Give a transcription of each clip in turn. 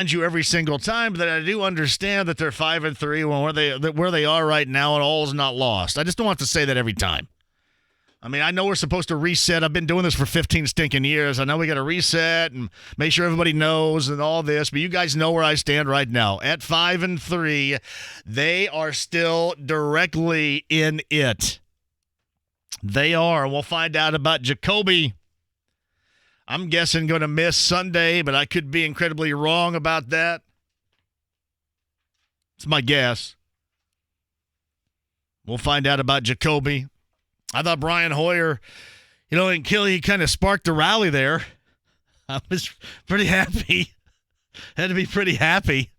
you every single time that I do understand that they're 5-3 where they are right now and all is not lost. I just don't have to say that every time. I mean, I know we're supposed to reset. I've been doing this for 15 stinking years. I know we got to reset and make sure everybody knows and all this, but you guys know where I stand right now. At 5-3, they are still directly in it. They are. We'll find out about Jacoby. I'm guessing going to miss Sunday, but I could be incredibly wrong about that. It's my guess. We'll find out about Jacoby. I thought Brian Hoyer, and Kelly kind of sparked the rally there. I was pretty happy. Had to be pretty happy.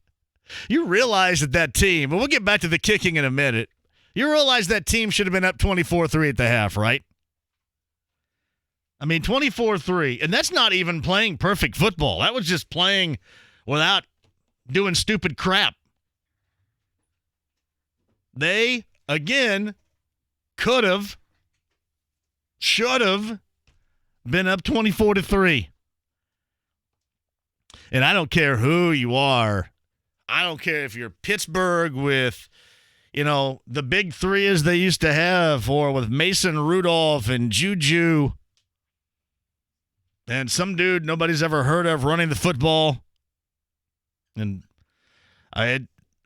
You realize that team, but we'll get back to the kicking in a minute. You realize that team should have been up 24-3 at the half, right? I mean, 24-3, and that's not even playing perfect football. That was just playing without doing stupid crap. They, again, could have, should have been up 24-3. And I don't care who you are. I don't care if you're Pittsburgh with, the big three as they used to have, or with Mason Rudolph and Juju and some dude nobody's ever heard of running the football. And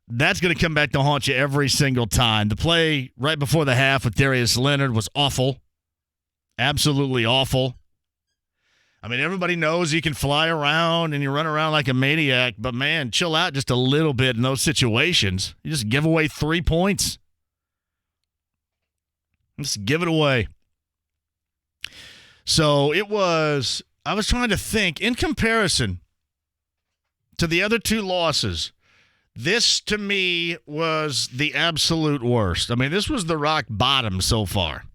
that's going to come back to haunt you every single time. The play right before the half with Darius Leonard was awful. Absolutely awful. I mean, everybody knows you can fly around and you run around like a maniac, but, man, chill out just a little bit in those situations. You just give away 3 points. Just give it away. So I was trying to think, in comparison to the other two losses, this, to me, was the absolute worst. I mean, this was the rock bottom so far.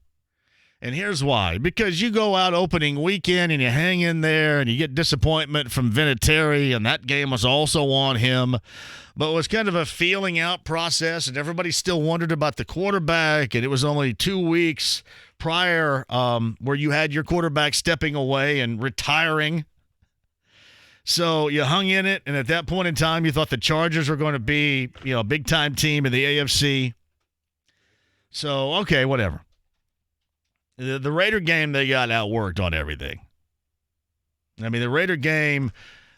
And here's why. Because you go out opening weekend and you hang in there and you get disappointment from Vinatieri, and that game was also on him. But it was kind of a feeling out process, and everybody still wondered about the quarterback, and it was only 2 weeks prior where you had your quarterback stepping away and retiring. So you hung in it, and at that point in time, you thought the Chargers were going to be, a big-time team in the AFC. So, okay, whatever. The Raider game, they got outworked on everything. I mean, the Raider game,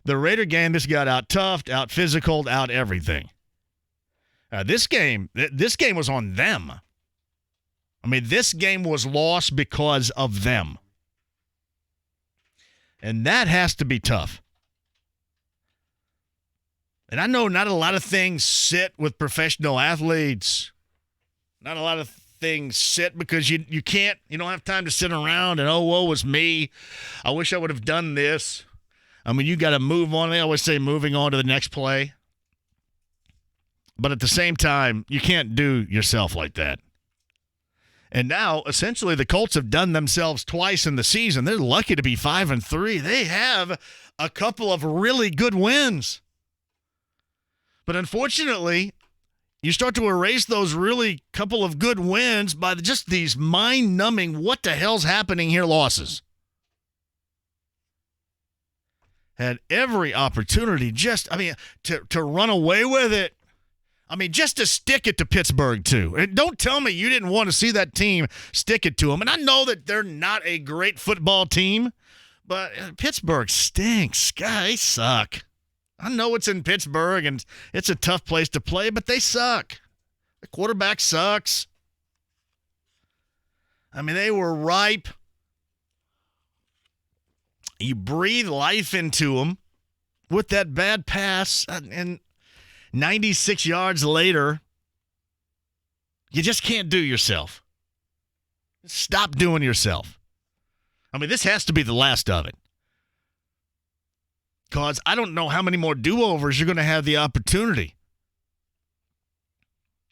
this got out-toughed, out-physicaled, out everything. This game was on them. I mean, this game was lost because of them. And that has to be tough. And I know not a lot of things sit with professional athletes. Not a lot of things sit because you don't have time to sit around and, woe was me. I wish I would have done this. I mean, you got to move on. They always say moving on to the next play. But at the same time, you can't do yourself like that. And now, essentially, the Colts have done themselves twice in the season. They're lucky to be 5-3. They have a couple of really good wins. But unfortunately, you start to erase those really couple of good wins by just these mind-numbing, what the hell's happening here losses. Had every opportunity to run away with it. I mean, just to stick it to Pittsburgh, too. And don't tell me you didn't want to see that team stick it to them. And I know that they're not a great football team, but Pittsburgh stinks. God, they suck. I know it's in Pittsburgh, and it's a tough place to play, but they suck. The quarterback sucks. I mean, they were ripe. You breathe life into them with that bad pass, and 96 yards later, you just can't do yourself. Stop doing yourself. I mean, this has to be the last of it. Because I don't know how many more do-overs you're going to have the opportunity.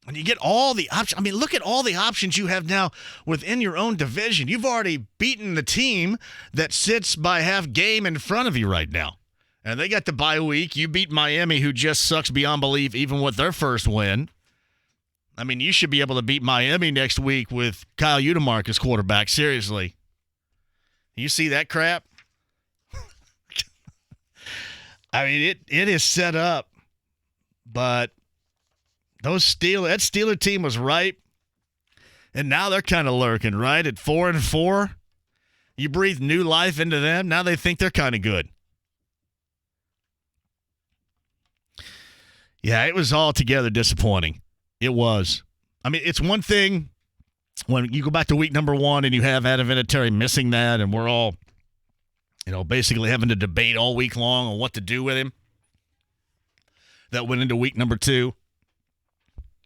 And you get all the options. I mean, look at all the options you have now within your own division. You've already beaten the team that sits by half game in front of you right now. And they got the bye week. You beat Miami, who just sucks beyond belief, even with their first win. I mean, you should be able to beat Miami next week with Kyle Udemark as quarterback. Seriously. You see that crap? I mean, it is set up, but that Steeler team was ripe, and now they're kind of lurking, right? At 4-4, you breathe new life into them. Now they think they're kind of good. Yeah, it was altogether disappointing. It was. I mean, it's one thing when you go back to week number 1 and you have Adam Vinatieri missing that, and we're all, basically having to debate all week long on what to do with him. That went into week number 2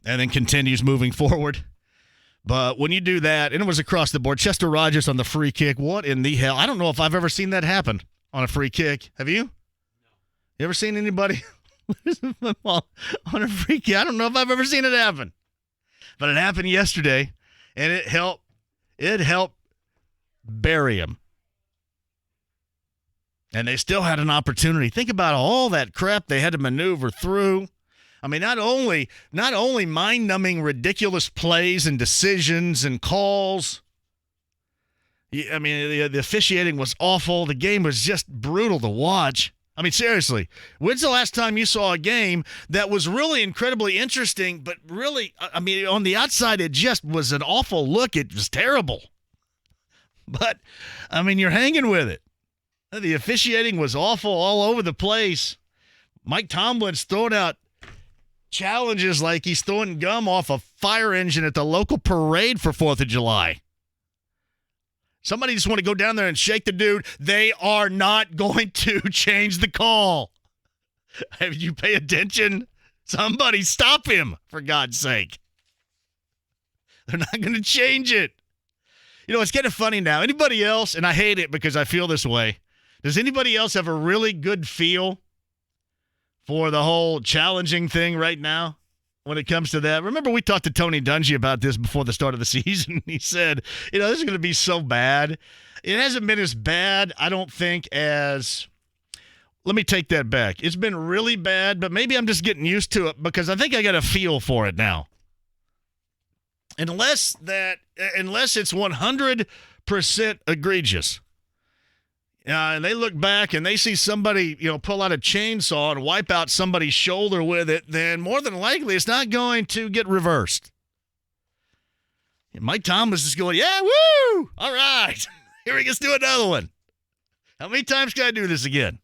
and then continues moving forward. But when you do that, and it was across the board, Chester Rogers on the free kick, what in the hell? I don't know if I've ever seen that happen on a free kick. Have you? No. You ever seen anybody on a free kick? I don't know if I've ever seen it happen. But it happened yesterday, and it helped bury him. And they still had an opportunity. Think about all that crap they had to maneuver through. I mean, not only mind-numbing, ridiculous plays and decisions and calls. I mean, the officiating was awful. The game was just brutal to watch. I mean, seriously, when's the last time you saw a game that was really incredibly interesting, but really, I mean, on the outside, it just was an awful look. It was terrible. But, I mean, you're hanging with it. The officiating was awful all over the place. Mike Tomlin's throwing out challenges like he's throwing gum off a fire engine at the local parade for 4th of July. Somebody just want to go down there and shake the dude. They are not going to change the call. Have you pay attention? Somebody stop him, for God's sake. They're not going to change it. It's getting funny now. Anybody else, and I hate it because I feel this way, does anybody else have a really good feel for the whole challenging thing right now when it comes to that? Remember, we talked to Tony Dungy about this before the start of the season. He said, this is going to be so bad. It hasn't been as bad, I don't think, as – let me take that back. It's been really bad, but maybe I'm just getting used to it because I think I got a feel for it now. Unless it's 100% egregious. And they look back and they see somebody, pull out a chainsaw and wipe out somebody's shoulder with it, then more than likely it's not going to get reversed. And Mike Thomas is going, yeah, woo! All right. Here we get to do another one. How many times can I do this again?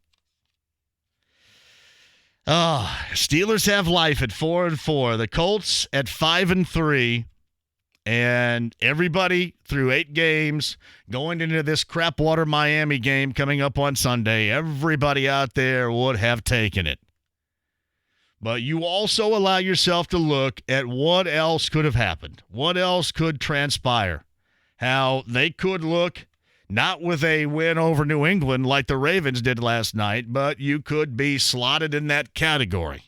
Oh, Steelers have life at 4-4. The Colts at 5-3. And everybody through 8 games going into this crapwater Miami game coming up on Sunday, everybody out there would have taken it. But you also allow yourself to look at what else could have happened, what else could transpire, how they could look not with a win over New England like the Ravens did last night, but you could be slotted in that category.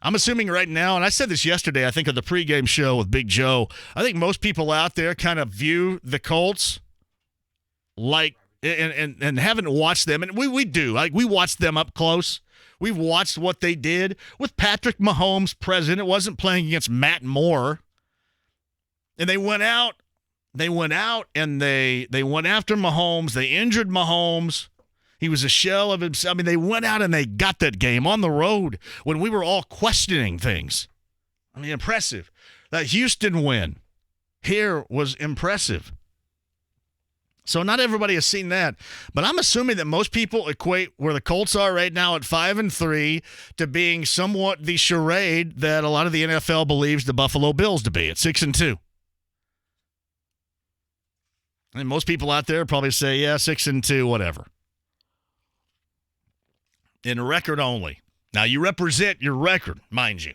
I'm assuming right now, and I said this yesterday, I think, of the pregame show with Big Joe, I think most people out there kind of view the Colts like, and haven't watched them, and we do. Like, we watched them up close. We've watched what they did with Patrick Mahomes present. It wasn't playing against Matt Moore. And they went out and they went after Mahomes. They injured Mahomes. He was a shell of himself. I mean, they went out and they got that game on the road when we were all questioning things. I mean, impressive. That Houston win here was impressive. So not everybody has seen that. But I'm assuming that most people equate where the Colts are right now at 5-3 to being somewhat the charade that a lot of the NFL believes the Buffalo Bills to be at 6-2. And most people out there probably say, yeah, 6-2, whatever. In record only. Now, you represent your record, mind you.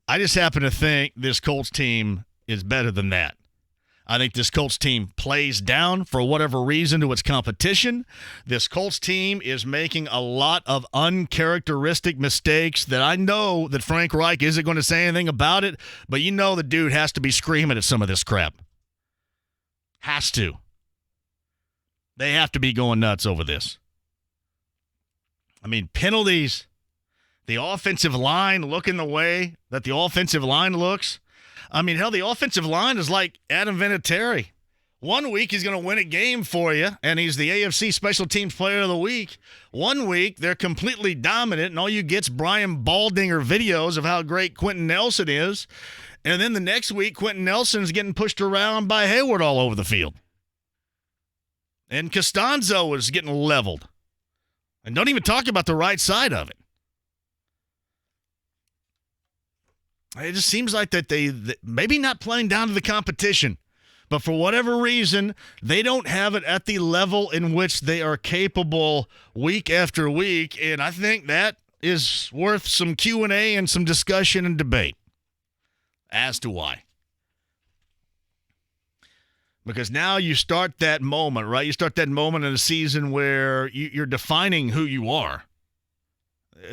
I just happen to think this Colts team is better than that. I think this Colts team plays down for whatever reason to its competition. This Colts team is making a lot of uncharacteristic mistakes that I know that Frank Reich isn't going to say anything about it, but you know the dude has to be screaming at some of this crap. Has to. They have to be going nuts over this. I mean, penalties, the offensive line looking the way that the offensive line looks. I mean, hell, the offensive line is like Adam Vinatieri One week he's going to win a game for you, and he's the AFC Special Teams Player of the Week. One week they're completely dominant, and all you get's Brian Baldinger videos of how great Quentin Nelson is. And then the next week, Quentin Nelson's getting pushed around by Hayward all over the field. And Costanzo is getting leveled. And don't even talk about the right side of it. It just seems like that they maybe not playing down to the competition, but for whatever reason, they don't have it at the level in which they are capable week after week, and I think that is worth some Q&A and some discussion and debate as to why. Because now you start that moment, right? You start that moment in a season where you're defining who you are.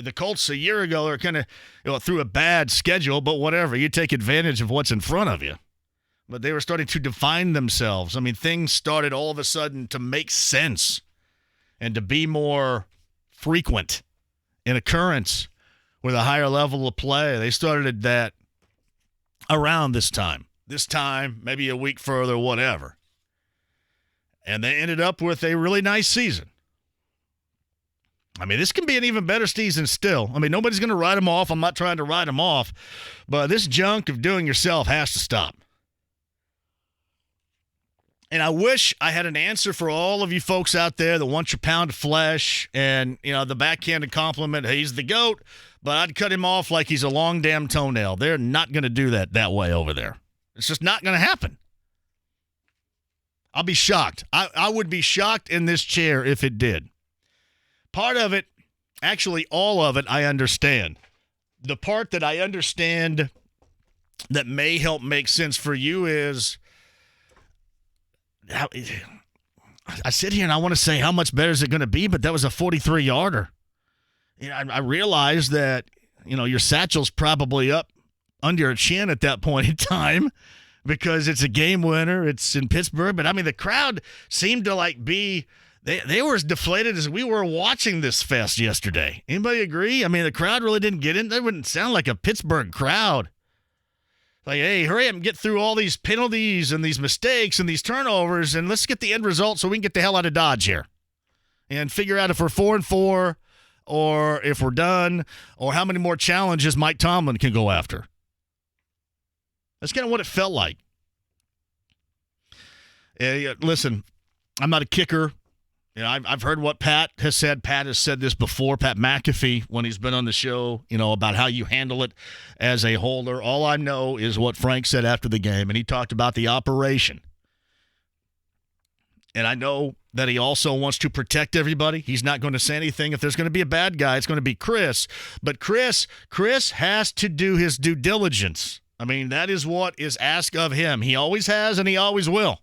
The Colts a year ago are kind of through a bad schedule, but whatever. You take advantage of what's in front of you. But they were starting to define themselves. I mean, things started all of a sudden to make sense and to be more frequent in occurrence with a higher level of play. They started that around this time. This time, maybe a week further, whatever. And they ended up with a really nice season. I mean, this can be an even better season still. I mean, nobody's going to write them off. I'm not trying to write them off. But this junk of doing yourself has to stop. And I wish I had an answer for all of you folks out there that want your pound of flesh and, the backhanded compliment, hey, he's the GOAT, but I'd cut him off like he's a long damn toenail. They're not going to do that way over there. It's just not going to happen. I'll be shocked. I would be shocked in this chair if it did. Part of it, actually all of it, I understand. The part that I understand that may help make sense for you is I sit here and I want to say how much better is it going to be, but that was a 43-yarder. I realize that, your satchel's probably up under your chin at that point in time because it's a game winner. It's in Pittsburgh. But, I mean, the crowd seemed to, be they were as deflated as we were watching this fest yesterday. Anybody agree? I mean, the crowd really didn't get in. They wouldn't sound like a Pittsburgh crowd. Like, hey, hurry up and get through all these penalties and these mistakes and these turnovers, and let's get the end result so we can get the hell out of Dodge here and figure out if we're 4-4 or if we're done or how many more challenges Mike Tomlin can go after. That's kind of what it felt like. Listen, I'm not a kicker. I've heard what Pat has said. Pat has said this before. Pat McAfee, when he's been on the show, about how you handle it as a holder. All I know is what Frank said after the game, and he talked about the operation. And I know that he also wants to protect everybody. He's not going to say anything. If there's going to be a bad guy, it's going to be Chris. But Chris has to do his due diligence. I mean, that is what is asked of him. He always has, and he always will.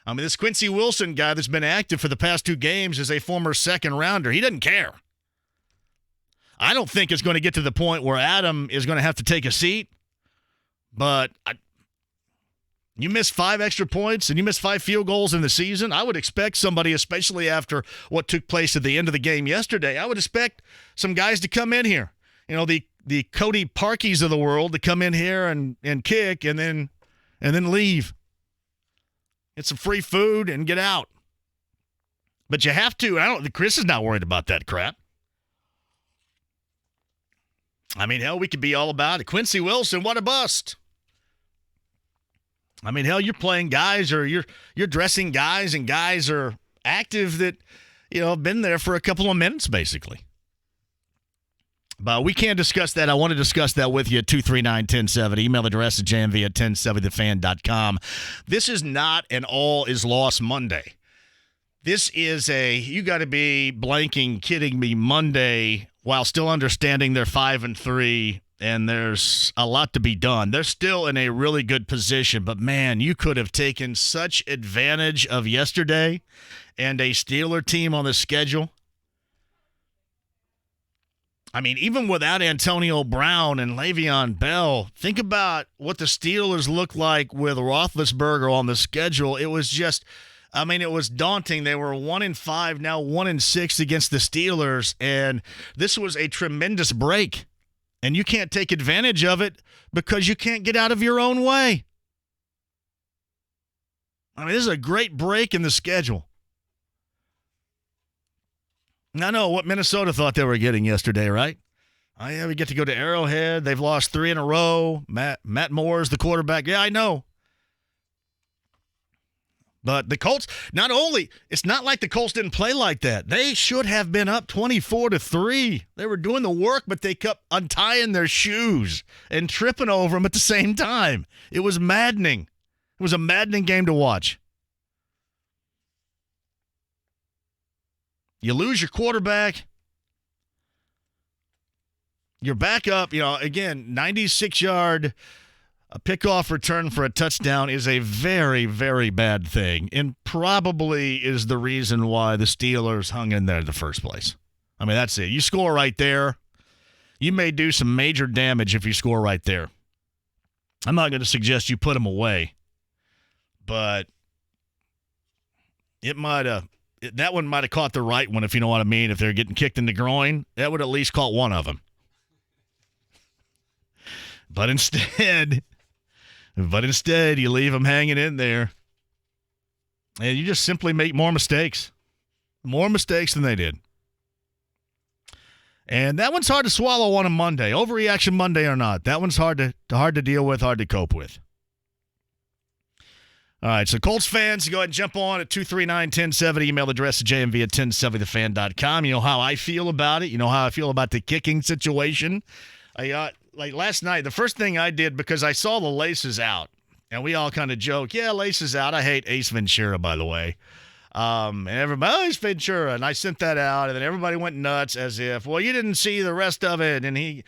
I mean, this Quincy Wilson guy that's been active for the past 2 games is a former second-rounder. He doesn't care. I don't think it's going to get to the point where Adam is going to have to take a seat, but you miss 5 extra points and you miss 5 field goals in the season, I would expect somebody, especially after what took place at the end of the game yesterday, I would expect some guys to come in here. The Cody Parkeys of the world to come in here and kick and then leave. Get some free food and get out. But you have to. Chris is not worried about that crap. I mean, hell, we could be all about it. Quincy Wilson, what a bust. I mean, hell, you're playing guys or you're dressing guys, and guys are active that, have been there for a couple of minutes, basically. But we can't discuss that. I want to discuss that with you at 239-1070. Email address at jmv at 1070thefan.com. This is not an all is lost Monday. This is you got to be blanking, kidding me, Monday while still understanding they're 5-3 and there's a lot to be done. They're still in a really good position, but man, you could have taken such advantage of yesterday and a Steeler team on the schedule. I mean, even without Antonio Brown and Le'Veon Bell, think about what the Steelers look like with Roethlisberger on the schedule. It was just, it was daunting. They were 1-5, now 1-6 against the Steelers, and this was a tremendous break. And you can't take advantage of it because you can't get out of your own way. I mean, this is a great break in the schedule. I know what Minnesota thought they were getting yesterday, right? Oh, yeah, we get to go to Arrowhead. They've lost 3 in a row. Matt Moore's the quarterback. Yeah, I know. But the Colts, it's not like the Colts didn't play like that. They should have been up 24-3. They were doing the work, but they kept untying their shoes and tripping over them at the same time. It was maddening. It was a maddening game to watch. You lose your quarterback. You're back up, again, 96-yard pickoff return for a touchdown is a very, very bad thing, and probably is the reason why the Steelers hung in there in the first place. I mean, that's it. You score right there. You may do some major damage if you score right there. I'm not going to suggest you put them away, but that one might have caught the right one, if you know what I mean. If they're getting kicked in the groin, that would at least caught one of them. But instead, you leave them hanging in there, and you just simply make more mistakes than they did. And that one's hard to swallow on a Monday, overreaction Monday or not. That one's hard to deal with, hard to cope with. All right, so Colts fans, go ahead and jump on at 239-1070. Email address at jmv at 1070thefan.com. You know how I feel about it. You know how I feel about the kicking situation. Like last night, the first thing I did, because I saw the laces out, and we all kind of joke, yeah, laces out. I hate Ace Ventura, by the way. And everybody, Ace Ventura. And I sent that out, and then everybody went nuts as if, well, you didn't see the rest of it. And he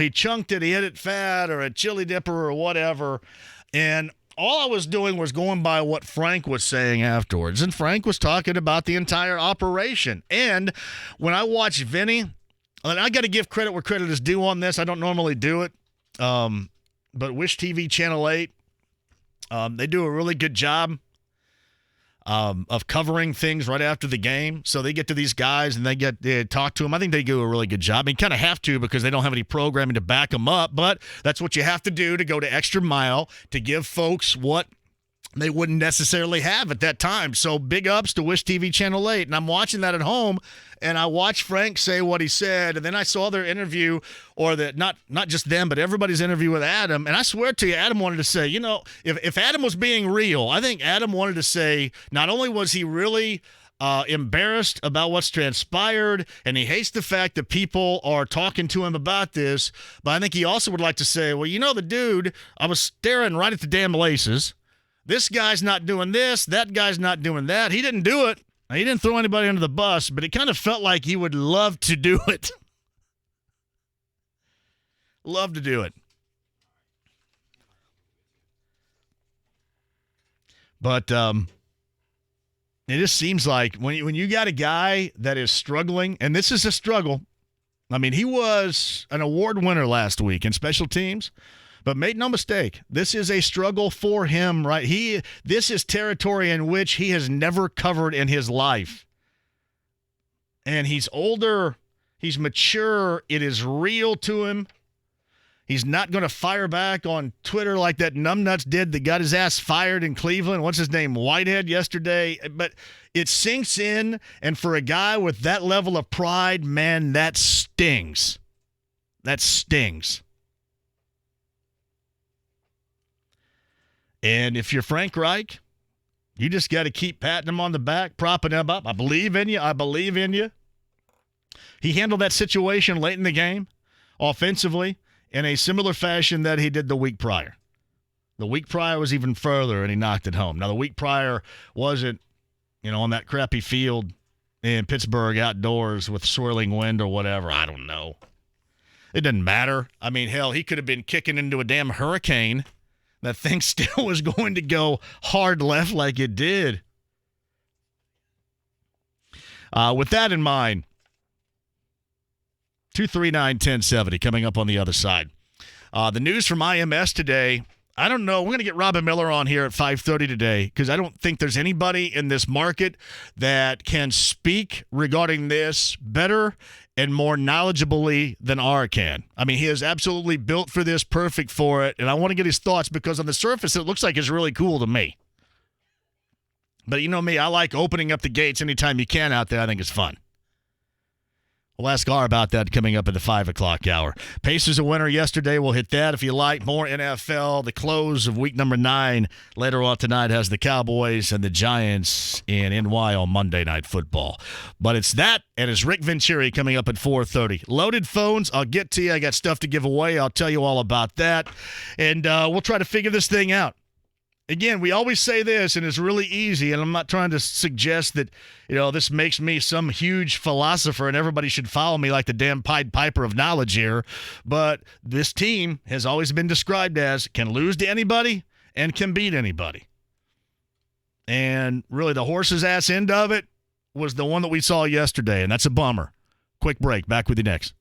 chunked it, he hit it fat or a chili dipper or whatever. And all I was doing was going by what Frank was saying afterwards. And Frank was talking about the entire operation. And when I watched Vinny, and I got to give credit where credit is due on this. I don't normally do it. But Wish TV Channel 8, they do a really good job of covering things right after the game. So they get to these guys and they talk to them. I think they do a really good job. I mean, kind of have to, because they don't have any programming to back them up. But that's what you have to do, to go to extra mile to give folks what they wouldn't necessarily have at that time. So big ups to Wish TV Channel 8. And I'm watching that at home, and I watched Frank say what he said, and then I saw their interview, or not just them, but everybody's interview with Adam. And I swear to you, Adam wanted to say, if Adam was being real, I think Adam wanted to say, not only was he really embarrassed about what's transpired, and he hates the fact that people are talking to him about this, but I think he also would like to say, well, the dude, I was staring right at the damn laces. This guy's not doing this. That guy's not doing that. He didn't do it. He didn't throw anybody under the bus, but it kind of felt like he would love to do it. Love to do it. But it just seems like when you got a guy that is struggling, and this is a struggle. I mean, he was an award winner last week in special teams. But make no mistake, this is a struggle for him, right? This is territory in which he has never covered in his life. And he's older, he's mature, it is real to him. He's not going to fire back on Twitter like that numbnuts did that got his ass fired in Cleveland. What's his name? Whitehead yesterday. But it sinks in, and for a guy with that level of pride, man, that stings. That stings. And if you're Frank Reich, you just got to keep patting him on the back, propping him up. I believe in you. I believe in you. He handled that situation late in the game, offensively, in a similar fashion that he did the week prior. The week prior was even further, and he knocked it home. Now, the week prior wasn't, on that crappy field in Pittsburgh outdoors with swirling wind or whatever. I don't know. It doesn't matter. I mean, hell, he could have been kicking into a damn hurricane. That thing still was going to go hard left like it did. With that in mind, 239-1070 coming up on the other side. The news from IMS today, I don't know. We're going to get Robin Miller on here at 5:30 today, because I don't think there's anybody in this market that can speak regarding this better and more knowledgeably than R can. I mean, he is absolutely built for this, perfect for it, and I want to get his thoughts, because on the surface, it looks like it's really cool to me. But you know me, I like opening up the gates anytime you can out there. I think it's fun. We'll ask R about that coming up at the 5 o'clock hour. Pacers a winner yesterday. We'll hit that if you like. More NFL. The close of week number 9 later on tonight has the Cowboys and the Giants in NY on Monday Night Football. But it's that, and it's Rick Vinatieri coming up at 4:30. Loaded phones. I'll get to you. I got stuff to give away. I'll tell you all about that. And we'll try to figure this thing out. Again, we always say this, and it's really easy, and I'm not trying to suggest that, this makes me some huge philosopher and everybody should follow me like the damn Pied Piper of knowledge here, but this team has always been described as can lose to anybody and can beat anybody. And really the horse's ass end of it was the one that we saw yesterday, and that's a bummer. Quick break. Back with you next.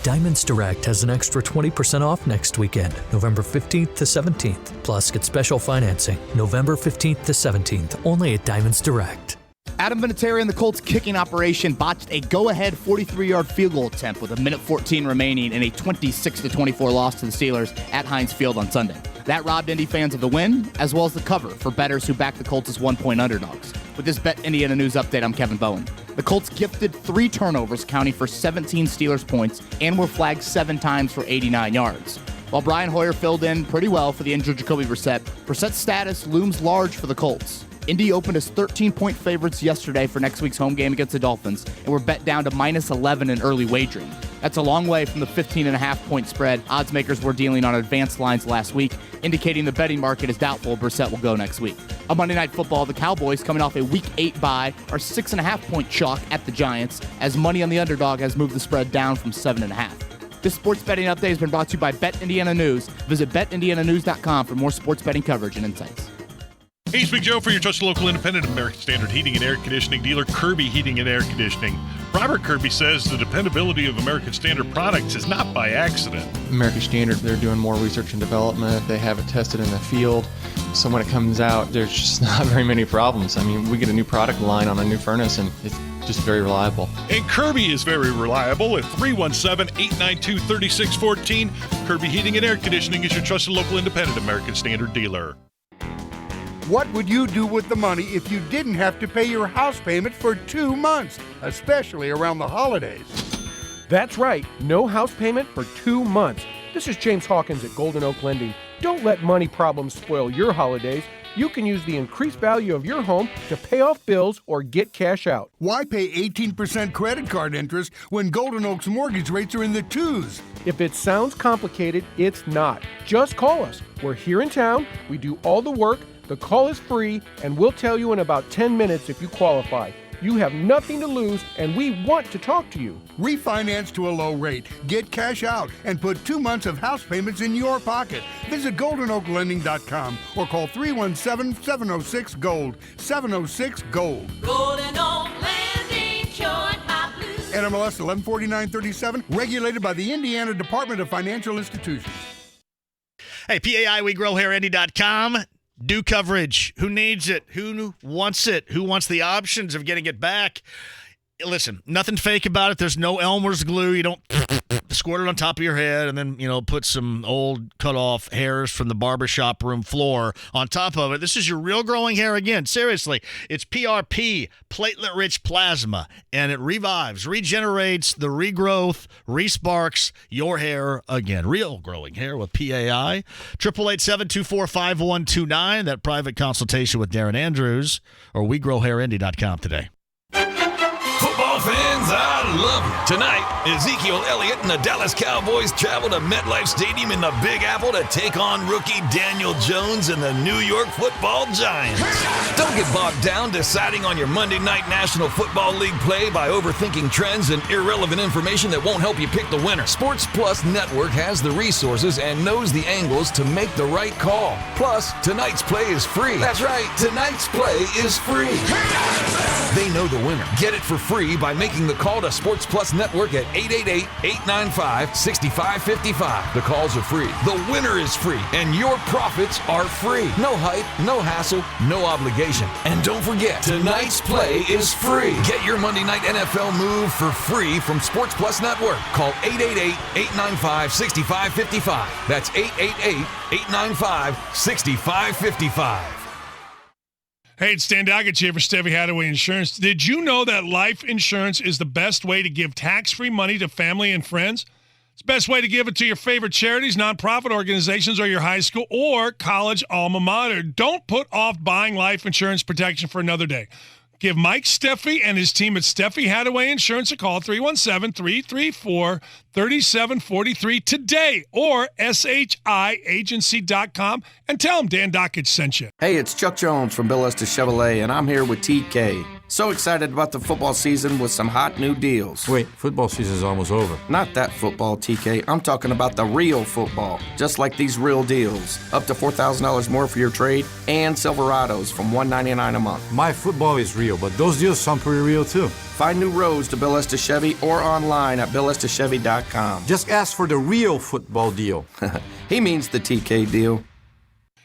Diamonds Direct has an extra 20% off next weekend, November 15th to 17th. Plus, get special financing, November 15th to 17th, only at Diamonds Direct. Adam Vinatieri and the Colts kicking operation botched a go-ahead 43-yard field goal attempt with 1:14 remaining in a 26-24 loss to the Steelers at Heinz Field on Sunday. That robbed Indy fans of the win, as well as the cover for bettors who back the Colts as 1-point underdogs. With this Bet Indiana News update, I'm Kevin Bowen. The Colts gifted 3 turnovers, accounting for 17 Steelers points, and were flagged 7 times for 89 yards. While Brian Hoyer filled in pretty well for the injured Jacoby Brissett, Brissett's status looms large for the Colts. Indy opened as 13-point favorites yesterday for next week's home game against the Dolphins, and were bet down to -11 in early wagering. That's a long way from the 15.5-point spread odds makers were dealing on advanced lines last week, indicating the betting market is doubtful Brissett will go next week. On Monday Night Football, the Cowboys, coming off a Week 8 bye, are 6.5-point chalk at the Giants, as money on the underdog has moved the spread down from 7.5. This sports betting update has been brought to you by Bet Indiana News. Visit betindiananews.com for more sports betting coverage and insights. Hey, Big Joe for your trusted local independent American Standard Heating and Air Conditioning dealer, Kirby Heating and Air Conditioning. Robert Kirby says the dependability of American Standard products is not by accident. American Standard, they're doing more research and development. They have it tested in the field. So when it comes out, there's just not very many problems. I mean, we get a new product line on a new furnace, and it's just very reliable. And Kirby is very reliable at 317-892-3614. Kirby Heating and Air Conditioning is your trusted local independent American Standard dealer. What would you do with the money if you didn't have to pay your house payment for 2 months, especially around the holidays? That's right, no house payment for 2 months. This is James Hawkins at Golden Oak Lending. Don't let money problems spoil your holidays. You can use the increased value of your home to pay off bills or get cash out. Why pay 18% credit card interest when Golden Oak's mortgage rates are in the 2s? If it sounds complicated, it's not. Just call us. We're here in town. We do all the work. The call is free, and we'll tell you in about 10 minutes if you qualify. You have nothing to lose, and we want to talk to you. Refinance to a low rate, get cash out, and put 2 months of house payments in your pocket. Visit GoldenOakLending.com or call 317-706-GOLD. 706-GOLD. Golden Oak Lending, join my blues. NMLS 114937, regulated by the Indiana Department of Financial Institutions. Hey, PAI, Do coverage. Who needs it? Who wants it? Who wants the options of getting it back? Listen, nothing fake about it. There's no Elmer's glue. You don't squirt it on top of your head and then, put some old cut-off hairs from the barbershop room floor on top of it. This is your real growing hair again. Seriously, it's PRP, platelet-rich plasma, and it revives, regenerates the regrowth, resparks your hair again. Real growing hair with PAI. 888-724-5129. That private consultation with Darren Andrews or WeGrowHairIndy.com today. Football fans, I love you. Tonight, Ezekiel Elliott and the Dallas Cowboys travel to MetLife Stadium in the Big Apple to take on rookie Daniel Jones and the New York Football Giants. Don't get bogged down deciding on your Monday Night National Football League play by overthinking trends and irrelevant information that won't help you pick the winner. Sports Plus Network has the resources and knows the angles to make the right call. Plus, tonight's play is free. That's right, tonight's play is free. They know the winner. Get it for free by making the call to Sports Plus Network at 888-895-6555. The calls are free. The winner is free. And your profits are free. No hype, no hassle, no obligation. And don't forget, tonight's play is free. Get your Monday Night NFL move for free from Sports Plus Network. Call 888-895-6555. That's 888-895-6555. Hey, it's Dan Doggett here for Steffi Hadaway Insurance. Did you know that life insurance is the best way to give tax-free money to family and friends? It's the best way to give it to your favorite charities, nonprofit organizations, or your high school or college alma mater. Don't put off buying life insurance protection for another day. Give Mike Steffi and his team at Steffi Hadaway Insurance a call, 317-334-3743 today, or shiagency.com, and tell them Dan Dockage sent you. Hey, it's Chuck Jones from Bill Estes Chevrolet, and I'm here with TK. So excited about the football season with some hot new deals. Wait, football season's almost over. Not that football, TK. I'm talking about the real football. Just like these real deals. Up to $4,000 more for your trade, and Silverados from $199 a month. My football is real, but those deals sound pretty real too. Find new roads to Bill Estes Chevy or online at BillEstesChevy.com. Just ask for the real football deal. He means the TK deal.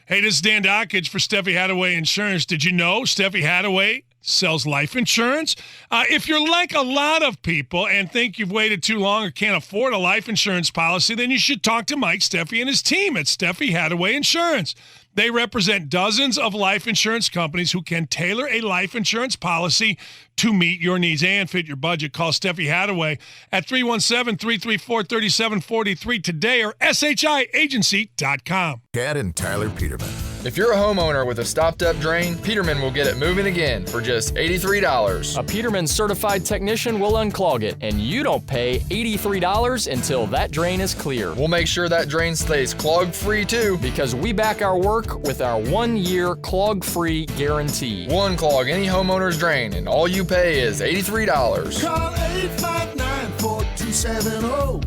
Hey, this is Dan Dockage for Steffi Hadaway Insurance. Did you know Steffi Hadaway sells life insurance? If you're like a lot of people and think you've waited too long or can't afford a life insurance policy, then you should talk to Mike Steffi and his team at Steffi Hadaway Insurance. They represent dozens of life insurance companies who can tailor a life insurance policy to meet your needs and fit your budget. Call Steffi Hadaway at 317-334-3743 today or shiagency.com. Chad and Tyler Peterman. If you're a homeowner with a stopped-up drain, Peterman will get it moving again for just $83. A Peterman certified technician will unclog it, and you don't pay $83 until that drain is clear. We'll make sure that drain stays clog-free too, because we back our work with our 1-year clog-free guarantee. One clog any homeowner's drain, and all you pay is $83. Call 859-4270.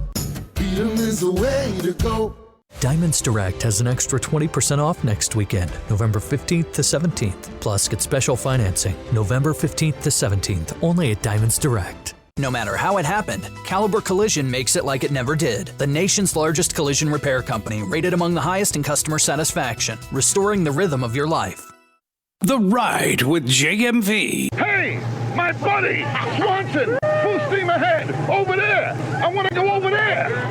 Peterman's the way to go. Diamonds Direct has an extra 20% off next weekend, November 15th to 17th. Plus, get special financing, November 15th to 17th, only at Diamonds Direct. No matter how it happened, Caliber Collision makes it like it never did. The nation's largest collision repair company, rated among the highest in customer satisfaction, restoring the rhythm of your life. The Ride with JMV. Hey, my buddy, Swanson, full steam ahead, over there. I want to go over there.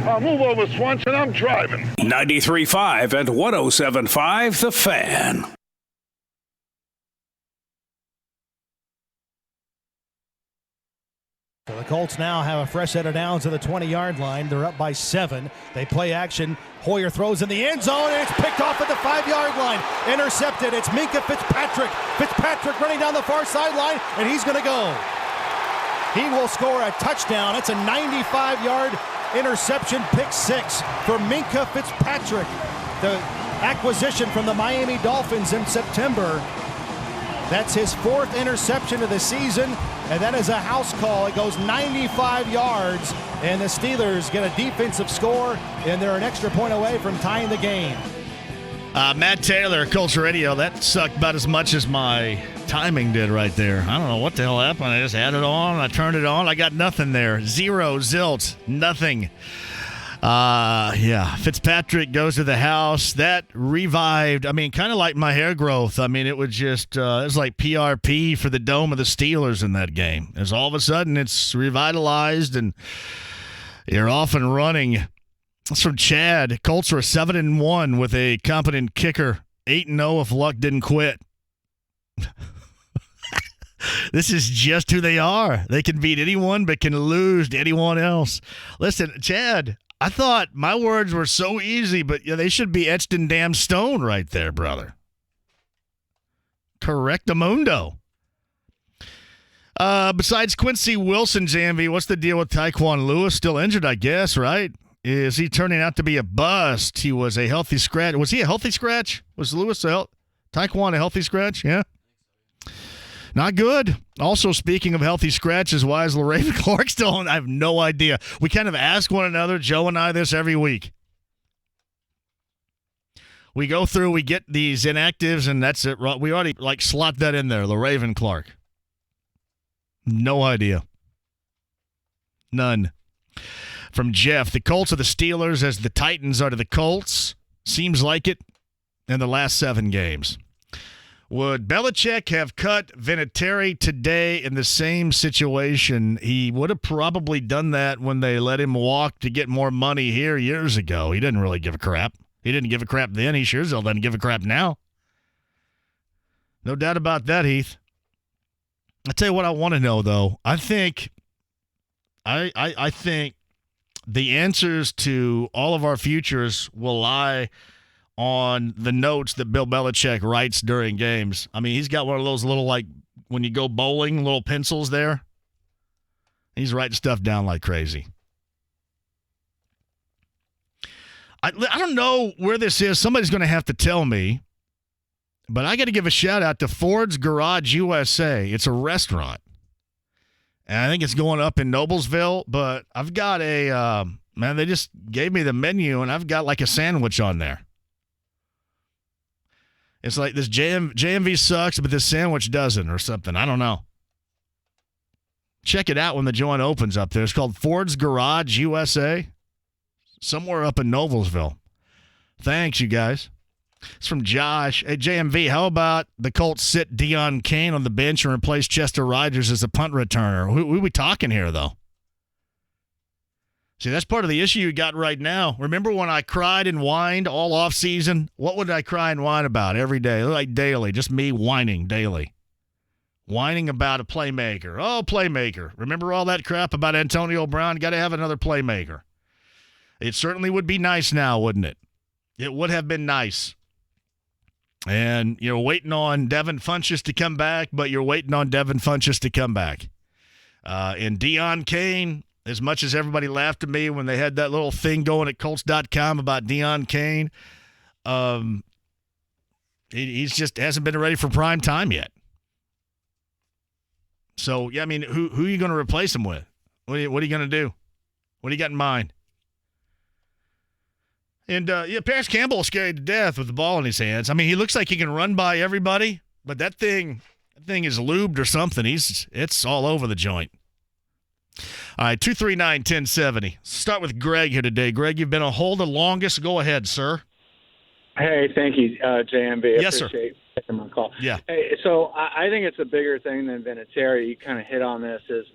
I'll move over, Swanson, I'm driving. 93.5 and 107.5 The Fan. So the Colts now have a fresh set of downs to the 20-yard line. They're up by 7. They play action. Hoyer throws in the end zone, and it's picked off at the 5-yard line. Intercepted. It's Minkah Fitzpatrick. Fitzpatrick running down the far sideline, and he's going to go. He will score a touchdown. It's a 95-yard interception, pick 6 for Minkah Fitzpatrick. The acquisition from the Miami Dolphins in September. That's his 4th interception of the season, and that is a house call. It goes 95 yards, and the Steelers get a defensive score, and they're an extra point away from tying the game. Matt Taylor, Colts Radio. That sucked about as much as my timing did right there. I don't know what the hell happened. I just had it on. I turned it on. I got nothing there. Zero, zilch, nothing. Yeah, Fitzpatrick goes to the house. That revived, kind of like my hair growth. It was just, it was like PRP for the dome of the Steelers in that game. As all of a sudden it's revitalized and you're off and running. That's from Chad. Colts are 7-1 with a competent kicker. 8-0 if luck didn't quit. This is just who they are. They can beat anyone but can lose to anyone else. Listen, Chad, I thought my words were so easy, but they should be etched in damn stone right there, brother. Correctamundo. Besides Quincy Wilson, JMV, what's the deal with Tyquan Lewis? Still injured, I guess, right? Is he turning out to be a bust? He was a healthy scratch. Was he a healthy scratch? Was Lewis Tyquan a healthy scratch? Yeah. Not good. Also, speaking of healthy scratches, why is LaRaven Clark still on? I have no idea. We kind of ask one another, Joe and I, this every week. We go through, we get these inactives, and that's it. We already slot that in there, LaRaven Clark. No idea. None. From Jeff, the Colts are the Steelers as the Titans are to the Colts. Seems like it in the last 7 games. Would Belichick have cut Vinatieri today in the same situation? He would have probably done that when they let him walk to get more money here years ago. He didn't really give a crap. He didn't give a crap then. He sure as hell doesn't give a crap now. No doubt about that, Heath. I'll tell you what I want to know, though. I think the answers to all of our futures will lie on the notes that Bill Belichick writes during games. I mean, he's got one of those little, like, when you go bowling, little pencils there. He's writing stuff down like crazy. I don't know where this is. Somebody's going to have to tell me. But I got to give a shout-out to Ford's Garage USA. It's a restaurant. And I think it's going up in Noblesville. But I've got they just gave me the menu, and I've got like a sandwich on there. It's like this JMV sucks, but this sandwich doesn't or something. I don't know. Check it out when the joint opens up there. It's called Ford's Garage USA. Somewhere up in Noblesville. Thanks, you guys. It's from Josh. Hey, JMV, how about the Colts sit Deion Kane on the bench and replace Chester Rogers as a punt returner? Who are we talking here, though? See, that's part of the issue you got right now. Remember when I cried and whined all offseason? What would I cry and whine about every day? Like daily, just me whining daily. Whining about a playmaker. Oh, playmaker. Remember all that crap about Antonio Brown? Got to have another playmaker. It certainly would be nice now, wouldn't it? It would have been nice. And you're waiting on Devin Funchess to come back, but you're waiting on Devin Funchess to come back. And Deion Kane, as much as everybody laughed at me when they had that little thing going at Colts.com about Deion Kane, he's just hasn't been ready for prime time yet. So, yeah, I mean, who are you going to replace him with? What are you going to do? What do you got in mind? And, Paris Campbell is scared to death with the ball in his hands. I mean, he looks like he can run by everybody, but that thing is lubed or something. It's all over the joint. All right, 239-1070. Start with Greg here today. Greg, you've been on hold the longest. Go ahead, sir. Hey, thank you, JMV. Yes, sir. Appreciate taking my call. Yeah. Hey, so I think it's a bigger thing than Vinatieri. You kind of hit on this is,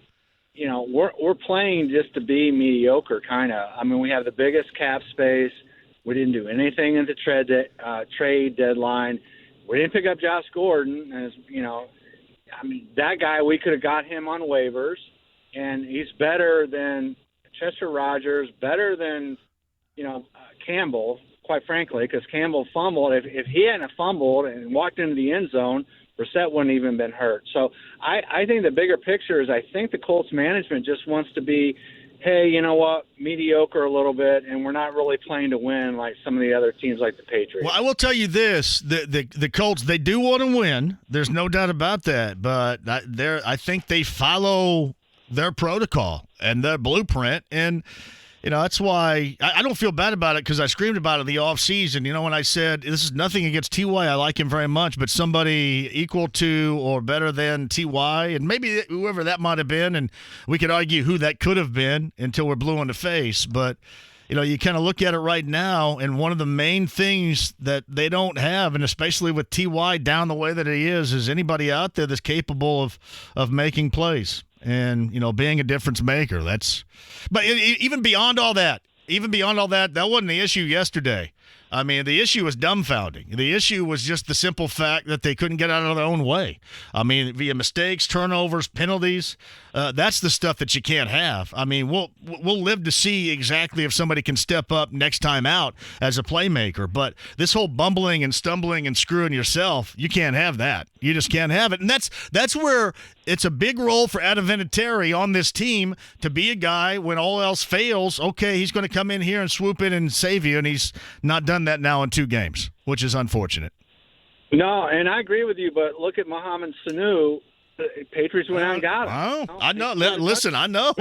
we're playing just to be mediocre, kind of. I mean, we have the biggest cap space. We didn't do anything at the trade deadline. We didn't pick up Josh Gordon. As that guy, we could have got him on waivers, and he's better than Chester Rogers, better than Campbell, quite frankly, because Campbell fumbled. If he hadn't fumbled and walked into the end zone, Brissett wouldn't even been hurt. So I think the bigger picture is I think the Colts management just wants to be, hey, you know what, mediocre a little bit, and we're not really playing to win like some of the other teams like the Patriots. Well, I will tell you this, the Colts, they do want to win. There's no doubt about that, but I think they follow their protocol and their blueprint, and that's why I don't feel bad about it because I screamed about it in the offseason. When I said this is nothing against T.Y., I like him very much, but somebody equal to or better than T.Y., and maybe whoever that might have been, and we could argue who that could have been until we're blue in the face. But, you kind of look at it right now, and one of the main things that they don't have, and especially with T.Y. down the way that he is anybody out there that's capable of making plays. And, being a difference maker, but even beyond all that, that wasn't the issue yesterday. I mean, the issue was dumbfounding. The issue was just the simple fact that they couldn't get out of their own way. I mean, via mistakes, turnovers, penalties, that's the stuff that you can't have. I mean, we'll live to see exactly if somebody can step up next time out as a playmaker. But this whole bumbling and stumbling and screwing yourself, you can't have that. You just can't have it. And that's where it's a big role for Adam Vinatieri on this team to be a guy when all else fails. Okay, he's going to come in here and swoop in and save you, and he's not done that now in 2 games, which is unfortunate. No, and I agree with you, but look at Mohamed Sanu. The Patriots went out and got him. I know. Listen, I know.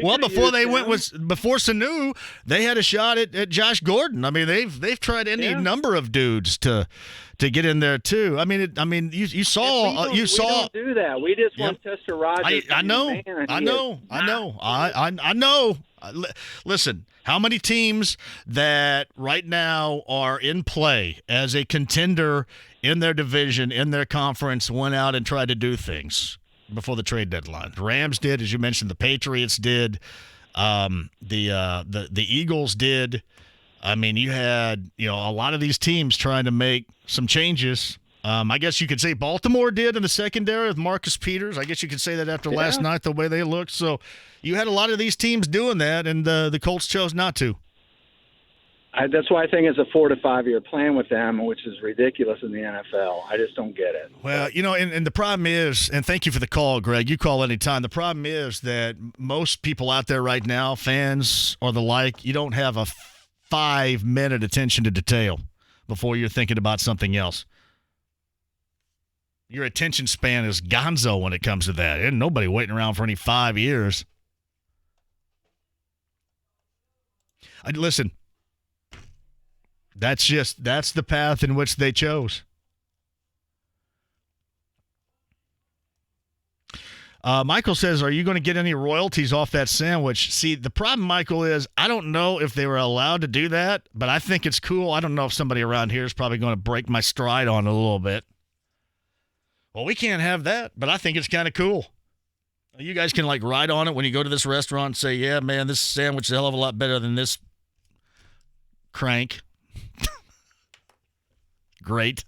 Well, before Sanu, they had a shot at Josh Gordon. I mean, they've tried any number of dudes to get in there too. I mean, you saw. We don't do that. We just want Chester Rogers. I know. Listen, how many teams that right now are in play as a contender in their division, in their conference, went out and tried to do things before the trade deadline? The Rams did, as you mentioned. The Patriots did. The Eagles did. I mean, you had a lot of these teams trying to make some changes, I guess you could say Baltimore did in the secondary with Marcus Peters. I guess you could say that after last night, the way they looked. So you had a lot of these teams doing that, and the Colts chose not to. That's why I think it's a 4 to 5 year plan with them, which is ridiculous in the NFL. I just don't get it. Well, and the problem is, and thank you for the call, Greg. You call anytime. The problem is that most people out there right now, fans or the like, you don't have a 5-minute attention to detail before you're thinking about something else. Your attention span is gonzo when it comes to that. Ain't nobody waiting around for any 5 years. Listen. That's the path in which they chose. Michael says, are you going to get any royalties off that sandwich? See, the problem, Michael, is I don't know if they were allowed to do that, but I think it's cool. I don't know if somebody around here is probably going to break my stride on it a little bit. Well, we can't have that, but I think it's kind of cool. You guys can, ride on it when you go to this restaurant and say, yeah, man, this sandwich is a hell of a lot better than this crank. Great.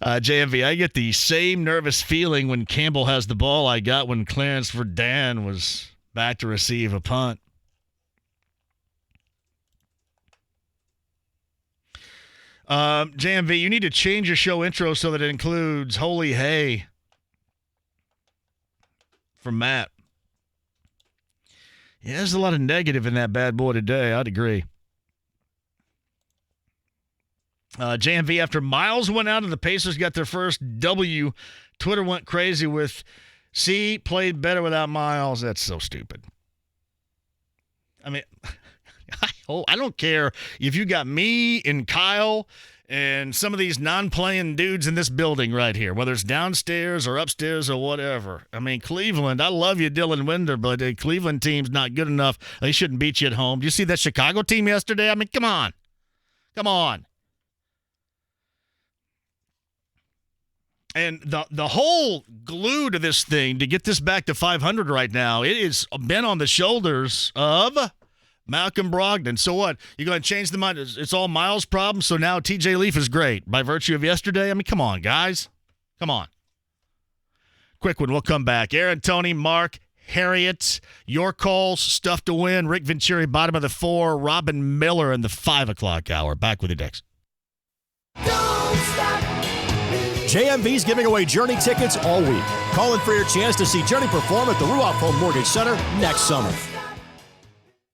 JMV, I get the same nervous feeling when Campbell has the ball I got when Clarence Verdun was back to receive a punt. JMV, you need to change your show intro so that it includes Holy Hay from Matt. Yeah, there's a lot of negative in that bad boy today. I'd agree. JMV, after Miles went out and the Pacers got their first W, Twitter went crazy with, see, played better without Miles. That's so stupid. I mean, I don't care if you got me and Kyle and some of these non-playing dudes in this building right here, whether it's downstairs or upstairs or whatever. I mean, Cleveland, I love you, Dylan Winder, but the Cleveland team's not good enough. They shouldn't beat you at home. Do you see that Chicago team yesterday? I mean, come on. Come on. And the whole glue to this thing to get this back to 500 right now, it has been on the shoulders of Malcolm Brogdon. So what? You're going to change the mind? It's all Miles' problem, so now TJ Leaf is great by virtue of yesterday? I mean, come on, guys. Come on. Quick one. We'll come back. Aaron, Tony, Mark, Harriet, your calls, stuff to win. Rick Vinatieri, bottom of the 4. Robin Miller in the 5 o'clock hour. Back with you next. Don't stop. JMV's giving away Journey tickets all week. Call in for your chance to see Journey perform at the Ruoff Home Mortgage Center next summer.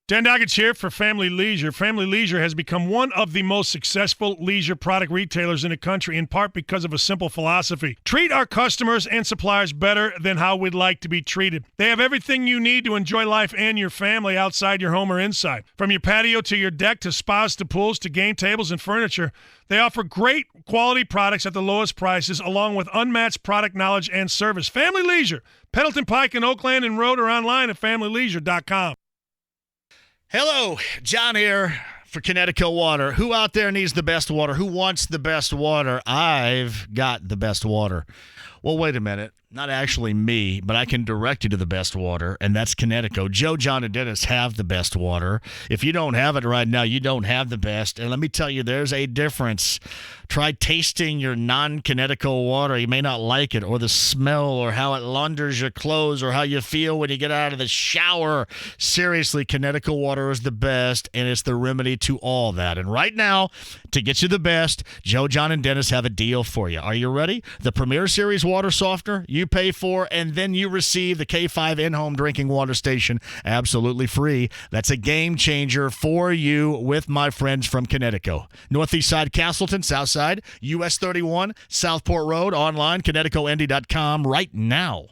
Dan Doggett here for Family Leisure. Family Leisure has become one of the most successful leisure product retailers in the country, in part because of a simple philosophy. Treat our customers and suppliers better than how we'd like to be treated. They have everything you need to enjoy life and your family outside your home or inside. From your patio to your deck to spas to pools to game tables and furniture, they offer great quality products at the lowest prices, along with unmatched product knowledge and service. Family Leisure, Pendleton Pike in Oakland and Road, or online at familyleisure.com. Hello, John here for Connecticut Water. Who out there needs the best water? Who wants the best water? I've got the best water. Well, wait a minute. Not actually me, but I can direct you to the best water, and that's Connecticut. Joe, John, and Dennis have the best water. If you don't have it right now, you don't have the best. And let me tell you, there's a difference. Try tasting your non-Connecticut water. You may not like it, or the smell, or how it launders your clothes, or how you feel when you get out of the shower. Seriously, Connecticut water is the best, and it's the remedy to all that. And right now, to get you the best, Joe, John, and Dennis have a deal for you. Are you ready? The Premier Series water softener you pay for, and then you receive the K5 in-home drinking water station absolutely free. That's a game changer for you with my friends from Connecticut. Northeast side Castleton, south side, US 31, Southport Road, online, ConnecticutND.com right now.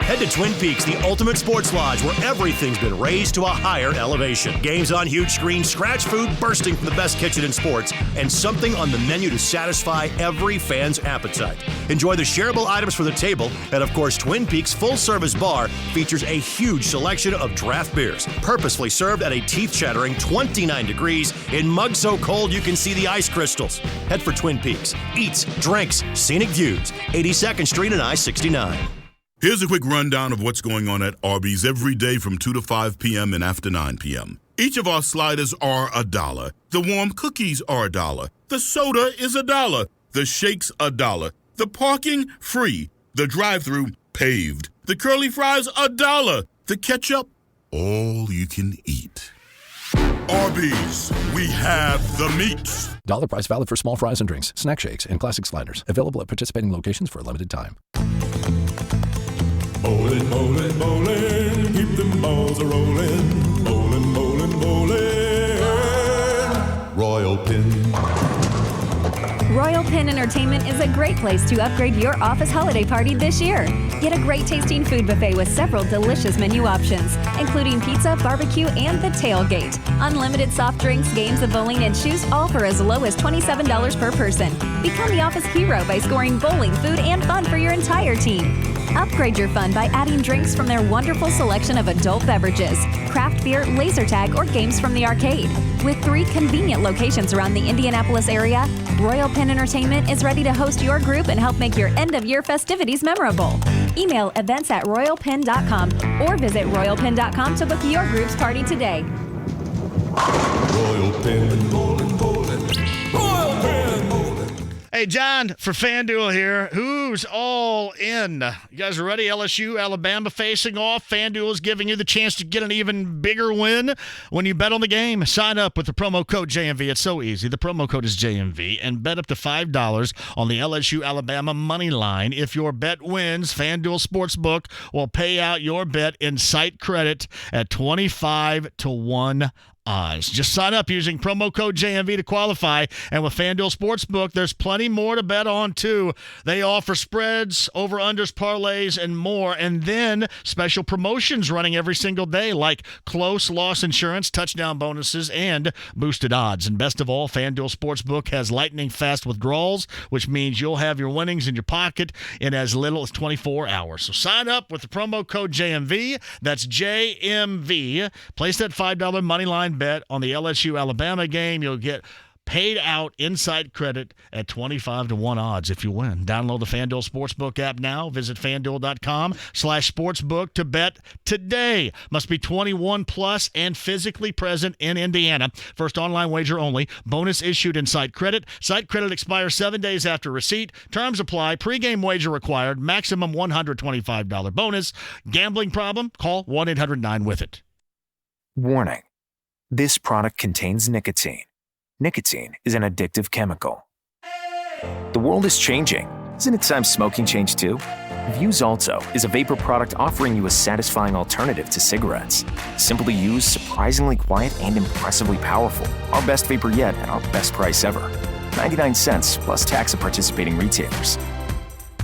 Head to Twin Peaks, the ultimate sports lodge where everything's been raised to a higher elevation. Games on huge screens, scratch food bursting from the best kitchen in sports, and something on the menu to satisfy every fan's appetite. Enjoy the shareable items for the table, and of course, Twin Peaks' full-service bar features a huge selection of draft beers, purposefully served at a teeth-chattering 29 degrees in mugs so cold you can see the ice crystals. Head for Twin Peaks. Eats, drinks, scenic views. 82nd Street and I-69. Here's a quick rundown of what's going on at Arby's every day from 2 to 5 p.m. and after 9 p.m. Each of our sliders are $1. The warm cookies are $1. The soda is $1. The shakes $1. The parking free. The drive-thru paved. The curly fries $1. The ketchup all you can eat. Arby's, we have the meats. Dollar price valid for small fries and drinks, snack shakes, and classic sliders. Available at participating locations for a limited time. Bowling, bowling, bowling, keep them balls a-rolling. Bowling, bowling, bowling. Royal Pin. Royal Pin Entertainment is a great place to upgrade your office holiday party this year. Get a great tasting food buffet with several delicious menu options, including pizza, barbecue, and the tailgate. Unlimited soft drinks, games of bowling, and shoes all for as low as $27 per person. Become the office hero by scoring bowling, food, and fun for your entire team. Upgrade your fun by adding drinks from their wonderful selection of adult beverages, craft beer, laser tag, or games from the arcade. With 3 convenient locations around the Indianapolis area, Royal Pin Entertainment is ready to host your group and help make your end-of-year festivities memorable. Email events@royalpin.com or visit royalpin.com to book your group's party today. Royal Pin, bowling, bowling. Royal Pin, bowling. Hey, John, for FanDuel here. Who's all in? You guys are ready? LSU, Alabama facing off. FanDuel is giving you the chance to get an even bigger win when you bet on the game. Sign up with the promo code JMV. It's so easy. The promo code is JMV. And bet up to $5 on the LSU, Alabama money line. If your bet wins, FanDuel Sportsbook will pay out your bet in site credit at 25-1 odds. Just sign up using promo code JMV to qualify. And with FanDuel Sportsbook, there's plenty more to bet on, too. They offer spreads, over-unders, parlays, and more. And then special promotions running every single day, like close loss insurance, touchdown bonuses, and boosted odds. And best of all, FanDuel Sportsbook has lightning-fast withdrawals, which means you'll have your winnings in your pocket in as little as 24 hours. So sign up with the promo code JMV. That's JMV. Place that $5 money line bet on the LSU Alabama game. You'll get paid out inside credit at 25-1 odds if you win. Download the FanDuel Sportsbook app now. Visit FanDuel.com/sportsbook to bet today. Must be 21 plus and physically present in Indiana. First online wager only. Bonus issued in site credit. Site credit expires 7 days after receipt. Terms apply. Pre-game wager required. Maximum $125 bonus. Gambling problem? Call 1-800-9-WITH-IT. Warning. This product contains nicotine. Nicotine is an addictive chemical. The world is changing. Isn't it time smoking changed too? Vuse Alto is a vapor product offering you a satisfying alternative to cigarettes. Simply used, surprisingly quiet, and impressively powerful. Our best vapor yet at our best price ever. 99 cents plus tax at participating retailers.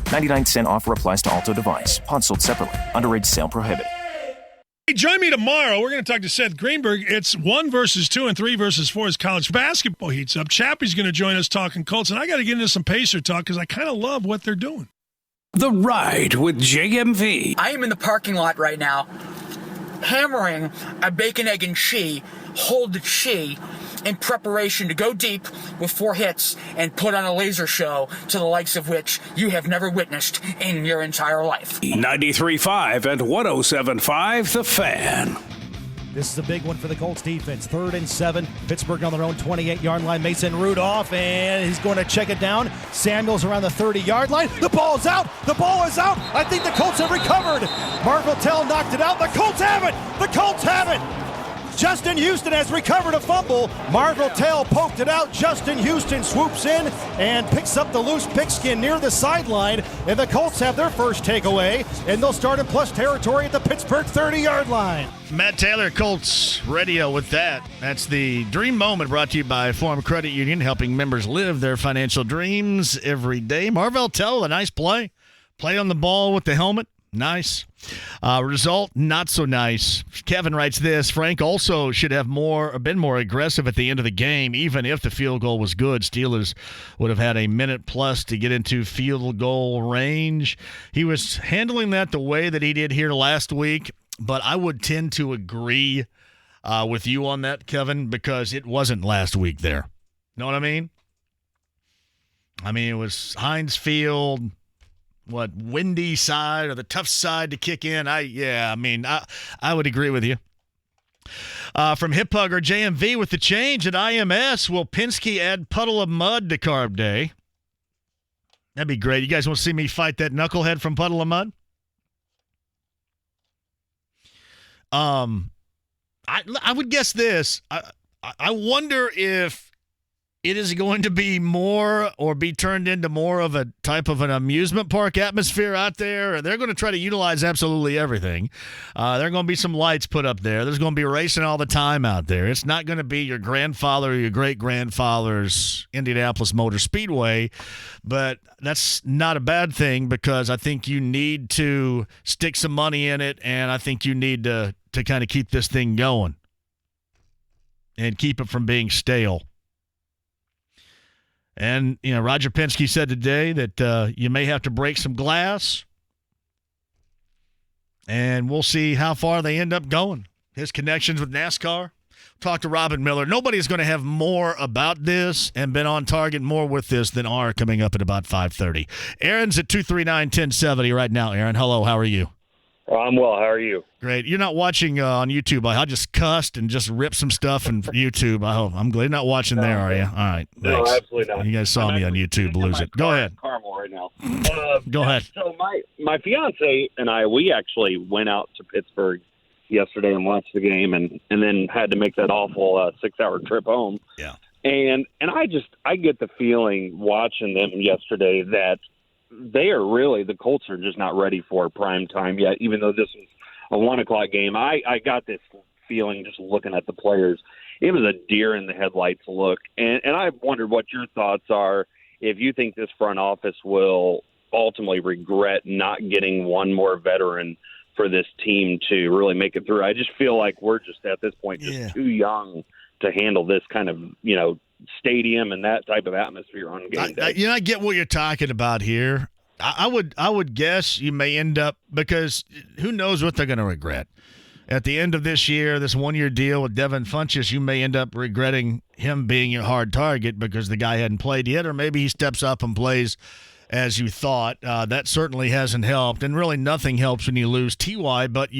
99-cent offer applies to Alto device. Pods sold separately. Underage sale prohibited. Hey, join me tomorrow. We're going to talk to Seth Greenberg. It's 1 versus 2 and 3 versus 4 as college basketball heats up. Chappie's going to join us talking Colts, and I got to get into some Pacer talk because I kind of love what they're doing. The Ride with JMV. I am in the parking lot right now, hammering a bacon, egg, and cheese, hold the cheese, in preparation to go deep with 4 hits and put on a laser show to the likes of which you have never witnessed in your entire life. 93.5 and 107.5 The Fan. This is a big one for the Colts defense. 3rd and 7. Pittsburgh on their own 28-yard line. Mason Rudolph, and he's going to check it down. Samuels around the 30-yard line. The ball's out. The ball is out. I think the Colts have recovered. Marvell Tell knocked it out. The Colts have it. The Colts have it. Justin Houston has recovered a fumble. Marvell Tell poked it out. Justin Houston swoops in and picks up the loose pigskin near the sideline. And the Colts have their first takeaway, and they'll start in plus territory at the Pittsburgh 30-yard line. Matt Taylor, Colts Radio with that. That's the Dream Moment brought to you by Forum Credit Union, helping members live their financial dreams every day. Marvell Tell, a nice play. Play on the ball with the helmet. Nice. Result, not so nice. Kevin writes this. Frank also should have been more aggressive at the end of the game. Even if the field goal was good, Steelers would have had a minute plus to get into field goal range. He was handling that the way that he did here last week, but I would tend to agree with you on that, Kevin, because it wasn't last week there. Know what I mean? It was Heinz Field. Windy side or the tough side to kick in? I would agree with you. From Hip Hugger, JMV with the change at IMS. Will Penske add Puddle of Mud to Carb Day? That'd be great. You guys want to see me fight that knucklehead from Puddle of Mud? I would guess this. I wonder if it is going to be more or be turned into more of a type of an amusement park atmosphere out there. They're going to try to utilize absolutely everything. There are going to be some lights put up there. There's going to be racing all the time out there. It's not going to be your grandfather or your great-grandfather's Indianapolis Motor Speedway, but that's not a bad thing because I think you need to stick some money in it, and I think you need to kind of keep this thing going and keep it from being stale. And, Roger Penske said today that you may have to break some glass, and we'll see how far they end up going. His connections with NASCAR. Talk to Robin Miller. Nobody's going to have more about this and been on target more with this than are coming up at about 5:30. Aaron's at 239-1070 right now. Aaron, hello. How are you? I'm well. How are you? Great. You're not watching on YouTube. I just cussed and just ripped some stuff on YouTube. I'm glad you're not watching there, are you? All right. Thanks. No, absolutely not. You guys saw me on YouTube lose it. Go ahead. Carmel right now. Go ahead. So my fiance and I, we actually went out to Pittsburgh yesterday and watched the game, and then had to make that awful 6-hour trip home. Yeah. And I get the feeling watching them yesterday that they are really, the Colts are just not ready for prime time yet, even though this was a 1:00 game. I got this feeling just looking at the players. It was a deer in the headlights look. And I wondered what your thoughts are, if you think this front office will ultimately regret not getting one more veteran for this team to really make it through. I just feel like we're just at this point just too young to handle this kind of, stadium and that type of atmosphere on game day. I get what you're talking about here. I would guess you may end up, because who knows what they're going to regret. At the end of this year, this one-year deal with Devin Funchess, you may end up regretting him being your hard target because the guy hadn't played yet, or maybe he steps up and plays as you thought. That certainly hasn't helped, and really nothing helps when you lose T.Y., but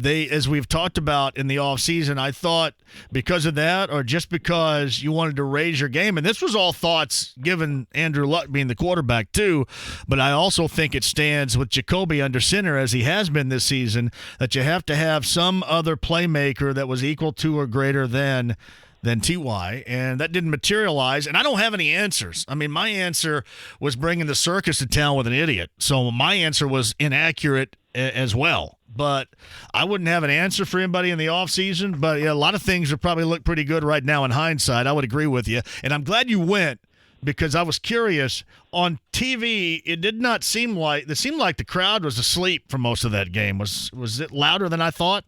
as we've talked about in the offseason, I thought because of that, or just because you wanted to raise your game, and this was all thoughts given Andrew Luck being the quarterback too, but I also think it stands with Jacoby under center as he has been this season, that you have to have some other playmaker that was equal to or greater than T.Y., and that didn't materialize, and I don't have any answers. I mean, my answer was bringing the circus to town with an idiot, so my answer was inaccurate as well, but I wouldn't have an answer for anybody in the offseason, but yeah, a lot of things would probably look pretty good right now in hindsight. I would agree with you, and I'm glad you went, because I was curious. On TV, it did not seem like – it seemed like the crowd was asleep for most of that game. Was it louder than I thought?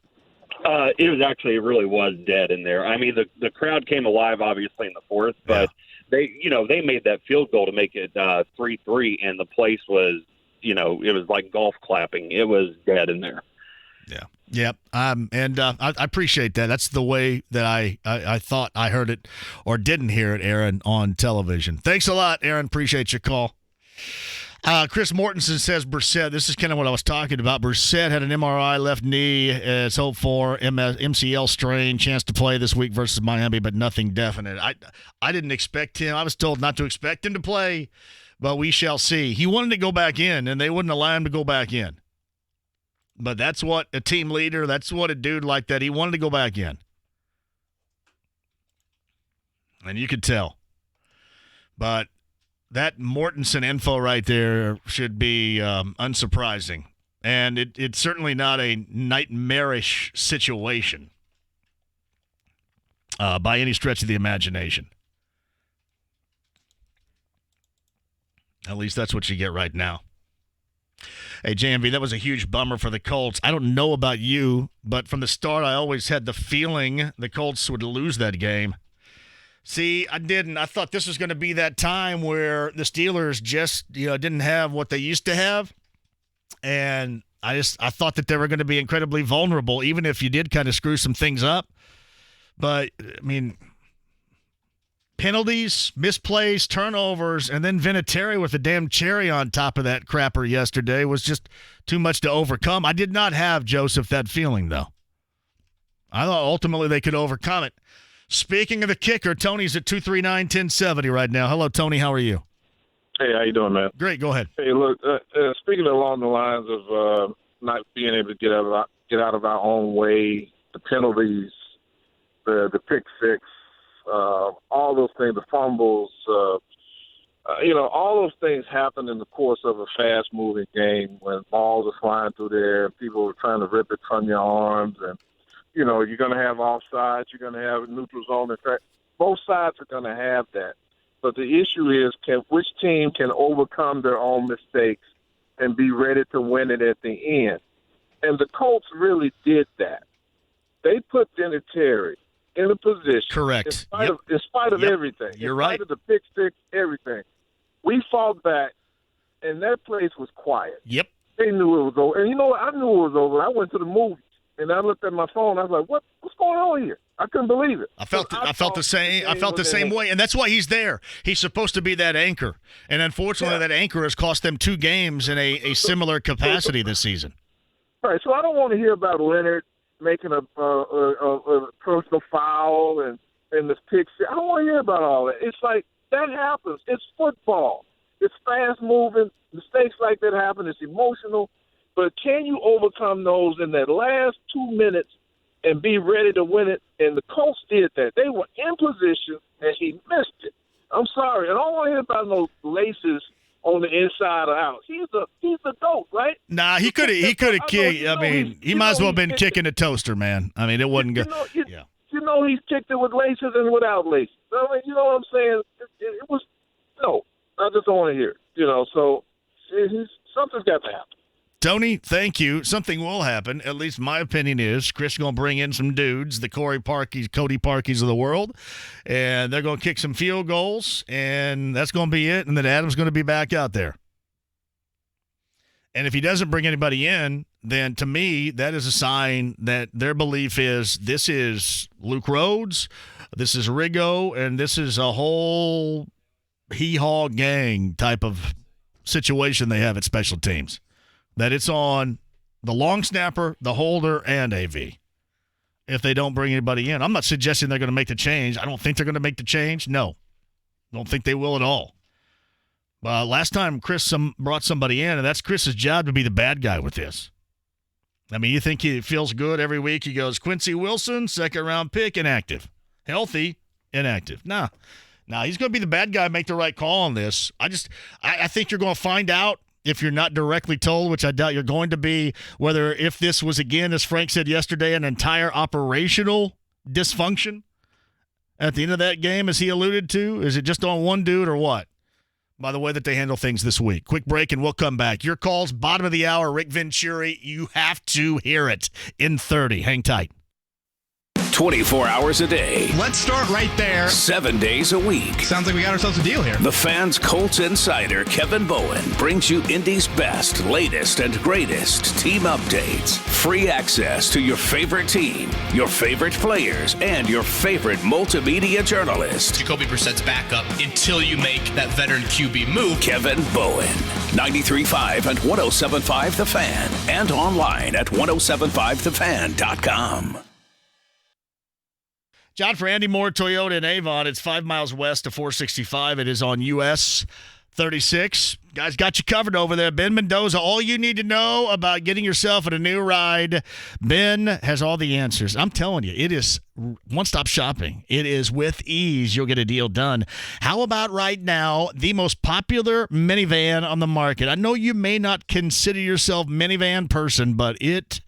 It really was dead in there. I mean, the crowd came alive, obviously, in the fourth, but they made that field goal to make it 3-3, and the place was, it was like golf clapping. It was dead in there. Yeah. Yep. And I appreciate that. That's the way that I thought I heard it or didn't hear it, Aaron, on television. Thanks a lot, Aaron. Appreciate your call. Chris Mortensen says Brissett. This is kind of what I was talking about. Brissett had an MRI left knee. It's hoped for MCL strain. Chance to play this week versus Miami, but nothing definite. I didn't expect him. I was told not to expect him to play, but we shall see. He wanted to go back in, and they wouldn't allow him to go back in. But that's what a team leader, that's what a dude like that, he wanted to go back in. And you could tell. But that Mortensen info right there should be unsurprising. And it's certainly not a nightmarish situation by any stretch of the imagination. At least that's what you get right now. Hey, JMV, that was a huge bummer for the Colts. I don't know about you, but from the start, I always had the feeling the Colts would lose that game. See, I didn't. I thought this was going to be that time where the Steelers just, didn't have what they used to have. And I thought that they were going to be incredibly vulnerable, even if you did kind of screw some things up. But, I mean, penalties, misplays, turnovers, and then Vinatieri with a damn cherry on top of that crapper yesterday was just too much to overcome. I did not have, Joseph, that feeling, though. I thought ultimately they could overcome it. Speaking of the kicker, Tony's at 239-1070 right now. Hello, Tony. How are you? Hey, how you doing, man? Great. Go ahead. Hey, look, speaking along the lines of not being able to get out of our own way, the penalties, the pick six, all those things, the fumbles, all those things happen in the course of a fast-moving game when balls are flying through there and people are trying to rip it from your arms. And, you're going to have offsides. You're going to have neutral zone. In fact, both sides are going to have that. But the issue is, which team can overcome their own mistakes and be ready to win it at the end? And the Colts really did that. They put Vinatieri in a position. Correct. In spite of everything. You're in spite of the pick six, everything. We fought back, and that place was quiet. Yep. They knew it was over. And you know what? I knew it was over. I went to the movies, and I looked at my phone. I was like, what's going on here? I couldn't believe it. I felt the same way, and that's why he's there. He's supposed to be that anchor, and unfortunately, that anchor has cost them 2 games in a similar capacity this season. Right. So I don't want to hear about Leonard making a personal foul and this pick six. I don't want to hear about all that. It's like that happens. It's football. It's fast moving. Mistakes like that happen. It's emotional. But can you overcome those in that last 2 minutes and be ready to win it? And the Colts did that. They were in position, and he missed it. I'm sorry. I don't want to hear about no laces on the inside or out. He's the GOAT, right? Nah, he could have kicked. I mean, he might as well have been kicking a toaster, man. I mean, it wasn't good. You know he's kicked it with laces and without laces. I mean, you know what I'm saying? It was no. I just don't want to hear it. So something's got to happen. Tony, thank you. Something will happen. At least my opinion is Chris is going to bring in some dudes, the Cody Parkeys of the world, and they're going to kick some field goals, and that's going to be it, and then Adam's going to be back out there. And if he doesn't bring anybody in, then to me, that is a sign that their belief is this is Luke Rhodes, this is Riggo, and this is a whole hee-haw gang type of situation they have at special teams. That it's on the long snapper, the holder, and AV if they don't bring anybody in. I'm not suggesting they're going to make the change. I don't think they're going to make the change. No. Don't think they will at all. Last time Chris brought somebody in, and that's Chris's job to be the bad guy with this. I mean, you think he feels good every week? He goes, Quincy Wilson, second-round pick, inactive. Healthy, inactive. Nah, he's going to be the bad guy, make the right call on this. I think you're going to find out if you're not directly told, which I doubt you're going to be, whether if this was, again, as Frank said yesterday, an entire operational dysfunction at the end of that game, as he alluded to. Is it just on one dude or what? By the way that they handle things this week. Quick break and we'll come back. Your calls, bottom of the hour, Rick Vinatieri. You have to hear it in 30. Hang tight. 24 hours a day. Let's start right there. 7 days a week. Sounds like we got ourselves a deal here. The Fan's Colts insider, Kevin Bowen, brings you Indy's best, latest, and greatest team updates. Free access to your favorite team, your favorite players, and your favorite multimedia journalist. Jacoby Brissett's backup until you make that veteran QB move. Kevin Bowen. 93.5 and 107.5 The Fan. And online at 1075thefan.com. John, for Andy Moore, Toyota in Avon, it's 5 miles west of 465. It is on US 36. Guys got you covered over there. Ben Mendoza, all you need to know about getting yourself in a new ride. Ben has all the answers. I'm telling you, it is one-stop shopping. It is with ease. You'll get a deal done. How about right now, the most popular minivan on the market? I know you may not consider yourself minivan person, but it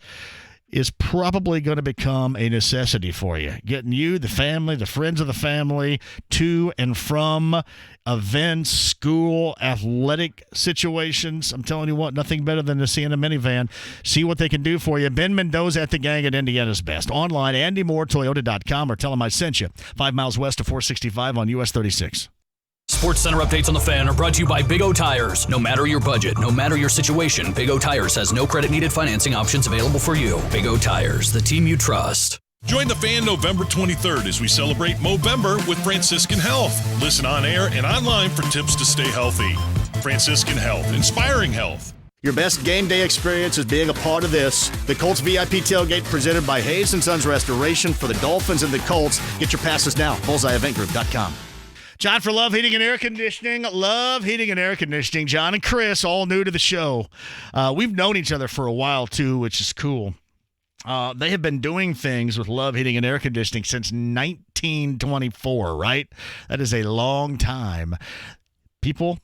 is probably going to become a necessity for you. Getting you, the family, the friends of the family, to and from events, school, athletic situations. I'm telling you what, nothing better than to see in a minivan. See what they can do for you. Ben Mendoza at the gang at Indiana's Best. Online, AndyMooreToyota.com, or tell them I sent you. 5 miles west of 465 on US 36. Sports Center updates on the Fan are brought to you by Big O Tires. No matter your budget, no matter your situation, Big O Tires has no credit needed financing options available for you. Big O Tires, the team you trust. Join the Fan November 23rd as we celebrate Movember with Franciscan Health. Listen on air and online for tips to stay healthy. Franciscan Health, inspiring health. Your best game day experience is being a part of this. The Colts VIP tailgate presented by Hayes & Sons Restoration for the Dolphins and the Colts. Get your passes now. BullseyeEventGroup.com. John for Love Heating and Air Conditioning. Love Heating and Air Conditioning. John and Chris, all new to the show. We've known each other for a while, too, which is cool. They have been doing things with Love Heating and Air Conditioning since 1924, right? That is a long time. People,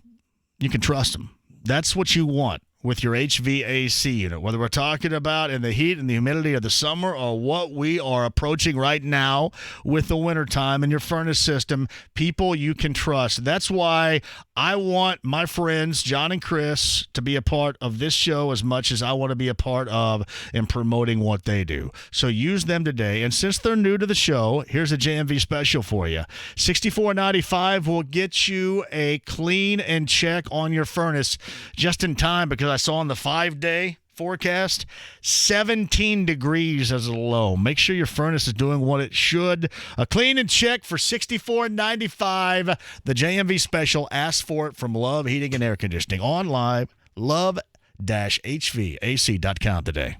you can trust them. That's what you want with your HVAC unit, whether we're talking about in the heat and the humidity of the summer or what we are approaching right now with the wintertime in your furnace system. People you can trust. That's why I want my friends, John and Chris, to be a part of this show as much as I want to be a part of in promoting what they do. So use them today. And since they're new to the show, here's a JMV special for you. $64.95 will get you a clean and check on your furnace just in time, because I saw on the 5-day forecast 17 degrees as a low. Make sure your furnace is doing what it should. A clean and check for $64.95. The JMV special. Ask for it from Love Heating and Air Conditioning. Online, love-hvac.com today.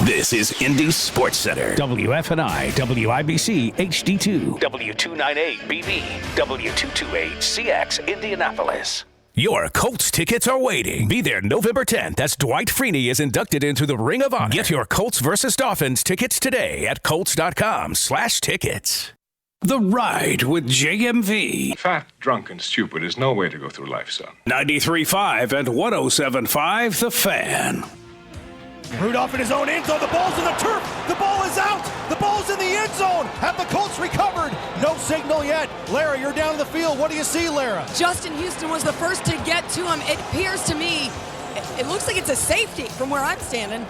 This is Indy Sports Center. WFNI, WIBC, HD2, W298BB, W228CX, Indianapolis. Your Colts tickets are waiting. Be there November 10th as Dwight Freeney is inducted into the Ring of Honor. Get your Colts versus Dolphins tickets today at Colts.com/tickets. The Ride with JMV. Fat, drunk, and stupid is no way to go through life, son. 93.5 and 107.5 The Fan. Rudolph in his own end zone. The ball's in the turf. The ball is out. The ball's in the end zone. Have the Colts recovered? No signal yet. Lara, you're down the field. What do you see, Lara? Justin Houston was the first to get to him. It appears to me, it looks like it's a safety from where I'm standing.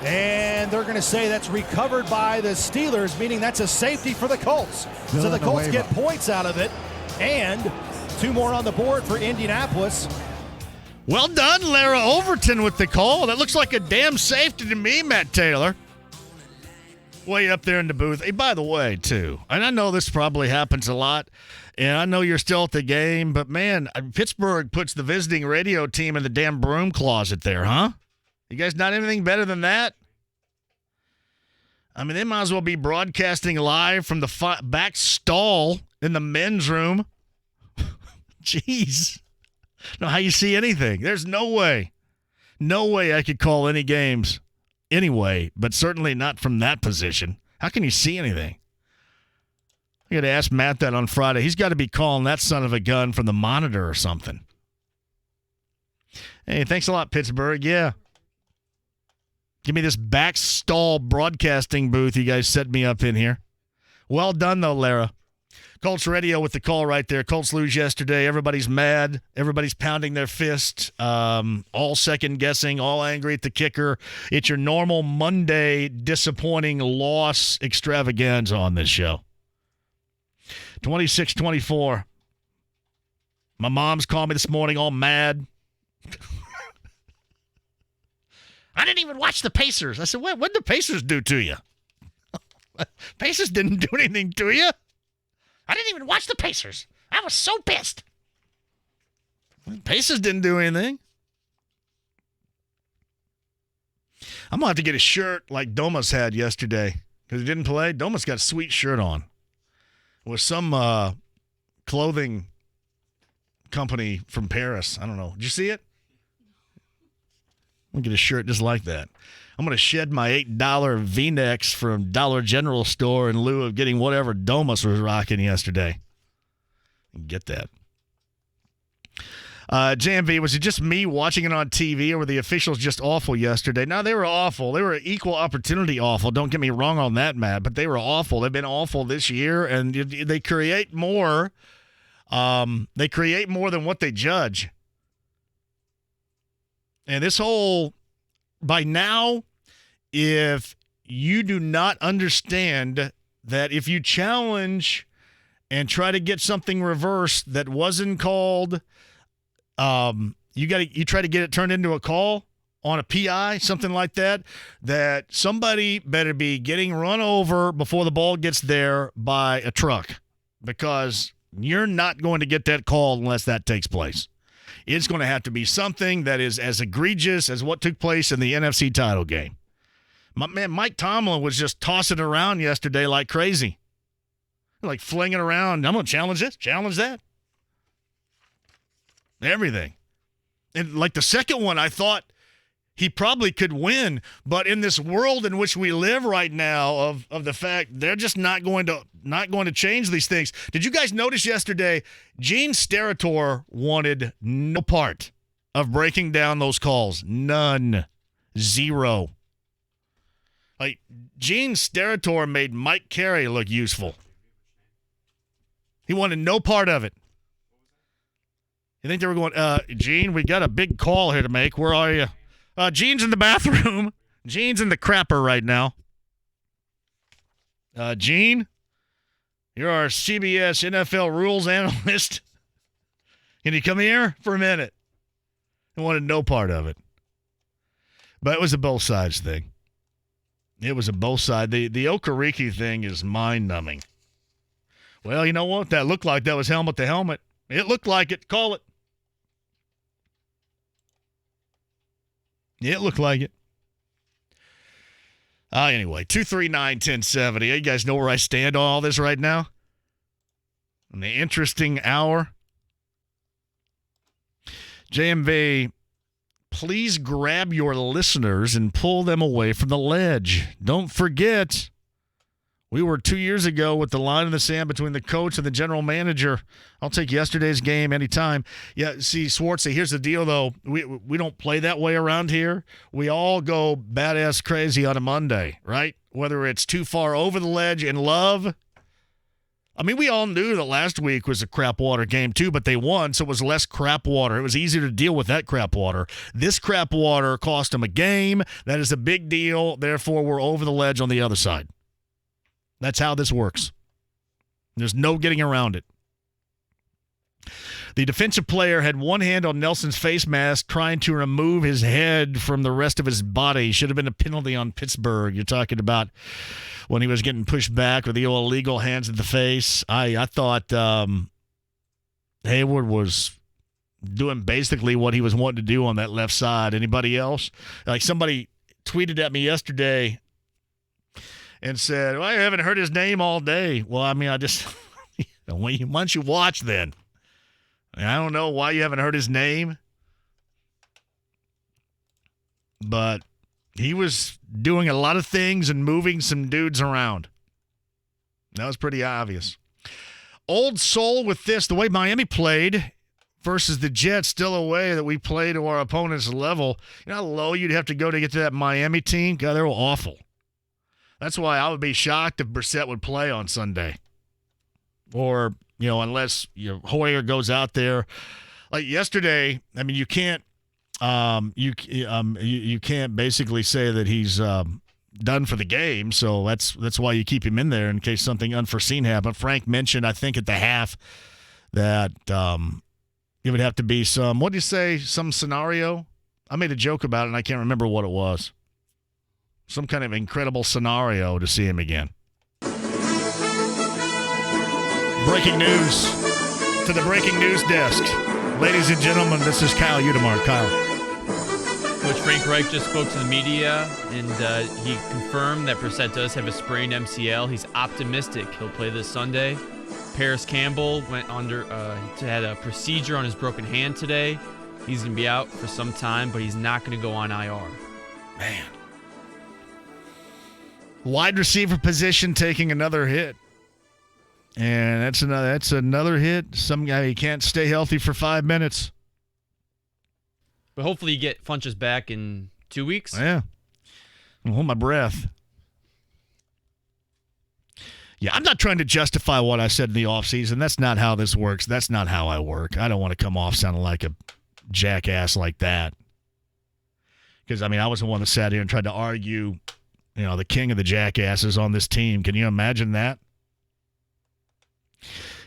And they're going to say that's recovered by the Steelers, meaning that's a safety for the Colts. So the Colts get points out of it. And 2 more on the board for Indianapolis. Well done, Lara Overton with the call. That looks like a damn safety to me, Matt Taylor. Way up there in the booth. Hey, by the way, too, and I know this probably happens a lot, and I know you're still at the game, but, man, Pittsburgh puts the visiting radio team in the damn broom closet there, huh? You guys not anything better than that? I mean, they might as well be broadcasting live from the back stall in the men's room. Jeez. Know how you see anything. There's no way I could call any games anyway, but certainly not from that position. How can you see anything? I got to ask Matt that on Friday. He's got to be calling that son of a gun from the monitor or something. Hey, thanks a lot, Pittsburgh. Yeah. Give me this back stall broadcasting booth you guys set me up in here. Well done, though, Lara. Colts radio with the call right there. Colts lose yesterday. Everybody's mad. Everybody's pounding their fist. All second-guessing, all angry at the kicker. It's your normal Monday disappointing loss extravaganza on this show. 26-24. My mom's called me this morning all mad. I didn't even watch the Pacers. I said, what did the Pacers do to you? Pacers didn't do anything to you. I didn't even watch the Pacers. I was so pissed. Pacers didn't do anything. I'm going to have to get a shirt like Domas had yesterday because he didn't play. Domas got a sweet shirt on with some clothing company from Paris. I don't know. Did you see it? I'm going to get a shirt just like that. I'm going to shed my $8 V-necks from Dollar General store in lieu of getting whatever Domus was rocking yesterday. Get that. JMV, was it just me watching it on TV, or were the officials just awful yesterday? No, they were awful. They were equal opportunity awful. Don't get me wrong on that, Matt, but they were awful. They've been awful this year, and they create more. They create more than what they judge. And this whole, by now, if you do not understand that if you challenge and try to get something reversed that wasn't called, you try to get it turned into a call on a PI, something like that, that somebody better be getting run over before the ball gets there by a truck, because you're not going to get that call unless that takes place. It's going to have to be something that is as egregious as what took place in the NFC title game. My man Mike Tomlin was just tossing around yesterday like crazy. Like flinging around. I'm going to challenge this, challenge that. Everything. And like the second one, I thought he probably could win. But in this world in which we live right now of the fact they're just not going to change these things. Did you guys notice yesterday, Gene Steratore wanted no part of breaking down those calls? None. Zero. Like, Gene Steratore made Mike Carey look useful. He wanted no part of it. You think they were going, Gene, we got a big call here to make. Where are you? Gene's in the bathroom. Gene's in the crapper right now. Gene, you're our CBS NFL rules analyst. Can you come here for a minute? I wanted no part of it. But it was a both sides thing. It was a both side. The Okereke thing is mind-numbing. Well, you know what? That looked like that was helmet to helmet. It looked like it. Call it. It looked like it. Anyway, 239-1070. You guys know where I stand on all this right now? In the interesting hour. JMV, please grab your listeners and pull them away from the ledge. Don't forget, we were 2 years ago with the line in the sand between the coach and the general manager. I'll take yesterday's game anytime. Yeah, see, Swartzy, here's the deal, though. We don't play that way around here. We all go badass crazy on a Monday, right? Whether it's too far over the ledge in love. I mean, we all knew that last week was a crap water game, too, but they won, so it was less crap water. It was easier to deal with that crap water. This crap water cost them a game. That is a big deal. Therefore, we're over the ledge on the other side. That's how this works. There's no getting around it. The defensive player had one hand on Nelson's face mask trying to remove his head from the rest of his body. Should have been a penalty on Pittsburgh. You're talking about when he was getting pushed back with the illegal hands in the face. I thought Hayward was doing basically what he was wanting to do on that left side. Anybody else? Like somebody tweeted at me yesterday and said, well, I haven't heard his name all day. Well, I mean, I just, once you watch then, I don't know why you haven't heard his name, but he was doing a lot of things and moving some dudes around. That was pretty obvious. Old soul with this, the way Miami played versus the Jets, still a way that we play to our opponent's level. You know how low you'd have to go to get to that Miami team? God, they were awful. That's why I would be shocked if Brissett would play on Sunday. Or, unless Hoyer goes out there. Like yesterday, I mean, you can't you can't basically say that he's done for the game, so that's why you keep him in there in case something unforeseen happened. Frank mentioned, I think, at the half that it would have to be some scenario. I made a joke about it, and I can't remember what it was. Some kind of incredible scenario to see him again. Breaking news to the breaking news desk. Ladies and gentlemen, this is Kyle Udemar. Kyle. Coach Frank Reich just spoke to the media, and he confirmed that Brissett does have a sprained MCL. He's optimistic he'll play this Sunday. Paris Campbell had a procedure on his broken hand today. He's going to be out for some time, but he's not going to go on IR. Man. Wide receiver position taking another hit. And that's another hit. Some guy, he can't stay healthy for 5 minutes. But hopefully you get Funchess back in 2 weeks. Yeah. I'll hold my breath. Yeah, I'm not trying to justify what I said in the offseason. That's not how this works. That's not how I work. I don't want to come off sounding like a jackass like that. Because, I mean, I was the one that sat here and tried to argue, the king of the jackasses on this team. Can you imagine that?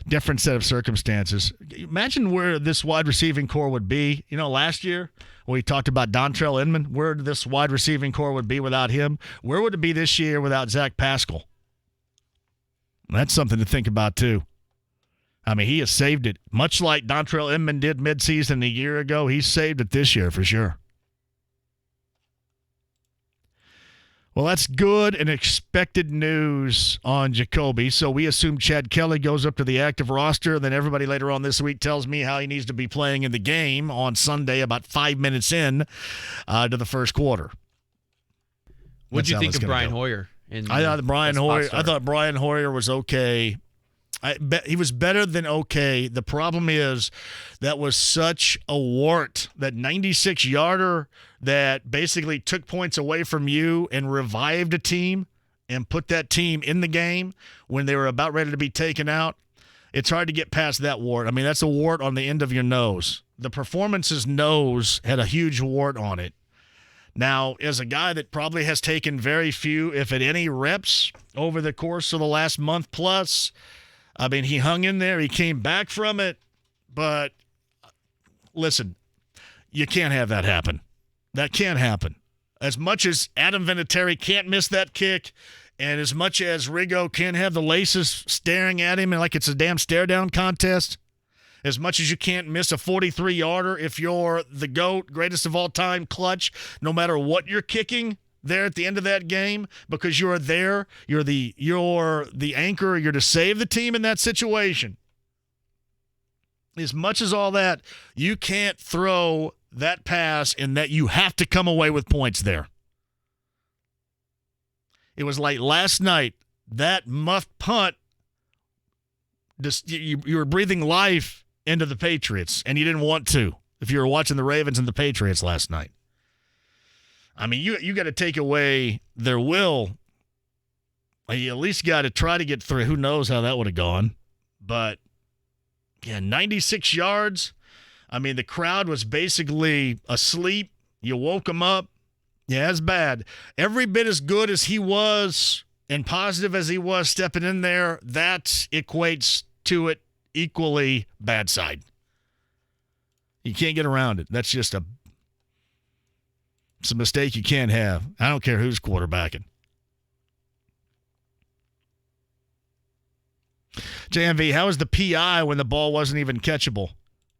Different set of circumstances. Imagine where this wide receiving core would be. Last year we talked about Dontrell Inman, where this wide receiving core would be without him. Where would it be this year without Zach Pascal? That's something to think about, too. I mean, he has saved it, much like Dontrell Inman did midseason a year ago. He saved it this year for sure. Well, that's good and expected news on Jacoby. So we assume Chad Kelly goes up to the active roster. Then everybody later on this week tells me how he needs to be playing in the game on Sunday about 5 minutes in to the first quarter. What do you think of Brian Hoyer? I thought Brian Hoyer was okay. He was better than okay. The problem is that was such a wart, that 96-yarder that basically took points away from you and revived a team and put that team in the game when they were about ready to be taken out. It's hard to get past that wart. I mean, that's a wart on the end of your nose. The performance's nose had a huge wart on it. Now, as a guy that probably has taken very few, if at any, reps over the course of the last month plus, I mean, he hung in there. He came back from it. But listen, you can't have that happen. That can't happen. As much as Adam Vinatieri can't miss that kick, and as much as Rigo can't have the laces staring at him like it's a damn stare-down contest, as much as you can't miss a 43-yarder if you're the GOAT, greatest of all time, clutch, no matter what you're kicking there at the end of that game, because you're there, you're the anchor, you're to save the team in that situation. As much as all that, you can't throw that pass and that you have to come away with points there. It was like last night, that muffed punt, you were breathing life into the Patriots, and you didn't want to if you were watching the Ravens and the Patriots last night. I mean, you got to take away their will. You at least got to try to get through. Who knows how that would have gone. But, yeah, 96 yards. I mean, the crowd was basically asleep. You woke them up. Yeah, it's bad. Every bit as good as he was and positive as he was stepping in there, that equates to it equally bad side. You can't get around it. That's just it's a mistake you can't have. I don't care who's quarterbacking. JMV, how was the PI when the ball wasn't even catchable?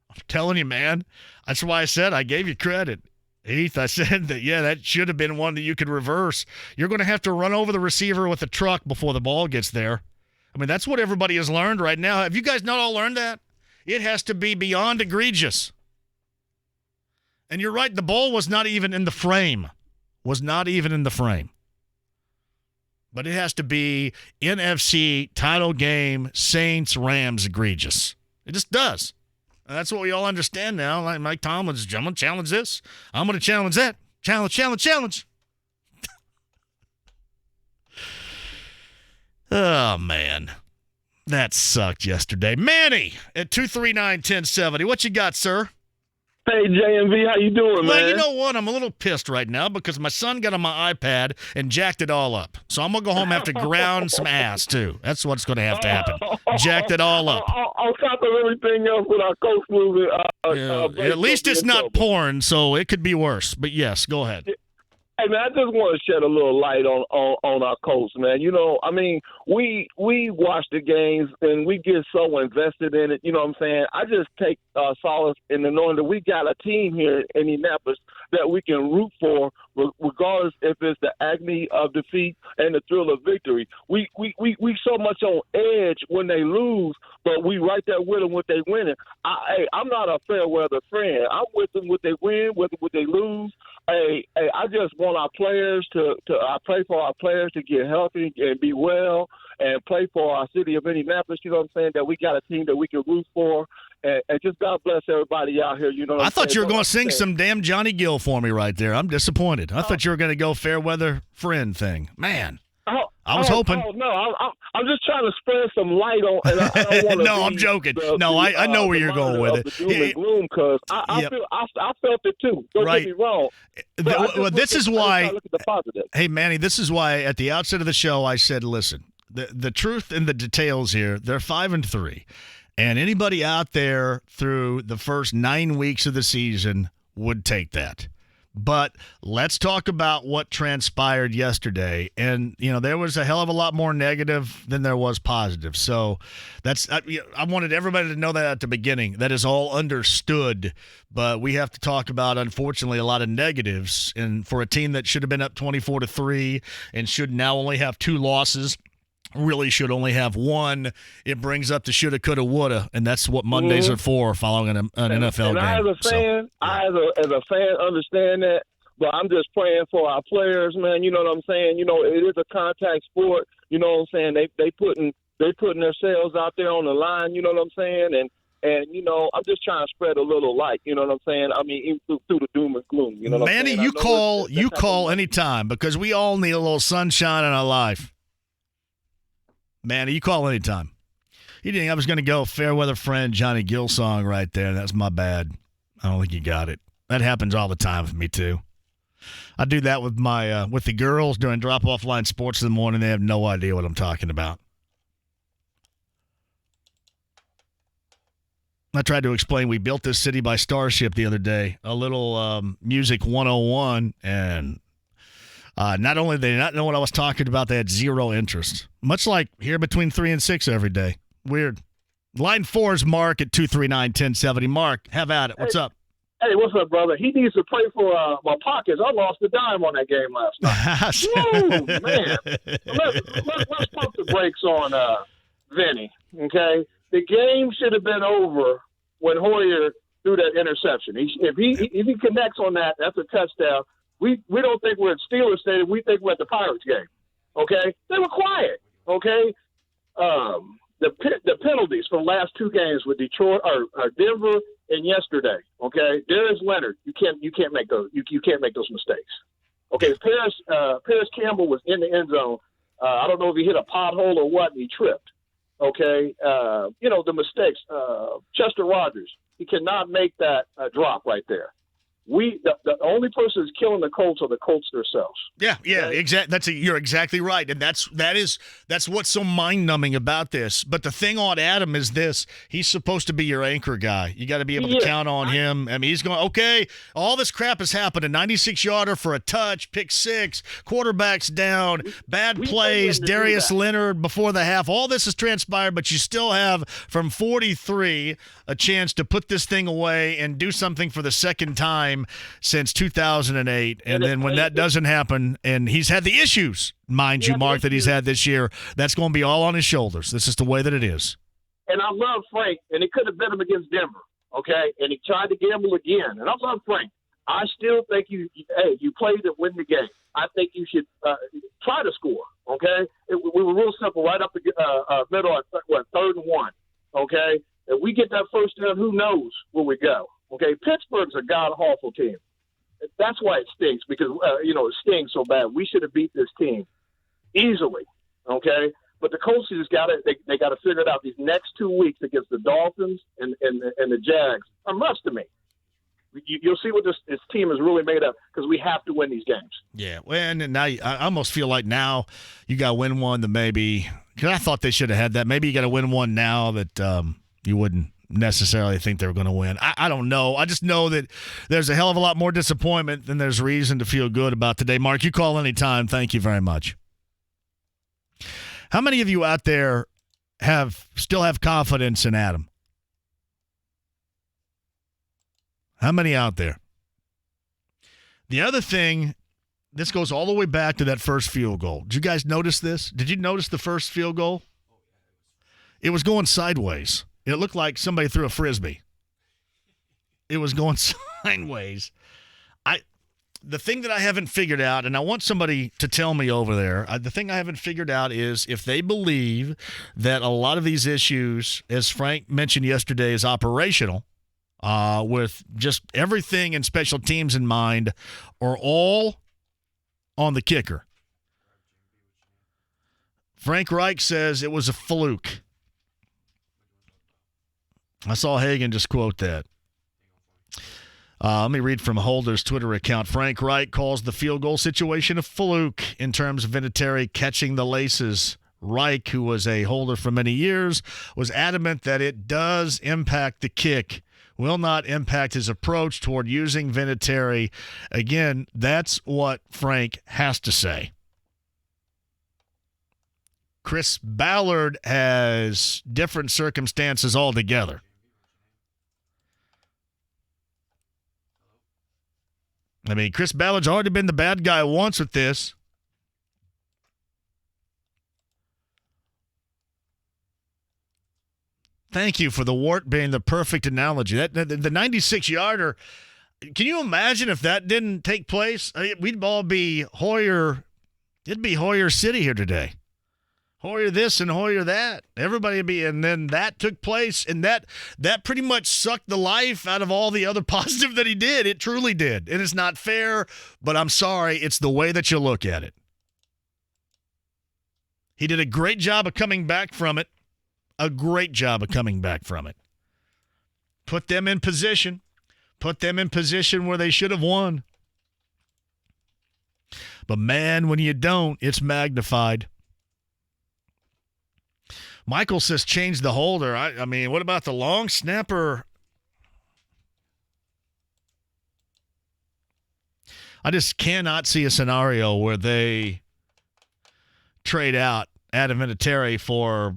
I'm telling you, man. That's why I said I gave you credit. Heath, I said that, yeah, that should have been one that you could reverse. You're going to have to run over the receiver with a truck before the ball gets there. I mean, that's what everybody has learned right now. Have you guys not all learned that? It has to be beyond egregious. And you're right, the ball was not even in the frame. Was not even in the frame. But it has to be NFC title game, Saints, Rams egregious. It just does. And that's what we all understand now. Like Mike Tomlin's, I'm going to challenge this. I'm going to challenge that. Challenge. Oh, man. That sucked yesterday. Manny at 239-1070. What you got, sir? Hey, JMV, how you doing, man? Well, you know what? I'm a little pissed right now because my son got on my iPad and jacked it all up. So I'm going to go home and have to ground some ass, too. That's what's going to have to happen. Jacked it all up. On top of everything else with our coach moving. At least it's not porn, so it could be worse. But, yes, go ahead. Hey, man, I just want to shed a little light on our Colts, man. You know, I mean, we watch the games and we get so invested in it. You know what I'm saying? I just take solace in the knowing that we got a team here in Indianapolis that we can root for, regardless if it's the agony of defeat and the thrill of victory. We so much on edge when they lose, but we right there with them when they win. I'm not a fair weather friend. I'm with them when they win, when they lose. Hey, I just want our players I pray for our players to get healthy and be well and play for our city of Indianapolis. You know what I'm saying? That we got a team that we can root for. And just God bless everybody out here. You know what I'm saying? I thought you were going to sing some damn Johnny Gill for me right there. I'm disappointed. I thought you were going to go fair weather friend thing. Man. I was hoping. No, I'm just trying to spread some light on. And I don't want to no, I'm joking. I know where you're going with it. Doom and gloom, because I felt it too. Don't get me wrong. This is why. Hey, Manny, this is why at the outset of the show I said, listen, the truth in the details here. They're 5-3, and anybody out there through the first 9 weeks of the season would take that. But let's talk about what transpired yesterday. And, there was a hell of a lot more negative than there was positive. So I wanted everybody to know that at the beginning. That is all understood. But we have to talk about, unfortunately, a lot of negatives. And for a team that should have been up 24-3 and should now only have 2 losses, really should only have 1, it brings up the shoulda, coulda, woulda, and that's what Mondays are for following an NFL game. I, as a fan, understand that, but I'm just praying for our players, man. You know what I'm saying? It is a contact sport. You know what I'm saying? They putting themselves out there on the line. You know what I'm saying? And I'm just trying to spread a little light. You know what I'm saying? I mean, even through the doom and gloom. You know what I'm saying? Manny, you call anytime because we all need a little sunshine in our life. Manny, you call anytime. You didn't think I was going to go fair weather friend Johnny Gill song right there. That's my bad. I don't think you got it. That happens all the time with me too. I do that with my with the girls during drop-off line sports in the morning. They have no idea what I'm talking about. I tried to explain we built this city by Starship the other day, a little music 101, and not only did they not know what I was talking about, they had zero interest. Much like here between 3 and 6 every day. Weird. Line 4 is Mark at 239-1070. Mark, have at it. What's up? Hey, what's up, brother? He needs to pray for my pockets. I lost a dime on that game last night. Woo, man. Let's pump the brakes on Vinny, okay? The game should have been over when Hoyer threw that interception. If he connects on that, that's a touchdown. We don't think we're at Steelers Stadium. We think we're at the Pirates game, okay? They were quiet, okay? The penalties from the last 2 games with Detroit or Denver and yesterday, okay? Darius Leonard, you can't make those mistakes, okay? Paris Campbell was in the end zone. I don't know if he hit a pothole or what, and he tripped, okay? The mistakes. Chester Rogers, he cannot make that drop right there. The only person who's killing the Colts are the Colts themselves. Yeah, exactly. You're exactly right, and that's what's so mind-numbing about this. But the thing on Adam is this: he's supposed to be your anchor guy. You got to be able to count on him. I mean, he's going, okay, all this crap has happened. A 96-yarder for a touch, pick 6, quarterback's down, bad plays, Darius Leonard before the half. All this has transpired, but you still have from 43 a chance to put this thing away and do something for the second time since 2008. And then when that doesn't happen, and he's had the issues, mind you, Mark, that he's had this year, that's going to be all on his shoulders. This is the way that it is. And I love Frank, and he could have bet him against Denver, okay? And he tried to gamble again. And I love Frank. I still think you play to win the game. I think you should try to score, okay? We were real simple right up the middle at 3rd and 1, okay? If we get that first down, who knows where we go? Okay, Pittsburgh's a god-awful team. That's why it stinks, because, it stings so bad. We should have beat this team easily, okay? But the Colts just got to they got to figure it out. These next 2 weeks against the Dolphins and the Jags are must to me. You'll see what this team is really made of, because we have to win these games. Yeah, well, and now I almost feel like now you got to win one that maybe – because I thought they should have had that. Maybe you got to win one now that you wouldn't necessarily think they were going to win. I don't know. I just know that there's a hell of a lot more disappointment than there's reason to feel good about today. Mark, you call anytime. Thank you very much. How many of you out there still have confidence in Adam? How many out there? The other thing, this goes all the way back to that first field goal. Did you guys notice this? Did you notice the first field goal? It was going sideways. It looked like somebody threw a Frisbee. It was going sideways. The thing that I haven't figured out, and I want somebody to tell me over there, the thing I haven't figured out is if they believe that a lot of these issues, as Frank mentioned yesterday, is operational, with just everything in special teams in mind, are all on the kicker. Frank Reich says it was a fluke. I saw Hagan just quote that. Let me read from Holder's Twitter account. Frank Reich calls the field goal situation a fluke in terms of Vinatieri catching the laces. Reich, who was a Holder for many years, was adamant that it does impact the kick. will not impact his approach toward using Vinatieri. Again, that's what Frank has to say. Chris Ballard has different circumstances altogether. I mean, Chris Ballard's already been the bad guy once with this. Thank you for the wart being the perfect analogy. The 96-yarder, can you imagine if that didn't take place? We'd all be Hoyer. It'd be Hoyer City here today. Hoyer this and Hoyer that. Everybody would be, and then that took place, and that pretty much sucked the life out of all the other positive that he did. It truly did. And it's not fair, but I'm sorry. It's the way that you look at it. He did a great job of coming back from it. A great job of coming back from it. Put them in position. Put them in position where they should have won. But, man, when you don't, it's magnified. Michael says change the holder. I mean, what about the long snapper? I just cannot see a scenario where they trade out Adam Vinatieri for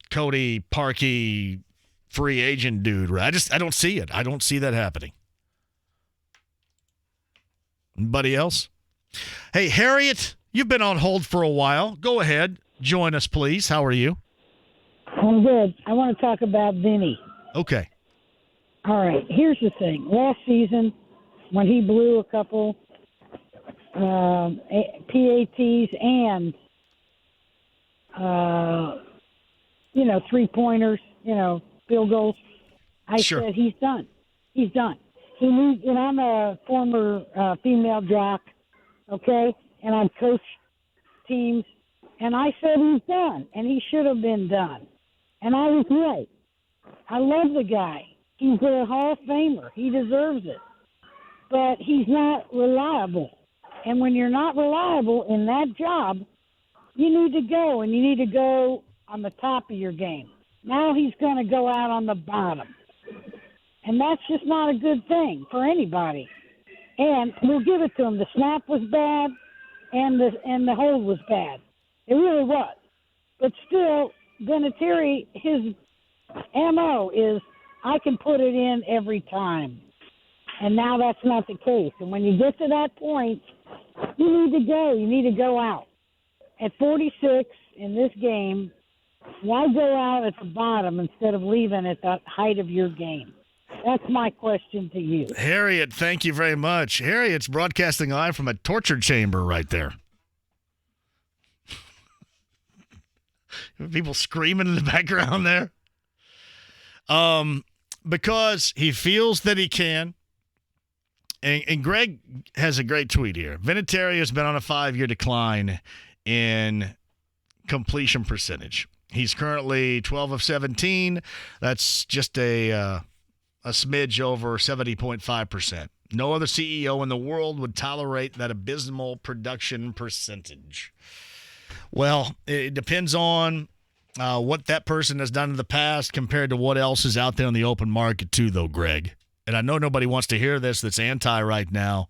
Cody Parkey free agent dude. I don't see it. I don't see that happening. Anybody else? Hey, Harriet, you've been on hold for a while. Go ahead. Join us, please. How are you? I'm good. I want to talk about Vinny. Okay. All right. Here's the thing. Last season, when he blew a couple PATs and, three-pointers, field goals, I said he's done. He's done. He needs, and I'm a former female jock, okay, and I've coached teams. And I said he's done, and he should have been done. And I was right. I love the guy. He's a Hall of Famer. He deserves it. But he's not reliable. And when you're not reliable in that job, you need to go, and you need to go on the top of your game. Now he's going to go out on the bottom. And that's just not a good thing for anybody. And we'll give it to him. The snap was bad, and the hold was bad. It really was. But still, Vinatieri, his MO is, I can put it in every time. And now that's not the case. And when you get to that point, you need to go. You need to go out. At 46 in this game, why go out at the bottom instead of leaving at the height of your game? That's my question to you. Harriet, thank you very much. Harriet's broadcasting live from a torture chamber right there. People screaming in the background there. Because he feels that he can. And Greg has a great tweet here. Vinatieri has been on a 5-year decline in completion percentage. He's currently 12 of 17. That's just a smidge over 70.5%. No other CEO in the world would tolerate that abysmal production percentage. Well, it depends on what that person has done in the past compared to what else is out there in the open market too, though, Greg. And I know nobody wants to hear this that's anti right now.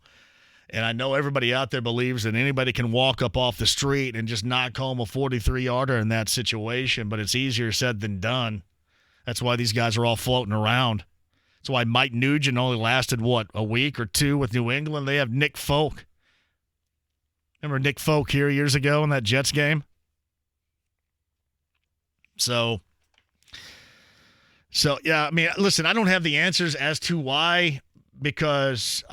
And I know everybody out there believes that anybody can walk up off the street and just knock home a 43-yarder in that situation, but it's easier said than done. That's why these guys are all floating around. That's why Mike Nugent only lasted, a week or two with New England? They have Nick Folk. Remember Nick Folk here years ago in that Jets game? So yeah, I mean, listen, I don't have the answers as to why, because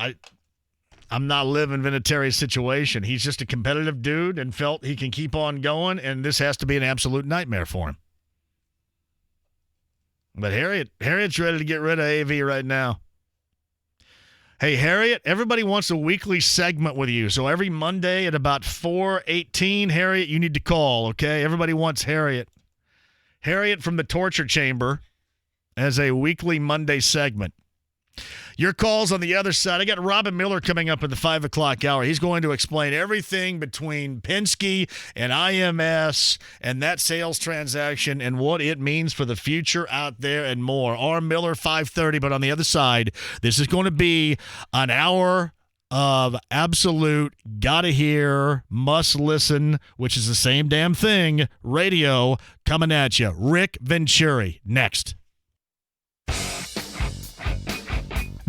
I'm not living Vinatieri's situation. He's just a competitive dude and felt he can keep on going, and this has to be an absolute nightmare for him. But Harriet's ready to get rid of AV right now. Hey, Harriet, everybody wants a weekly segment with you. So every Monday at about 4:18, Harriet, you need to call, okay? Everybody wants Harriet. Harriet from the torture chamber as a weekly Monday segment. Your calls on the other side. I got Robin Miller coming up at the 5 o'clock hour. He's going to explain everything between Penske and IMS and that sales transaction and what it means for the future out there and more. R. Miller, 5:30. But on the other side, this is going to be an hour of absolute gotta hear, must listen, which is the same damn thing, radio coming at you. Rick Venturi, next.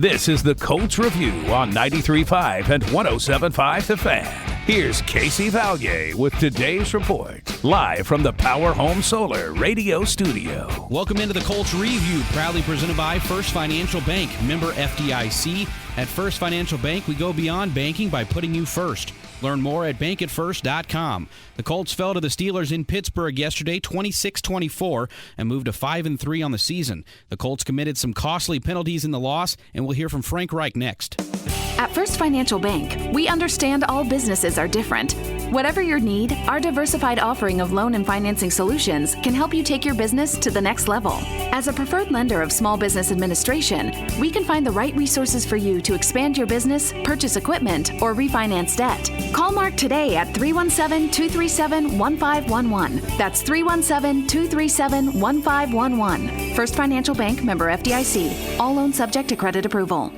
This is the Colts Review on 93.5 and 107.5 The Fan. Here's Casey Vallier with today's report, live from the Power Home Solar Radio Studio. Welcome into the Colts Review, proudly presented by First Financial Bank, member FDIC. At First Financial Bank, we go beyond banking by putting you first. Learn more at bankitfirst.com. The Colts fell to the Steelers in Pittsburgh yesterday, 26-24, and moved to 5-3 on the season. The Colts committed some costly penalties in the loss, and we'll hear from Frank Reich next. At First Financial Bank, we understand all businesses are different. Whatever your need, our diversified offering of loan and financing solutions can help you take your business to the next level. As a preferred lender of small business administration, we can find the right resources for you to expand your business, purchase equipment, or refinance debt. Call Mark today at 317-237-1511. That's 317-237-1511. First Financial Bank, member FDIC. All loans subject to credit approval.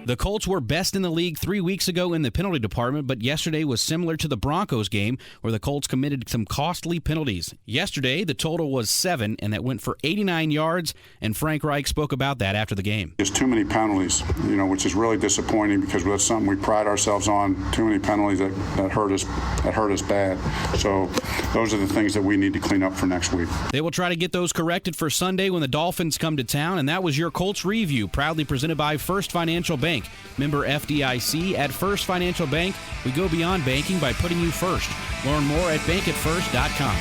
The Colts were best in the league 3 weeks ago in the penalty department, but yesterday was similar to the Broncos game where the Colts committed some costly penalties. Yesterday, the total was 7, and that went for 89 yards, and Frank Reich spoke about that after the game. There's too many penalties, which is really disappointing because that's something we pride ourselves on. Too many penalties that hurt us bad. So those are the things that we need to clean up for next week. They will try to get those corrected for Sunday when the Dolphins come to town, and that was your Colts Review, proudly presented by First Financial Bank. Member FDIC. At First Financial Bank, we go beyond banking by putting you first. Learn more at bankitfirst.com.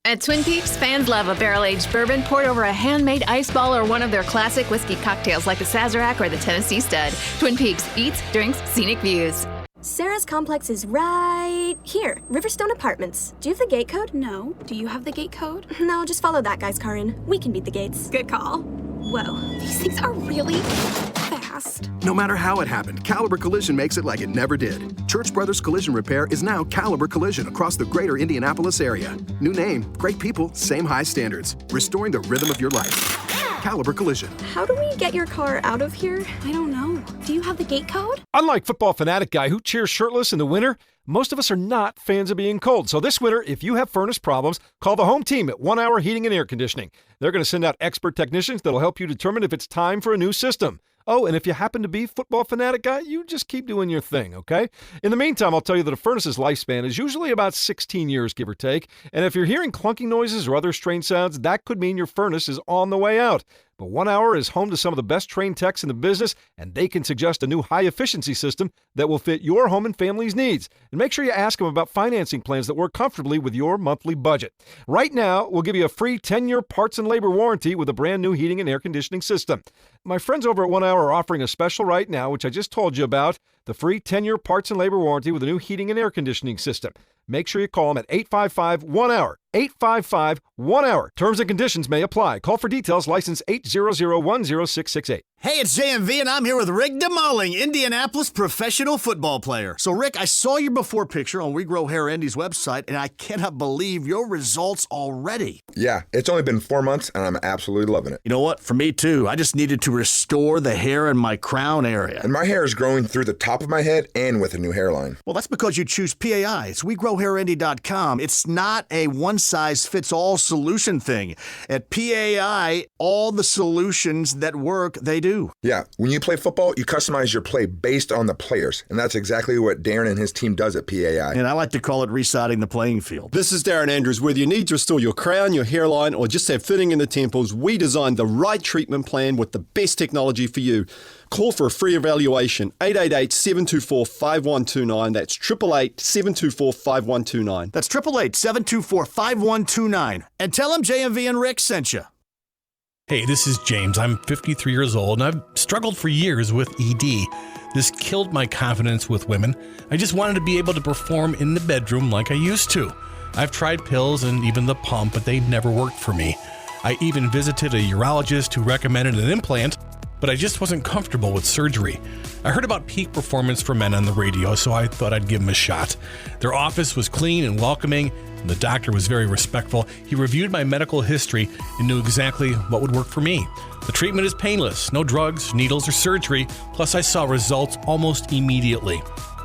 At Twin Peaks, fans love a barrel-aged bourbon poured over a handmade ice ball or one of their classic whiskey cocktails like the Sazerac or the Tennessee Stud. Twin Peaks, eats, drinks, scenic views. Sarah's complex is right here, Riverstone Apartments. Do you have the gate code? No. Do you have the gate code? No, just follow that guy's car in. We can beat the gates. Good call. Whoa, these things are really fast. No matter how it happened, Caliber Collision makes it like it never did. Church Brothers Collision Repair is now Caliber Collision across the greater Indianapolis area. New name, great people, same high standards. Restoring the rhythm of your life. Caliber Collision. How do we get your car out of here? I don't know. Do you have the gate code? Unlike Football Fanatic Guy who cheers shirtless in the winter, most of us are not fans of being cold. So this winter, if you have furnace problems, call the home team at 1 Hour Heating and Air Conditioning. They're going to send out expert technicians that'll help you determine if it's time for a new system. Oh, and if you happen to be Football Fanatic Guy, you just keep doing your thing, okay? In the meantime, I'll tell you that a furnace's lifespan is usually about 16 years, give or take. And if you're hearing clunking noises or other strange sounds, that could mean your furnace is on the way out. But 1 Hour is home to some of the best trained techs in the business, and they can suggest a new high-efficiency system that will fit your home and family's needs. And make sure you ask them about financing plans that work comfortably with your monthly budget. Right now, we'll give you a free 10-year parts and labor warranty with a brand new heating and air conditioning system. My friends over at 1 Hour are offering a special right now, which I just told you about, the free 10-year parts and labor warranty with a new heating and air conditioning system. Make sure you call them at 855-1-HOUR. 855-1-HOUR. Terms and conditions may apply. Call for details. License 800-10668. Hey, it's JMV, and I'm here with Rick DeMolling, Indianapolis professional football player. So, Rick, I saw your before picture on We Grow Hair Indy's website, and I cannot believe your results already. Yeah, it's only been 4 months, and I'm absolutely loving it. You know what? For me, too. I just needed to restore the hair in my crown area. And my hair is growing through the top of my head and with a new hairline. Well, that's because you choose PAI. It's WeGrowHairIndy.com. It's not a one-size-fits-all solution thing. At PAI, all the solutions that work, they do. Yeah, when you play football, you customize your play based on the players, and that's exactly what Darren and his team does at PAI. And I like to call it residing the playing field. This is Darren Andrews. Whether you need to restore your crown, your hairline, or just have thinning in the temples, we designed the right treatment plan with the best technology for you. Call for a free evaluation, 888-724-5129. That's 888-724-5129. That's 888-724-5129. And tell them JMV and Rick sent you. Hey, this is James. I'm 53 years old, and I've struggled for years with ED. This killed my confidence with women. I just wanted to be able to perform in the bedroom like I used to. I've tried pills and even the pump, but they never worked for me. I even visited a urologist who recommended an implant, but I just wasn't comfortable with surgery. I heard about Peak Performance for Men on the radio, so I thought I'd give them a shot. Their office was clean and welcoming, and the doctor was very respectful. He reviewed my medical history and knew exactly what would work for me. The treatment is painless, no drugs, needles, or surgery, plus I saw results almost immediately.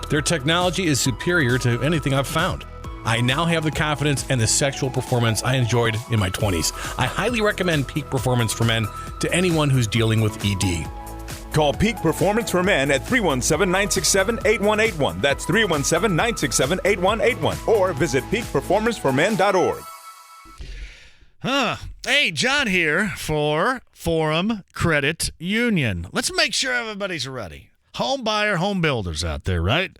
Their technology is superior to anything I've found. I now have the confidence and the sexual performance I enjoyed in my 20s. I highly recommend Peak Performance for Men to anyone who's dealing with ED. Call Peak Performance for Men at 317-967-8181. That's 317-967-8181. Or visit peakperformanceformen.org. Hey, John here for Forum Credit Union. Let's make sure everybody's ready. Home buyer, home builders out there, right?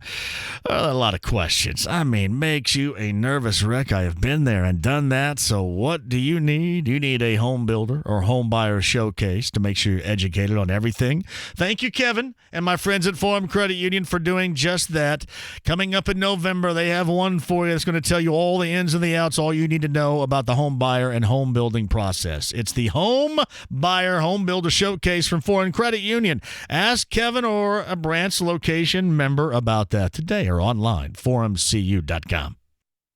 A lot of questions. I mean, makes you a nervous wreck. I have been there and done that. So what do you need? You need a home builder or home buyer showcase to make sure you're educated on everything. Thank you, Kevin, and my friends at Forum Credit Union for doing just that. Coming up in November, they have one for you that's going to tell you all the ins and the outs, all you need to know about the home buyer and home building process. It's the Home Buyer Home Builder Showcase from Forum Credit Union. Ask Kevin or a branch location member about that today or online, forumcu.com.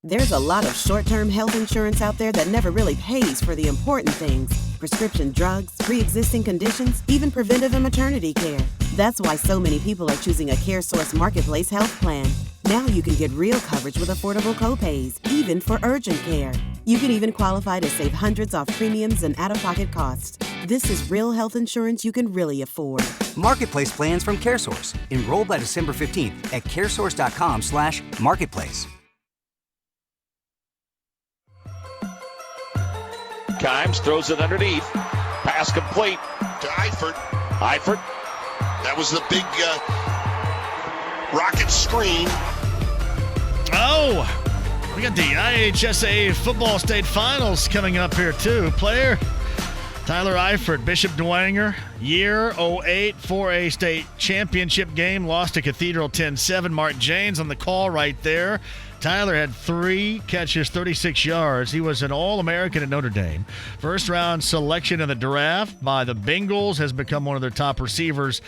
There's a lot of short-term health insurance out there that never really pays for the important things. Prescription drugs, pre-existing conditions, even preventive and maternity care. That's why so many people are choosing a CareSource Marketplace health plan. Now you can get real coverage with affordable copays, even for urgent care. You can even qualify to save hundreds off premiums and out-of-pocket costs. This is real health insurance you can really afford. Marketplace plans from CareSource. Enroll by December 15th at caresource.com/marketplace. Kimes throws it underneath. Pass complete to Eifert. Eifert. That was the big rocket screen. Oh, we got the IHSA Football State Finals coming up here, too. Player Tyler Eifert, Bishop Dwenger, year 08 4A state championship game, lost to Cathedral 10-7. Mark Janes on the call right there. Tyler had 3 catches, 36 yards. He was an All-American at Notre Dame. First-round selection in the draft by the Bengals, has become one of their top receivers.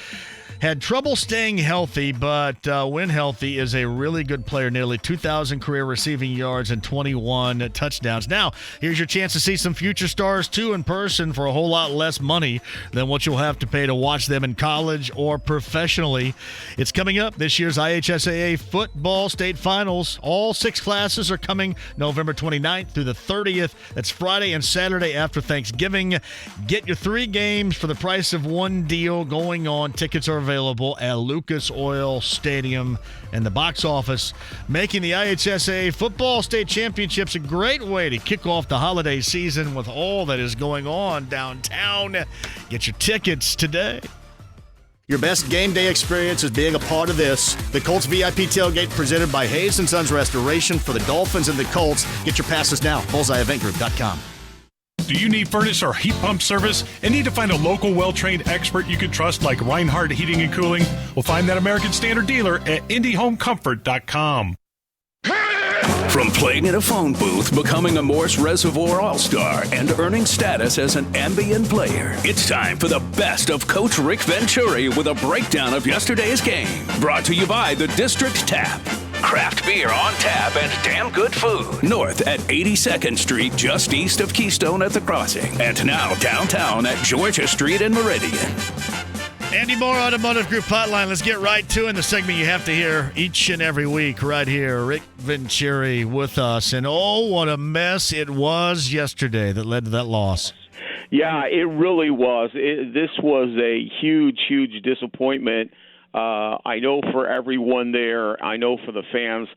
Had trouble staying healthy, but when healthy is a really good player. Nearly 2,000 career receiving yards and 21 touchdowns. Now, here's your chance to see some future stars, too, in person for a whole lot less money than what you'll have to pay to watch them in college or professionally. It's coming up, this year's IHSAA Football State Finals. All 6 classes are coming November 29th through the 30th. That's Friday and Saturday after Thanksgiving. Get your 3 games for the price of 1 deal going on. Tickets are available at Lucas Oil Stadium and the box office, making the IHSA Football State Championships a great way to kick off the holiday season with all that is going on downtown. Get your tickets today. Your best game day experience is being a part of this. The Colts VIP tailgate presented by Hayes & Sons Restoration for the Dolphins and the Colts. Get your passes now, bullseyeeventgroup.com. Do you need furnace or heat pump service and need to find a local well-trained expert you can trust like Reinhardt Heating and Cooling? Well, find that American Standard dealer at IndyHomeComfort.com. From playing in a phone booth, becoming a Morse Reservoir All-Star, and earning status as an ambient player, it's time for the best of Coach Rick Venturi with a breakdown of yesterday's game. Brought to you by the District Tap. Craft beer on tap and damn good food. North at 82nd Street, just east of Keystone at the Crossing. And now downtown at Georgia Street and Meridian. Andy Moore, Automotive Group Hotline. Let's get right to in the segment you have to hear each and every week right here. Rick Venturi with us. And oh, what a mess it was yesterday that led to that loss. Yeah, it really was. This was a huge, huge disappointment. I know for everyone there. I know for the fans.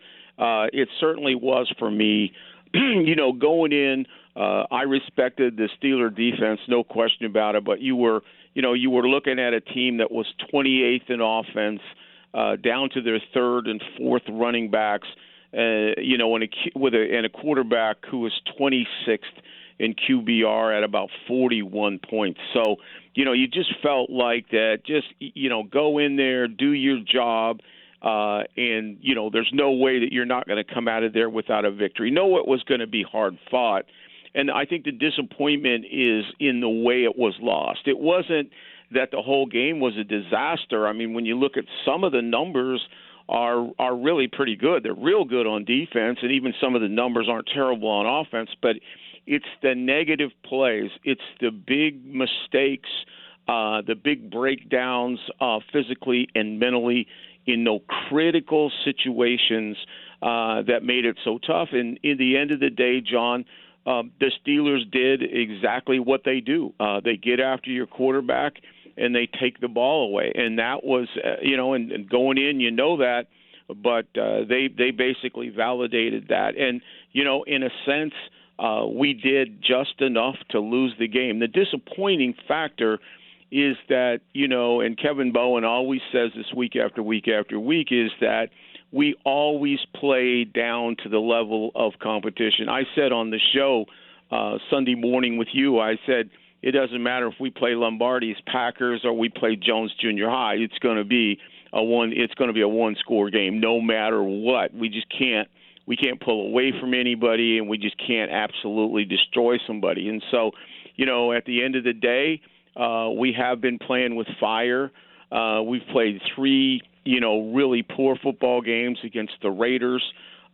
It certainly was for me. Going in, I respected the Steeler defense, no question about it. But you were looking at a team that was 28th in offense, down to their 3rd and 4th running backs, and a quarterback who was 26th in QBR at about 41 points. So, you just felt like that. Just go in there, do your job. And there's no way that you're not going to come out of there without a victory. Know it was going to be hard fought. And I think the disappointment is in the way it was lost. It wasn't that the whole game was a disaster. I mean, when you look at some of the numbers are really pretty good. They're real good on defense, and even some of the numbers aren't terrible on offense. But it's the negative plays. It's the big mistakes, the big breakdowns physically and mentally in no critical situations that made it so tough. And in the end of the day, John, the Steelers did exactly what they do. They get after your quarterback, and they take the ball away. And that was, and going in, that, but they basically validated that. And, in a sense, we did just enough to lose the game. The disappointing factor is that, and Kevin Bowen always says this week after week after week, is that we always play down to the level of competition. I said on the show Sunday morning with you, I said, it doesn't matter if we play Lombardi's Packers or we play Jones Junior High. It's going to be a one-score game, no matter what. We can't pull away from anybody, and we just can't absolutely destroy somebody. And so, at the end of the day, we have been playing with fire. We've played 3, really poor football games against the Raiders,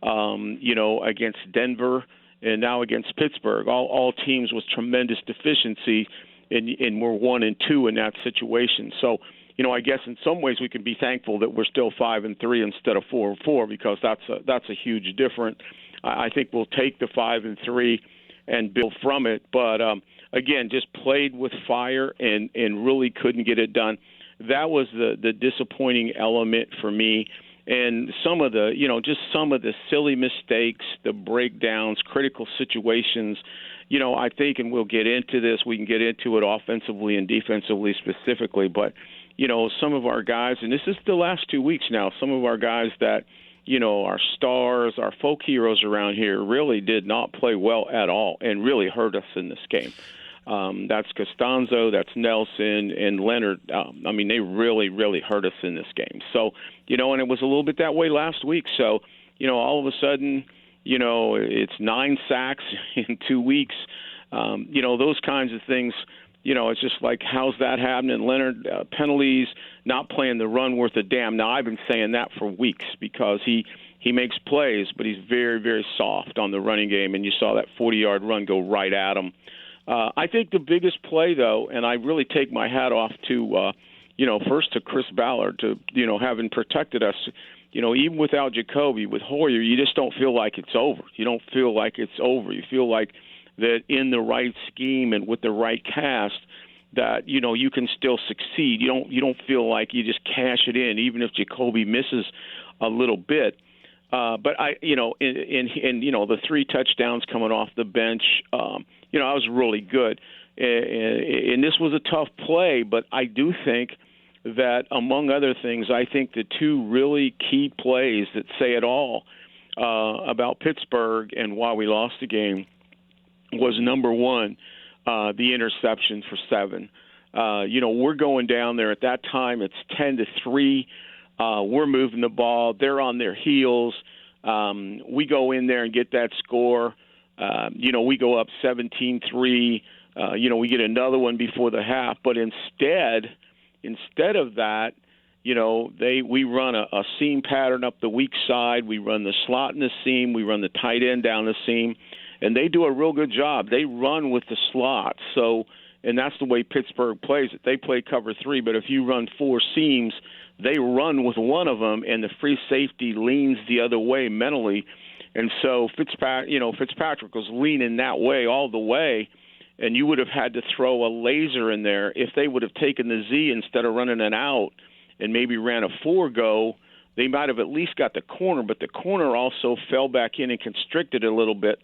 against Denver, and now against Pittsburgh, all teams with tremendous deficiency, and we're 1-2 in that situation. So, I guess in some ways we can be thankful that we're still 5-3 instead of 4-4, because that's a huge difference. I think we'll take the 5-3 and build from it. But again, just played with fire and really couldn't get it done. That was the disappointing element for me. And some of the, some of the silly mistakes, the breakdowns, critical situations, I think, and we'll get into this, we can get into it offensively and defensively specifically, but, some of our guys, and this is the last 2 weeks now, some of our guys that, our stars, our folk heroes around here really did not play well at all and really hurt us in this game. That's Costanzo, that's Nelson, and Leonard. They really, really hurt us in this game. So, and it was a little bit that way last week. So, all of a sudden, it's 9 sacks in 2 weeks. Those kinds of things, it's just like, how's that happening? Leonard, penalties, not playing the run worth a damn. Now, I've been saying that for weeks because he makes plays, but he's very, very soft on the running game, and you saw that 40-yard run go right at him. I think the biggest play, though, and I really take my hat off to, first to Chris Ballard, to, having protected us, even without Jacoby, with Hoyer, you just don't feel like it's over. You don't feel like it's over. You feel like that in the right scheme and with the right cast that, you can still succeed. You don't feel like you just cash it in, even if Jacoby misses a little bit. But the 3 touchdowns coming off the bench, I was really good. And this was a tough play, but I do think that, among other things, I think the 2 really key plays that say it all about Pittsburgh and why we lost the game was, number 1, the interception for 7. We're going down there. At that time, it's 10-3. We're moving the ball. They're on their heels. We go in there and get that score. We go up 17-3. We get another one before the half. But instead of that, we run a seam pattern up the weak side. We run the slot in the seam. We run the tight end down the seam. And they do a real good job. They run with the slot. So, and that's the way Pittsburgh plays it. They play cover 3, but if you run 4 seams, they run with one of them, and the free safety leans the other way mentally. And so Fitzpatrick was leaning that way all the way, and you would have had to throw a laser in there. If they would have taken the Z instead of running an out and maybe ran a 4-go, they might have at least got the corner, but the corner also fell back in and constricted a little bit,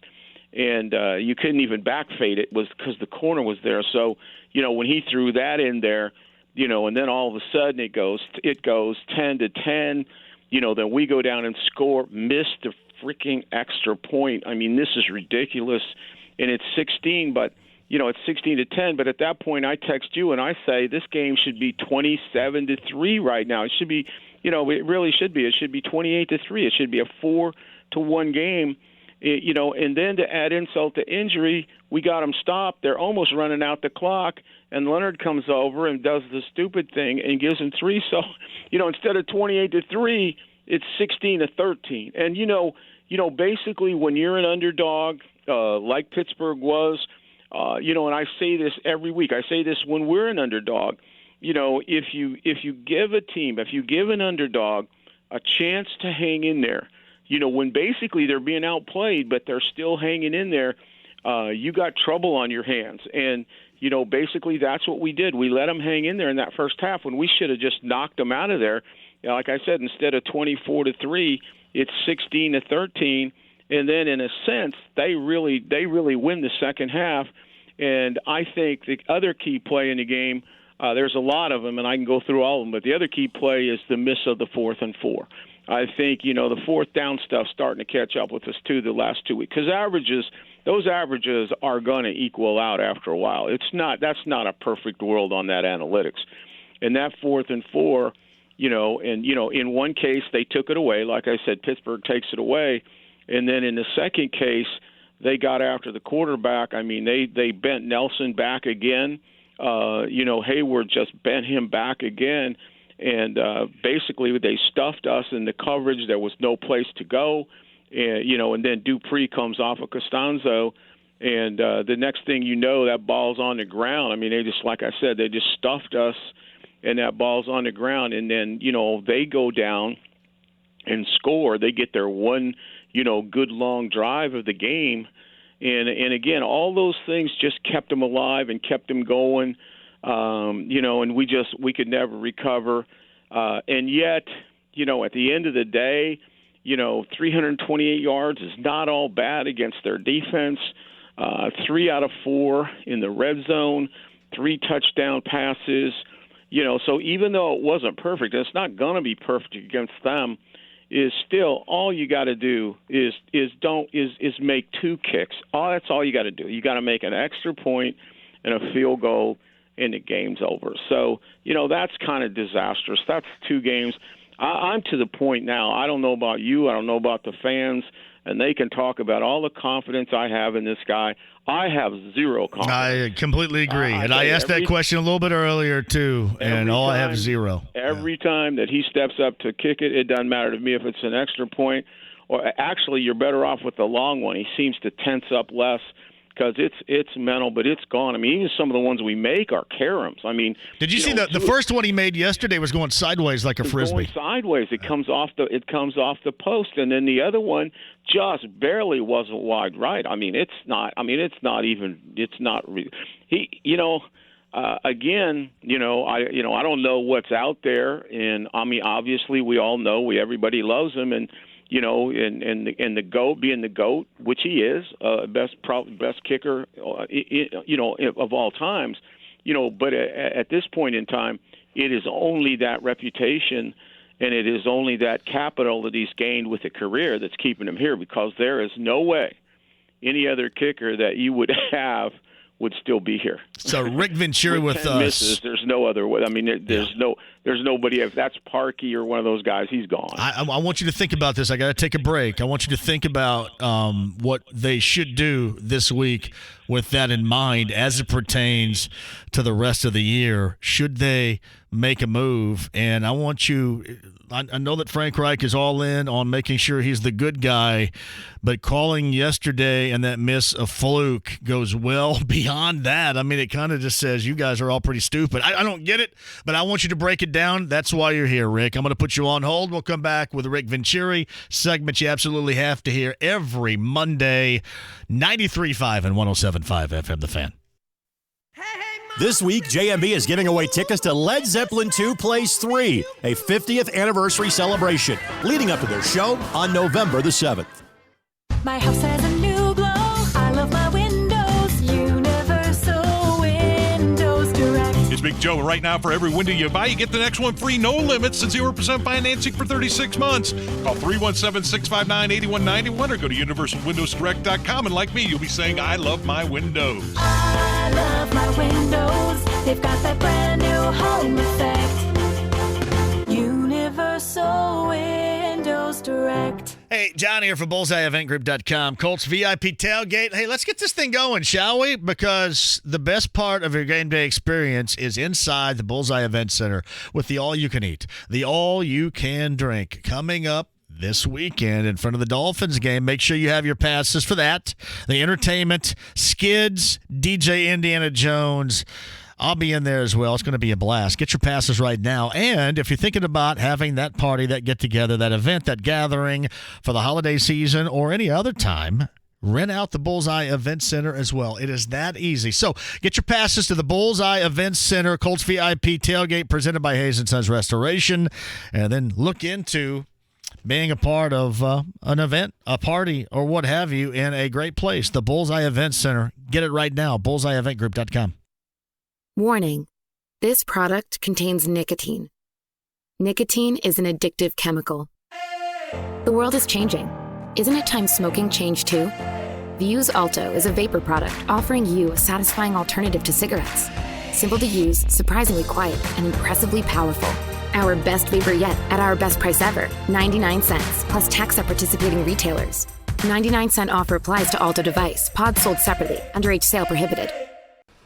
and you couldn't even back fade it was because the corner was there. So, when he threw that in there, and then all of a sudden it goes 10-10, then we go down and score, miss the freaking extra point. I mean, this is ridiculous. And it's 16, but, it's 16-10. But at that point, I text you and I say, this game should be 27-3 right now. It should be, it really should be. It should be 28-3. It should be a 4-1 game. And then to add insult to injury, we got them stopped. They're almost running out the clock, and Leonard comes over and does the stupid thing and gives them 3. So, instead of 28-3, it's 16-13. And basically when you're an underdog, like Pittsburgh was, and I say this every week. I say this when we're an underdog. If you give an underdog a chance to hang in there, when basically they're being outplayed, but they're still hanging in there, you got trouble on your hands. And, basically that's what we did. We let them hang in there in that first half when we should have just knocked them out of there. Like I said, instead of 24-3, it's 16-13. And then in a sense, they really win the second half. And I think the other key play in the game, there's a lot of them, and I can go through all of them, but the other key play is the miss of the 4th and 4. I think, the fourth down stuff starting to catch up with us, too, the last 2 weeks. Because those averages are going to equal out after a while. That's not a perfect world on that analytics. And that 4th and 4, in one case they took it away. Like I said, Pittsburgh takes it away. And then in the second case, they got after the quarterback. I mean, they bent Nelson back again. Hayward just bent him back again. And basically they stuffed us in the coverage. There was no place to go. And then Dupree comes off of Costanzo. And the next thing you know, that ball's on the ground. I mean, they just, like I said, they just stuffed us, and that ball's on the ground. And then, they go down and score. They get their one, good long drive of the game. And again, all those things just kept them alive and kept them going. And we could never recover. And yet, at the end of the day, 328 yards is not all bad against their defense. 3 out of 4 in the red zone, 3 touchdown passes. So even though it wasn't perfect, and it's not going to be perfect against them, is still all you got to do is make 2 kicks. That's all you got to do. You got to make an extra point and a field goal, and the game's over. So, that's kind of disastrous. That's 2 games. I'm to the point now, I don't know about you, I don't know about the fans, and they can talk about all the confidence I have in this guy. I have zero confidence. I completely agree. And I asked that question a little bit earlier, too, and all I have is 0. Every time that he steps up to kick it, it doesn't matter to me if it's an extra point. Or actually, you're better off with the long one. He seems to tense up less because it's mental, but it's gone. I mean, even some of the ones we make are caroms. I mean, did you see the first one he made yesterday was going sideways like a frisbee? Going sideways. It comes off the post, and then the other one just barely wasn't wide right. I mean, it's not. I mean, it's not even. It's not. He. Again, I don't know what's out there, and I mean, obviously, we all know everybody loves him, and. And the GOAT being the GOAT, which he is, best kicker, of all times, but at this point in time, it is only that reputation and it is only that capital that he's gained with a career that's keeping him here, because there is no way any other kicker that you would have would still be here. So Rick Vinatieri with us. Misses, there's no other way. I mean, there's nobody. If that's Parkey or one of those guys, he's gone. I want you to think about this. I got to take a break. I want you to think about what they should do this week with that in mind as it pertains to the rest of the year. Should they make a move? And I want you – I know that Frank Reich is all in on making sure he's the good guy, but calling yesterday and that miss a fluke goes well beyond that. I mean, it kind of just says you guys are all pretty stupid. I don't get it, but I want you to break it down. That's why you're here, Rick. I'm going to put you on hold. We'll come back with Rick Vinatieri, segment you absolutely have to hear every Monday, 93.5 and 107.5 FM, The Fan. This week, JMV is giving away tickets to Led Zeppelin II Plays 3, a 50th anniversary celebration, leading up to their show on November the 7th. My house has a new glow. I love my windows. Universal Windows Direct. It's Big Joe. Right now, for every window you buy, you get the next one free. No limits and 0% financing for 36 months. Call 317-659-8191 or go to universalwindowsdirect.com. And like me, you'll be saying, I love my windows. I love my windows. They've got that brand new home effect. Universal Windows Direct. Hey, John here for BullseyeEventGroup.com. Colts VIP tailgate. Hey, let's get this thing going, shall we? Because the best part of your game day experience is inside the Bullseye Event Center with the all-you-can-eat, the all-you-can-drink. Coming up this weekend in front of the Dolphins game. Make sure you have your passes for that. The entertainment, Skids, DJ Indiana Jones. I'll be in there as well. It's going to be a blast. Get your passes right now. And if you're thinking about having that party, that get-together, that event, that gathering for the holiday season or any other time, rent out the Bullseye Event Center as well. It is that easy. So get your passes to the Bullseye Event Center, Colts VIP tailgate presented by Hayes & Sons Restoration, and then look into being a part of an event, a party, or what have you in a great place, the Bullseye Event Center. Get it right now, BullseyeEventGroup.com. Warning: this product contains nicotine. Nicotine is an addictive chemical. The world is changing. Isn't it time smoking changed too? Vuse Alto is a vapor product offering you a satisfying alternative to cigarettes. Simple to use, surprisingly quiet, and impressively powerful. Our best vapor yet at our best price ever, 99 cents, plus tax at participating retailers. 99-cent offer applies to Alto device. Pods sold separately. Underage sale prohibited.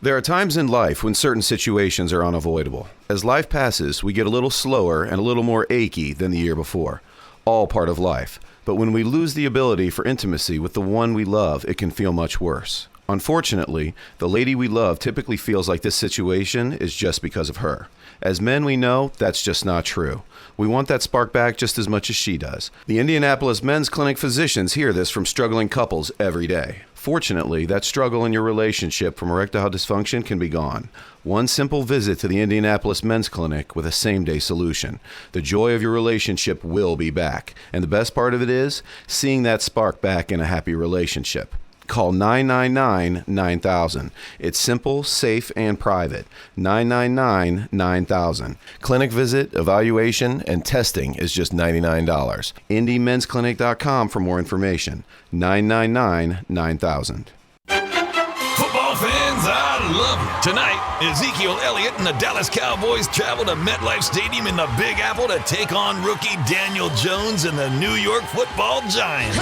There are times in life when certain situations are unavoidable. As life passes, we get a little slower and a little more achy than the year before. All part of life. But when we lose the ability for intimacy with the one we love, it can feel much worse. Unfortunately, the lady we love typically feels like this situation is just because of her. As men, we know that's just not true. We want that spark back just as much as she does. The Indianapolis Men's Clinic physicians hear this from struggling couples every day. Fortunately, that struggle in your relationship from erectile dysfunction can be gone. One simple visit to the Indianapolis Men's Clinic with a same-day solution. The joy of your relationship will be back. And the best part of it is seeing that spark back in a happy relationship. Call 999-9000. It's simple, safe, and private. 999-9000. Clinic visit, evaluation, and testing is just $99. IndyMen'sClinic.com for more information. 999-9000. Football fans, I love you. Tonight, Ezekiel Elliott and the Dallas Cowboys travel to MetLife Stadium in the Big Apple to take on rookie Daniel Jones and the New York Football Giants.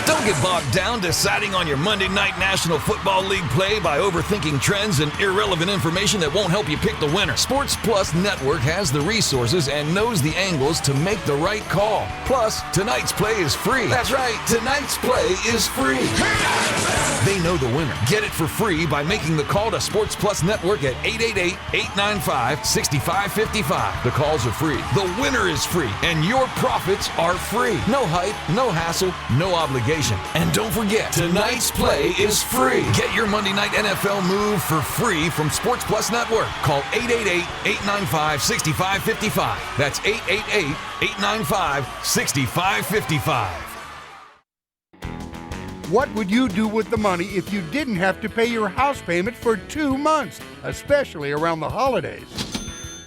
Don't get bogged down deciding on your Monday Night National Football League play by overthinking trends and irrelevant information that won't help you pick the winner. Sports Plus Network has the resources and knows the angles to make the right call. Plus, tonight's play is free. That's right, tonight's play is free. They know the winner. Get it for free by making the call to Sports Plus Network at 888-895-6555. The calls are free. The winner is free. And your profits are free. No hype, no hassle, no obligation. And don't forget, tonight's play is free. Get your Monday Night NFL move for free from Sports Plus Network. Call 888-895-6555. That's 888-895-6555. What would you do with the money if you didn't have to pay your house payment for 2 months, especially around the holidays?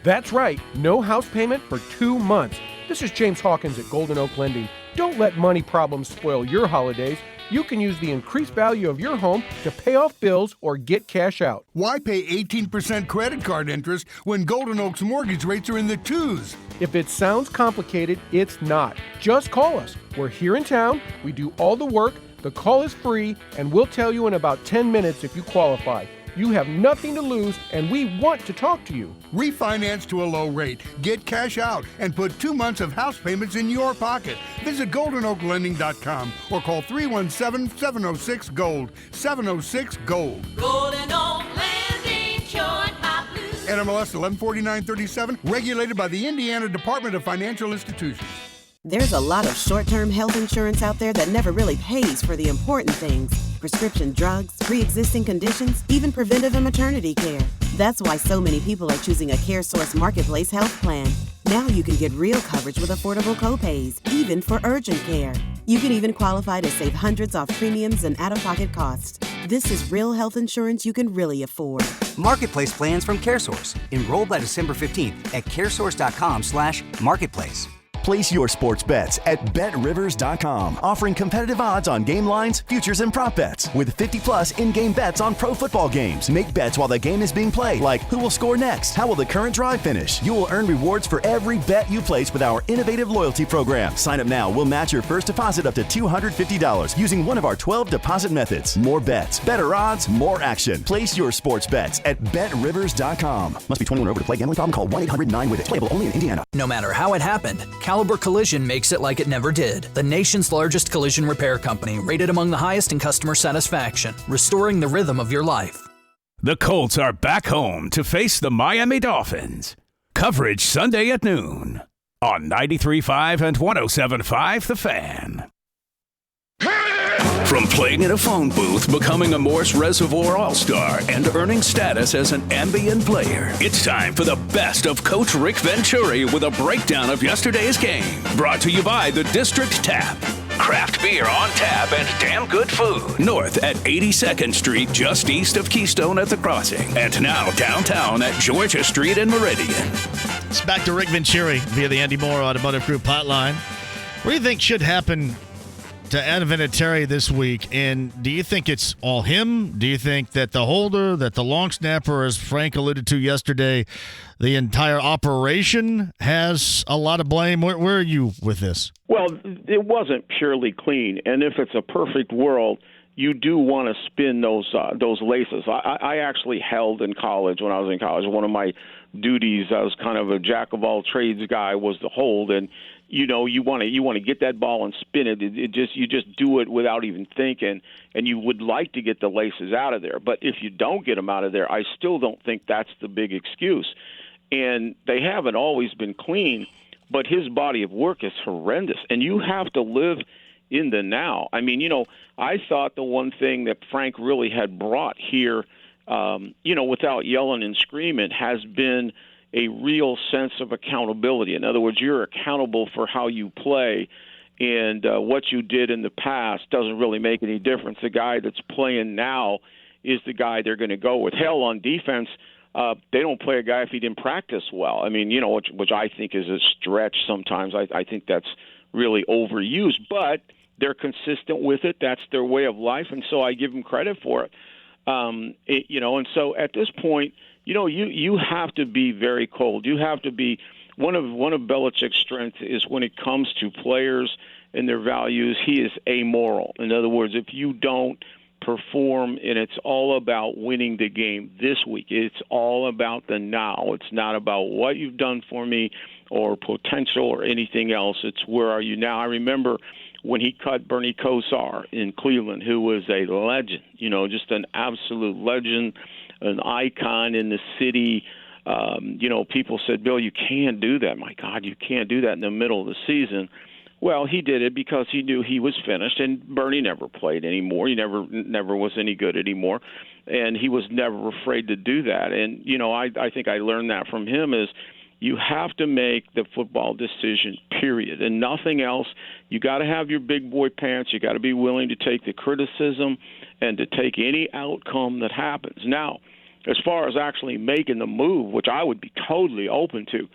That's right, no house payment for 2 months. This is James Hawkins at Golden Oak Lending. Don't let money problems spoil your holidays. You can use the increased value of your home to pay off bills or get cash out. Why pay 18% credit card interest when Golden Oak's mortgage rates are in the 2s? If it sounds complicated, it's not. Just call us. We're here in town. We do all the work. The call is free, and we'll tell you in about 10 minutes if you qualify. You have nothing to lose, and we want to talk to you. Refinance to a low rate, get cash out, and put 2 months of house payments in your pocket. Visit GoldenOakLending.com or call 317-706-GOLD. 706-GOLD. Golden Oak Lending, short my blues. NMLS 114937, regulated by the Indiana Department of Financial Institutions. There's a lot of short-term health insurance out there that never really pays for the important things. Prescription drugs, pre-existing conditions, even preventive and maternity care. That's why so many people are choosing a CareSource Marketplace health plan. Now you can get real coverage with affordable copays, even for urgent care. You can even qualify to save hundreds off premiums and out-of-pocket costs. This is real health insurance you can really afford. Marketplace plans from CareSource. Enroll by December 15th at caresource.com/marketplace. Place your sports bets at BetRivers.com, offering competitive odds on game lines, futures, and prop bets. With 50-plus in-game bets on pro football games. Make bets while the game is being played, like who will score next, how will the current drive finish. You will earn rewards for every bet you place with our innovative loyalty program. Sign up now. We'll match your first deposit up to $250 using one of our 12 deposit methods. More bets, better odds, more action. Place your sports bets at BetRivers.com. Must be 21 or over to play. Gambling problem? Call 1-800-9-WITH-IT. Playable only in Indiana. No matter how it happened, Caliber Collision makes it like it never did. The nation's largest collision repair company, rated among the highest in customer satisfaction, restoring the rhythm of your life. The Colts are back home to face the Miami Dolphins. Coverage Sunday at noon on 93.5 and 107.5 The Fan. From playing in a phone booth, becoming a Morse Reservoir All-Star, and earning status as an ambient player, it's time for the best of Coach Rick Venturi with a breakdown of yesterday's game. Brought to you by the District Tap. Craft beer on tap and damn good food. North at 82nd Street, just east of Keystone at the Crossing. And now downtown at Georgia Street and Meridian. It's back to Rick Venturi via the Andy Moore Automotive Group hotline. What do you think should happen to Adam Vinatieri this week? And do you think it's all him? Do you think that the holder, that the long snapper, as Frank alluded to yesterday, the entire operation has a lot of blame? Where are you with this? Well, it wasn't purely clean, and if it's a perfect world, you do want to spin those laces. I actually held in college when I was in college. One of my duties, I was kind of a jack of all trades guy, was the hold, and you want to get that ball and spin it. You just do it without even thinking, and you would like to get the laces out of there. But if you don't get them out of there, I still don't think that's the big excuse. And they haven't always been clean, but his body of work is horrendous, and you have to live in the now. I mean, I thought the one thing that Frank really had brought here, without yelling and screaming, has been a real sense of accountability. In other words, you're accountable for how you play, and what you did in the past doesn't really make any difference. The guy that's playing now is the guy they're going to go with. Hell, on defense, they don't play a guy if he didn't practice well. I mean, which I think is a stretch sometimes. I think that's really overused, but they're consistent with it. That's their way of life, and so I give them credit for it. And so at this point, you have to be very cold. You have to be one of Belichick's strengths is when it comes to players and their values, he is amoral. In other words, if you don't perform, and it's all about winning the game this week, it's all about the now. It's not about what you've done for me or potential or anything else. It's where are you now. I remember when he cut Bernie Kosar in Cleveland, who was a legend, just an absolute legend, an icon in the city. People said, Bill, you can't do that. My God, you can't do that in the middle of the season. Well, he did it because he knew he was finished, and Bernie never played anymore. He never was any good anymore, and he was never afraid to do that. And, I think I learned that from him is you have to make the football decision, period, and nothing else. You got to have your big boy pants. You got to be willing to take the criticism and to take any outcome that happens. Now, as far as actually making the move, which I would be totally open to,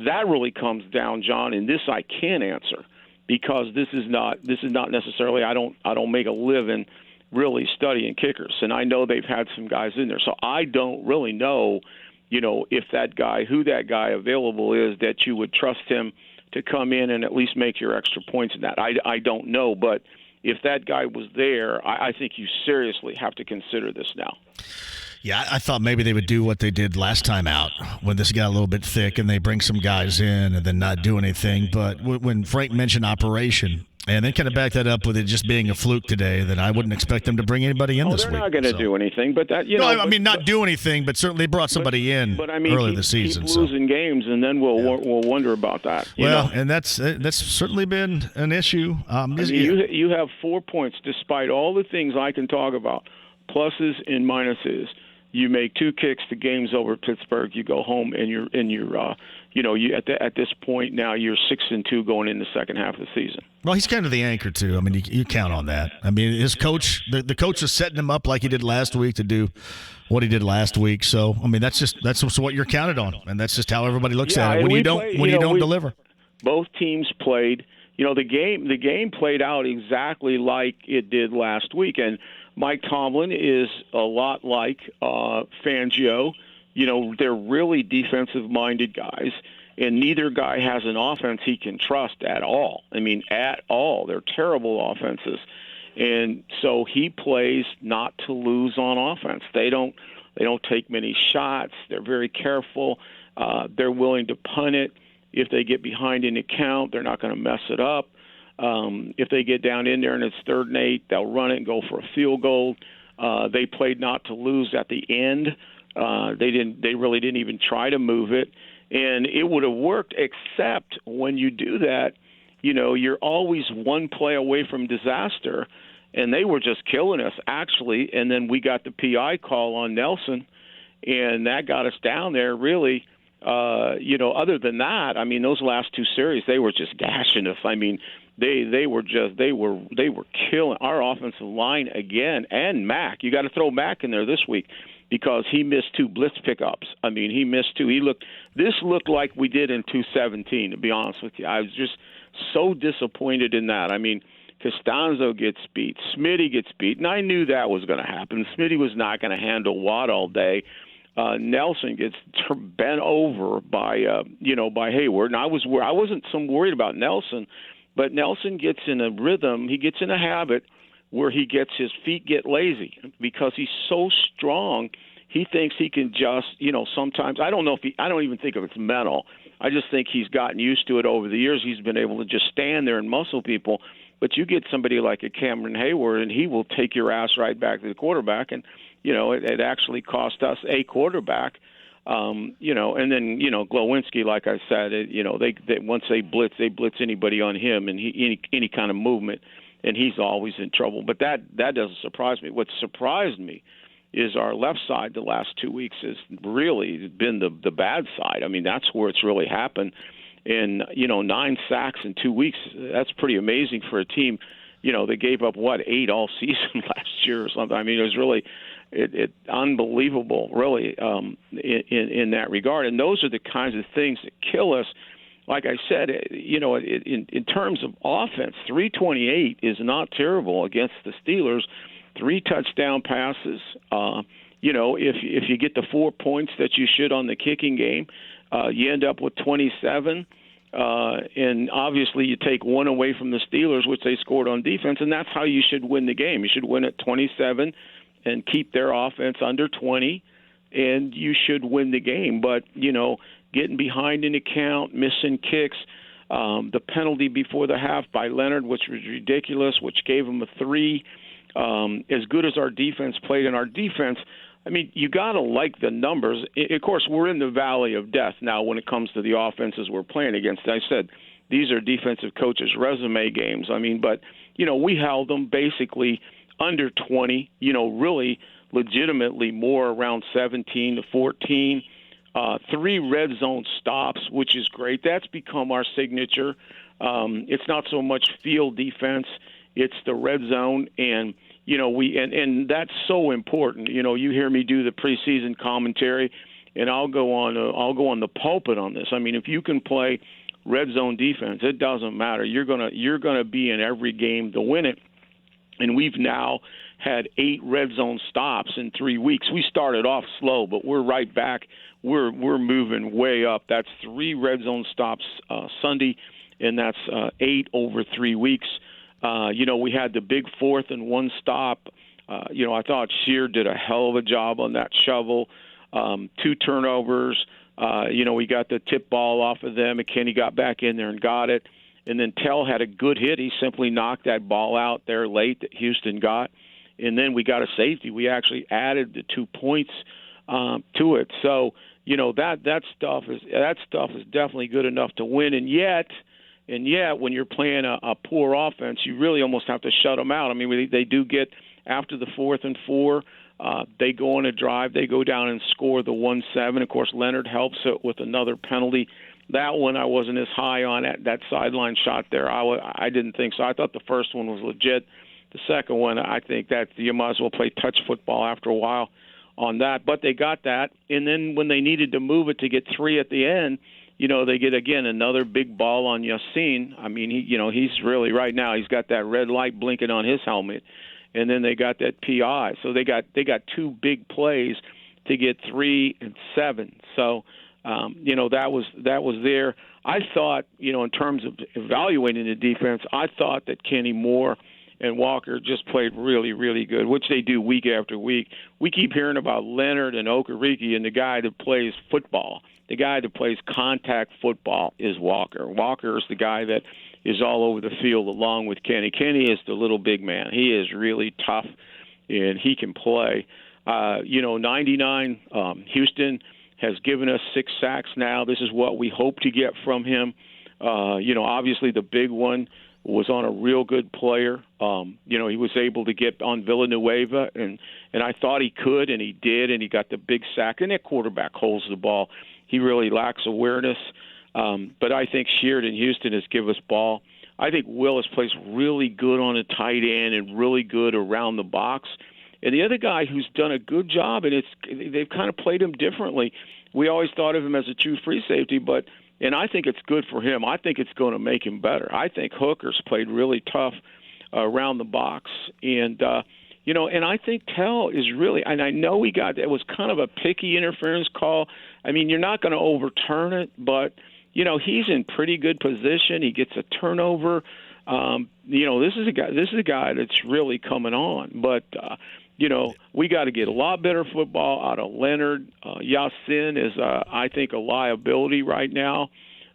that really comes down, John, and this I can't answer because this is not necessarily I don't make a living really studying kickers, and I know they've had some guys in there, so I don't really know, if who that guy available is that you would trust him to come in and at least make your extra points in that. I don't know, but if that guy was there, I think you seriously have to consider this now. Yeah, I thought maybe they would do what they did last time out when this got a little bit thick and they bring some guys in and then not do anything. But when Frank mentioned operation and then kind of back that up with it just being a fluke today, that I wouldn't expect them to bring anybody in this week. They're not going to do anything, but that not do anything, but certainly brought somebody in early this season. Keep losing games, and then we'll wonder about that. And that's certainly been an issue. You have 4 points despite all the things I can talk about, pluses and minuses. You make 2 kicks, the game's over. Pittsburgh, you go home, and you're at this point now you're 6-2 going in the second half of the season. Well, he's kind of the anchor too. I mean, you count on that. I mean, his coach, the coach is setting him up like he did last week to do what he did last week. So, I mean, that's what you're counted on, and that's just how everybody looks at it when you don't deliver. Both teams played. The game played out exactly like it did last week. And Mike Tomlin is a lot like Fangio. They're really defensive-minded guys, and neither guy has an offense he can trust at all. I mean, at all. They're terrible offenses. And so he plays not to lose on offense. They don't take many shots. They're very careful. They're willing to punt it. If they get behind in the count, they're not going to mess it up. If they get down in there and it's 3rd and 8, they'll run it and go for a field goal. They played not to lose at the end. They really didn't even try to move it, and it would have worked. Except when you do that, you're always one play away from disaster, and they were just killing us actually. And then we got the PI call on Nelson, and that got us down there really. Other than that, I mean, those last 2 series, they were just gashing us. I mean, they were killing our offensive line again. And Mack, you got to throw Mack in there this week because he missed 2 blitz pickups. I mean, he missed 2. This looked like we did in 2017. To be honest with you, I was just so disappointed in that. I mean, Costanzo gets beat, Smitty gets beat, and I knew that was going to happen. Smitty was not going to handle Watt all day. Nelson gets bent over by Hayward, and I wasn't so worried about Nelson, but Nelson gets in a rhythm. He gets in a habit where his feet get lazy because he's so strong. He thinks he can just, sometimes I don't even think it's mental. I just think he's gotten used to it over the years. He's been able to just stand there and muscle people. But you get somebody like a Cameron Hayward, and he will take your ass right back to the quarterback, and it actually cost us a quarterback, and then, Glowinski, like I said, they once they blitz anybody on him and any kind of movement, and he's always in trouble. But that doesn't surprise me. What surprised me is our left side the last 2 weeks has really been the bad side. I mean, that's where it's really happened. And, 9 sacks in 2 weeks, that's pretty amazing for a team. They gave up, 8 all season last year or something. I mean, it was really unbelievable, really, in that regard. And those are the kinds of things that kill us. Like I said, in terms of offense, 328 is not terrible against the Steelers. 3 touchdown passes. If you get the 4 points that you should on the kicking game, you end up with 27. And obviously you take 1 away from the Steelers, which they scored on defense, and that's how you should win the game. You should win at 27 and keep their offense under 20, and you should win the game. But, getting behind in the count, missing kicks, the penalty before the half by Leonard, which was ridiculous, which gave him a 3. As good as our defense played, and our defense, I mean, you got to like the numbers. Of course, we're in the valley of death now when it comes to the offenses we're playing against. I said these are defensive coaches' resume games. I mean, but, we held them basically under 20, really legitimately more around 17 to 14. 3 red zone stops, which is great. That's become our signature. It's not so much field defense. It's the red zone, and and that's so important. You hear me do the preseason commentary, and I'll go on the pulpit on this. I mean, if you can play red zone defense, it doesn't matter. You're gonna be in every game to win it. And we've now had 8 red zone stops in 3 weeks. We started off slow, but we're right back. We're moving way up. That's 3 red zone stops Sunday, and that's 8 over 3 weeks. We had the big 4th and 1 stop. I thought Shear did a hell of a job on that shovel. 2 turnovers. We got the tip ball off of them. McKinney got back in there and got it. And then Tell had a good hit. He simply knocked that ball out there late that Houston got. And then we got a safety. We actually added the 2 points to it. So, that stuff is definitely good enough to win. And yet, when you're playing a poor offense, you really almost have to shut them out. I mean, they do get after the 4th and 4. They go on a drive. They go down and score the 1-7. Of course, Leonard helps it with another penalty. That one I wasn't as high on that sideline shot there. I didn't think so. I thought the first one was legit. The second one, I think that you might as well play touch football after a while on that. But they got that. And then when they needed to move it to get 3 at the end, they get, again, another big ball on Yassin. I mean, he's really, right now, he's got that red light blinking on his helmet, and then they got that PI. So they got 2 big plays to get 3 and 7. So, that was there. I thought, in terms of evaluating the defense, I thought that Kenny Moore and Walker just played really, really good, which they do week after week. We keep hearing about Leonard and Okereke, and the guy that plays football, the guy that plays contact football is Walker. Walker is the guy that is all over the field along with Kenny. Kenny is the little big man. He is really tough, and he can play. 99, Houston has given us 6 sacks now. This is what we hope to get from him. Obviously the big one was on a real good player. He was able to get on Villanueva, and I thought he could, and he did, and he got the big sack. And that quarterback holds the ball. He really lacks awareness. But I think Sheard in Houston has given us ball. I think Willis plays really good on a tight end and really good around the box. And the other guy who's done a good job, and they've kind of played him differently. We always thought of him as a true free safety, and I think it's good for him. I think it's going to make him better. I think Hooker's played really tough around the box. And, and I think Tell is really, and I know it was kind of a picky interference call. I mean, you're not going to overturn it, but, he's in pretty good position. He gets a turnover. This is a guy that's really coming on. But, we got to get a lot better football out of Leonard. Yassin is, I think, a liability right now,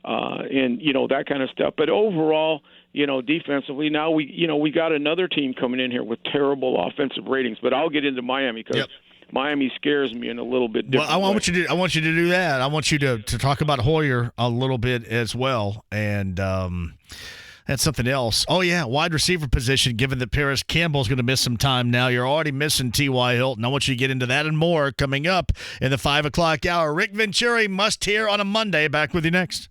and that kind of stuff. But overall, defensively, now we got another team coming in here with terrible offensive ratings. But I'll get into Miami because Miami scares me in a little bit different. Well, I want you to do that. I want you to talk about Hoyer a little bit as well, and. That's something else. Oh, yeah, wide receiver position, given that Paris Campbell's going to miss some time now. You're already missing T.Y. Hilton. I want you to get into that and more coming up in the 5 o'clock hour. Rick Vinatieri, must hear on a Monday. Back with you next.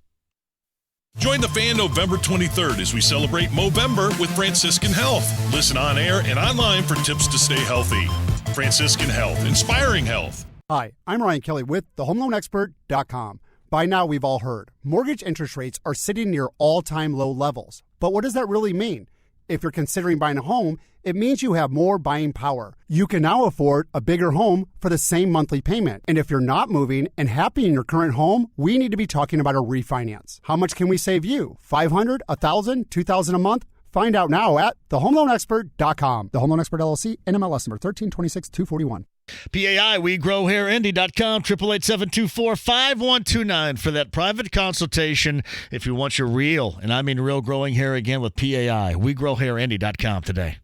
Join the Fan November 23rd as we celebrate Movember with Franciscan Health. Listen on air and online for tips to stay healthy. Franciscan Health, inspiring health. Hi, I'm Ryan Kelly with thehomeloanexpert.com. By now, we've all heard mortgage interest rates are sitting near all-time low levels. But what does that really mean? If you're considering buying a home, it means you have more buying power. You can now afford a bigger home for the same monthly payment. And if you're not moving and happy in your current home, we need to be talking about a refinance. How much can we save you? $500, $1,000, $2,000 a month? Find out now at thehomeloanexpert.com. The Home Loan Expert LLC, NMLS number 1326241. PAI, WeGrowHairIndy.com, 888-724-5129 for that private consultation if you want your real, and I mean real growing hair again with PAI. WeGrowHairIndy.com today.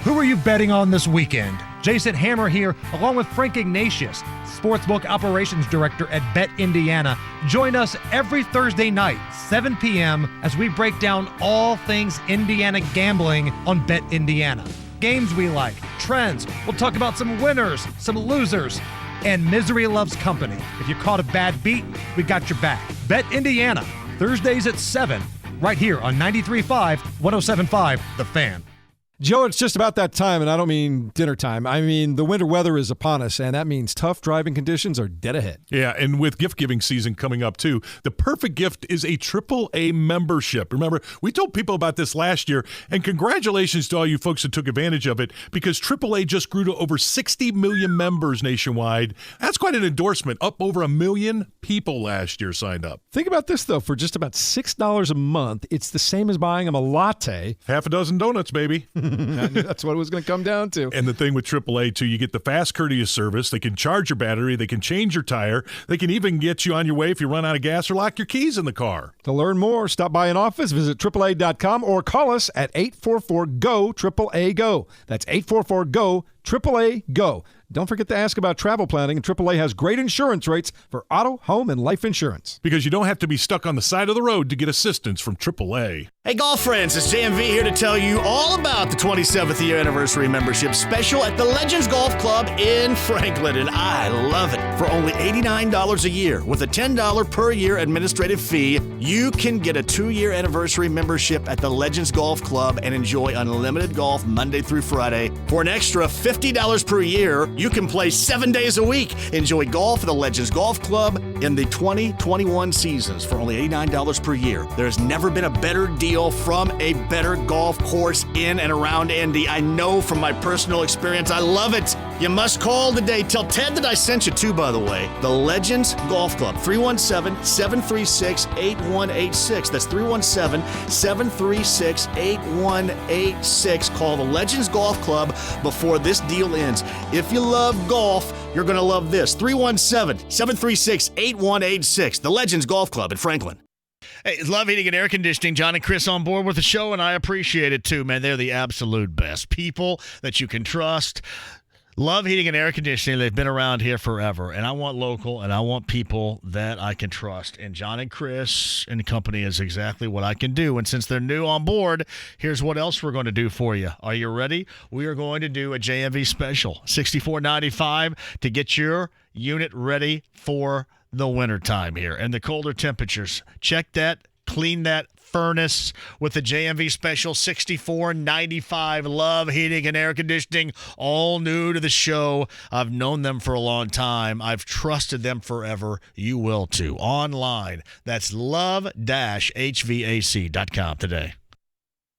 Who are you betting on this weekend? Jason Hammer here, along with Frank Ignatius, Sportsbook Operations Director at Bet Indiana. Join us every Thursday night, 7 p.m., as we break down all things Indiana gambling on Bet Indiana. Games we like, trends, we'll talk about some winners, some losers, and misery loves company. If you caught a bad beat, we got your back. Bet Indiana, Thursdays at 7, right here on 93.5, 107.5, The Fan. Joe, it's just about that time, and I don't mean dinner time. I mean the winter weather is upon us, and that means tough driving conditions are dead ahead. Yeah, and with gift-giving season coming up, too, the perfect gift is a AAA membership. Remember, we told people about this last year, and congratulations to all you folks that took advantage of it, because AAA just grew to over 60 million members nationwide. That's quite an endorsement. Up over 1 million people last year signed up. Think about this, though. For just about $6 a month, it's the same as buying them a latte. Half a dozen donuts, baby. I knew that's what it was going to come down to. And the thing with AAA, too, you get the fast, courteous service. They can charge your battery. They can change your tire. They can even get you on your way if you run out of gas or lock your keys in the car. To learn more, stop by an office, visit AAA.com, or call us at 844-GO-AAA-GO. That's 844-GO, AAA-GO. Don't forget to ask about travel planning, and AAA has great insurance rates for auto, home, and life insurance. Because you don't have to be stuck on the side of the road to get assistance from AAA. Hey, golf friends, it's JMV here to tell you all about the 27th year anniversary membership special at the Legends Golf Club in Franklin, and I love it. For only $89 a year with a $10 per year administrative fee, you can get a 2-year anniversary membership at the Legends Golf Club and enjoy unlimited golf Monday through Friday. For an extra $50 per year, you You can play 7 days a week. Enjoy golf at the Legends Golf Club in the 2021 seasons for only $89 per year. There's never been a better deal from a better golf course in and around Indy. I know from my personal experience. I love it. You must call today. Tell Ted that I sent you too, by the way. The Legends Golf Club, 317-736-8186. That's 317-736-8186. Call the Legends Golf Club before this deal ends. If you love golf, you're going to love this. 317-736-8186. The Legends Golf Club in Franklin. Hey, love heating and air conditioning. John and Chris on board with the show, and I appreciate it too, man. They're the absolute best people that you can trust. Love heating and air conditioning. They've been around here forever, and I want local, and I want people that I can trust. And John and Chris and company is exactly what I can do. And since they're new on board, here's what else we're going to do for you. Are you ready? We are going to do a JMV special, $64.95 to get your unit ready for the wintertime here and the colder temperatures. Check that, clean that furnace with the JMV special, $64.95. Love heating and air conditioning, all new to the show. I've known them for a long time. I've trusted them forever. You will too. Online, that's love-hvac.com today.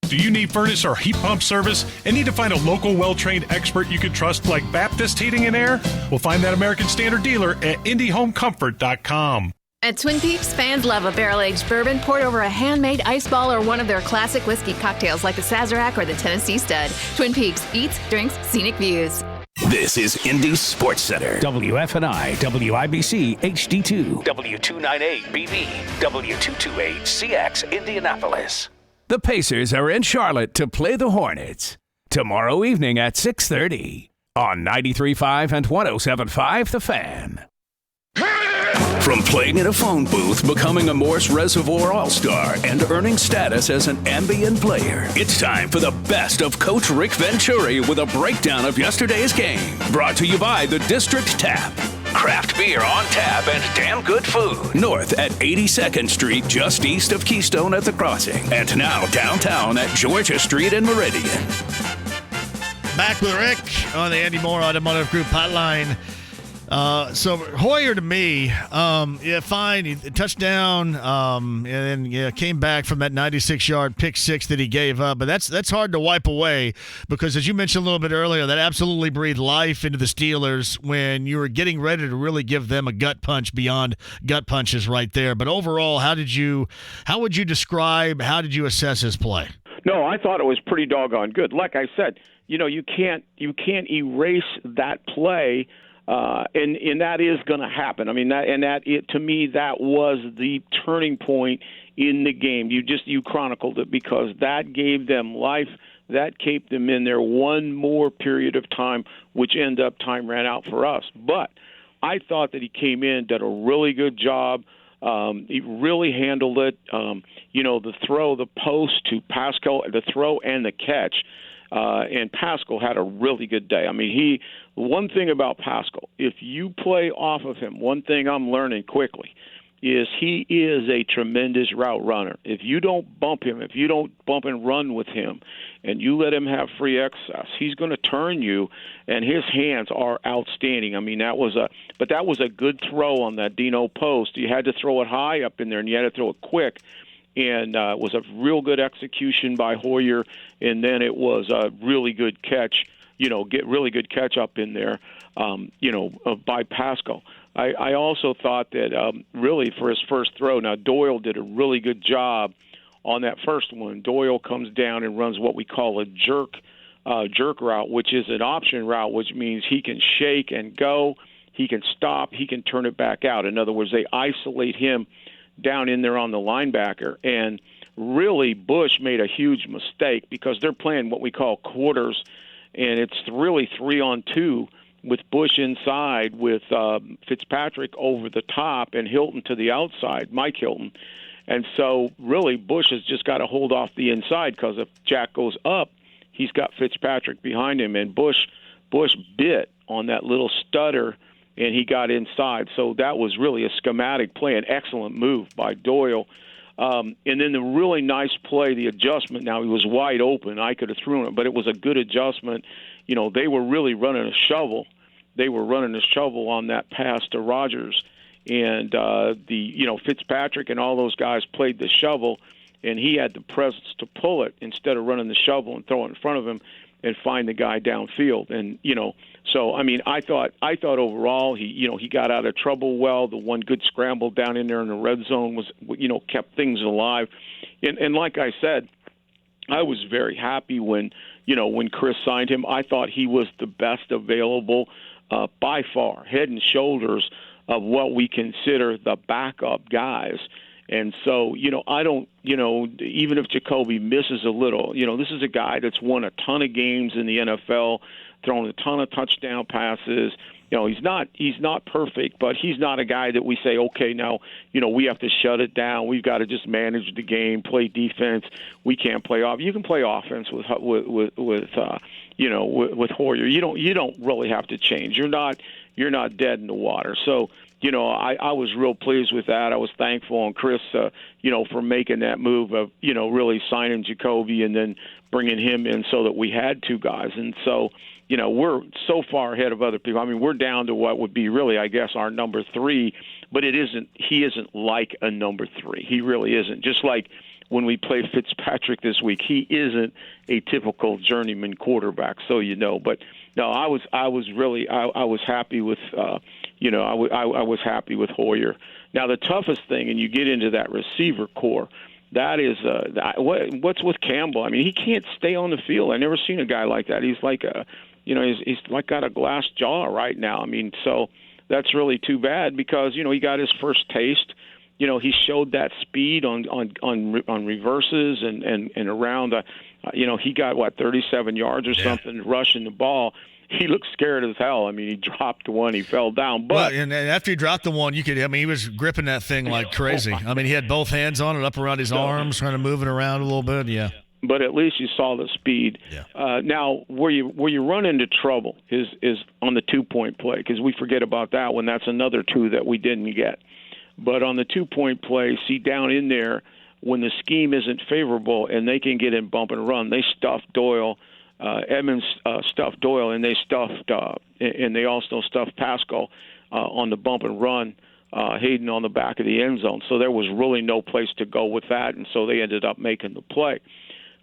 Do you need furnace or heat pump service and need to find a local well-trained expert you can trust like Baptist Heating and Air? We'll find that American Standard dealer at IndyHomeComfort.com. At Twin Peaks, fans love a barrel-aged bourbon poured over a handmade ice ball or one of their classic whiskey cocktails like the Sazerac or the Tennessee Stud. Twin Peaks, eats, drinks, scenic views. This is Indy Sports Center. WFNI, WIBC, HD2, W298BB, W228CX, Indianapolis. The Pacers are in Charlotte to play the Hornets tomorrow evening at 6:30 on 93.5 and 107.5 The Fan. From playing in a phone booth, becoming a Morse Reservoir All-Star, and earning status as an ambient player, it's time for the best of Coach Rick Venturi with a breakdown of yesterday's game. Brought to you by the District Tap. Craft beer on tap and damn good food. North at 82nd Street, just east of Keystone at the Crossing. And now downtown at Georgia Street and Meridian. Back with Rick on the Andy Moore Automotive Group hotline. So Hoyer to me, fine, touchdown, and then came back from that 96-yard pick six that he gave up. But that's hard to wipe away because, as you mentioned a little bit earlier, that absolutely breathed life into the Steelers when you were getting ready to really give them a gut punch beyond gut punches right there. But overall, how would you assess his play? No, I thought it was pretty doggone good. Like I said, you can't erase that play. And that is going to happen. I mean, to me, that was the turning point in the game. You chronicled it because that gave them life. That kept them in there one more period of time, which time ran out for us. But I thought that he came in, did a really good job. He really handled it. The throw, the post to Pascal, the throw and the catch. And Pascal had a really good day. I mean, one thing about Pascal, if you play off of him, one thing I'm learning quickly is he is a tremendous route runner. If you don't bump him, if you don't bump and run with him, and you let him have free access, he's going to turn you, and his hands are outstanding. I mean, that was a good throw on that Dino post. You had to throw it high up in there, and you had to throw it quick. And it was a real good execution by Hoyer, and then it was a really good catch, really good catch up in there, by Pascal. I also thought that really for his first throw, now Doyle did a really good job on that first one. Doyle comes down and runs what we call a jerk route, which is an option route, which means he can shake and go, he can stop, he can turn it back out. In other words, they isolate him down in there on the linebacker. And really, Bush made a huge mistake because they're playing what we call quarters, and it's really 3-on-2 with Bush inside, with Fitzpatrick over the top and Hilton to the outside, Mike Hilton. And so really Bush has just got to hold off the inside because if Jack goes up, he's got Fitzpatrick behind him, and Bush bit on that little stutter, and he got inside. So that was really a schematic play, an excellent move by Doyle. And then the really nice play, the adjustment. Now, he was wide open. I could have thrown it, but it was a good adjustment. They were really running a shovel, they were running the shovel on that pass to Rodgers, and Fitzpatrick and all those guys played the shovel, and he had the presence to pull it instead of running the shovel and throw it in front of him and find the guy downfield. And so I mean, I thought overall he got out of trouble well. The one good scramble down in there in the red zone was kept things alive. And like I said, I was very happy when Chris signed him. I thought he was the best available by far, head and shoulders of what we consider the backup guys. And so, I don't, even if Jacoby misses a little, this is a guy that's won a ton of games in the NFL, thrown a ton of touchdown passes. He's not perfect, but he's not a guy that we say, okay, now, we have to shut it down. We've got to just manage the game, play defense. We can't play off. You can play offense with Hoyer. You don't really have to change. You're not dead in the water. So, I was real pleased with that. I was thankful on Chris, for making that move of, really signing Jacoby and then bringing him in so that we had two guys. And so, we're so far ahead of other people. I mean, we're down to what would be really, I guess, our number 3, but he isn't like a number 3. He really isn't. Just like when we play Fitzpatrick this week, he isn't a typical journeyman quarterback. So, but no, I was happy with, I was happy with Hoyer. Now, the toughest thing, and you get into that receiver core, that is what's with Campbell. I mean, he can't stay on the field. I've never seen a guy like that. He's like he's like got a glass jaw right now. I mean, so that's really too bad because he got his first taste. He showed that speed on reverses and around. He got 37 yards or something rushing the ball. He looked scared as hell. I mean, he dropped one, he fell down. But and after he dropped the one, he was gripping that thing like crazy. I mean, he had both hands on it, up around his arms, trying to move it around a little bit. Yeah. But at least you saw the speed. Yeah. Now, where you run into trouble is on the 2-point play because we forget about that one. That's another 2 that we didn't get. But on the 2-point play, see down in there when the scheme isn't favorable and they can get in bump and run, they stuffed Doyle. Edmonds stuffed Doyle, and they also stuffed Pascal on the bump and run, Hayden on the back of the end zone. So there was really no place to go with that, and so they ended up making the play.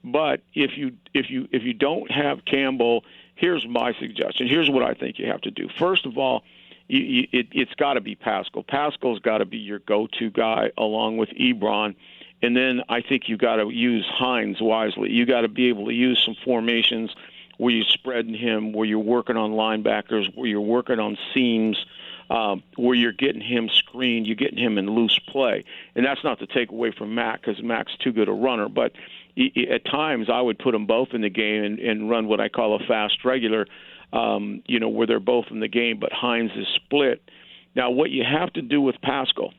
But if you don't have Campbell, here's my suggestion. Here's what I think you have to do. First of all, it's got to be Pascal. Pascal's got to be your go-to guy along with Ebron. And then I think you got to use Hines wisely. You got to be able to use some formations where you're spreading him, where you're working on linebackers, where you're working on seams, where you're getting him screened, you're getting him in loose play. And that's not to take away from Mac because Mac's too good a runner. But at times I would put them both in the game and run what I call a fast regular, where they're both in the game, but Hines is split. Now, what you have to do with Pascal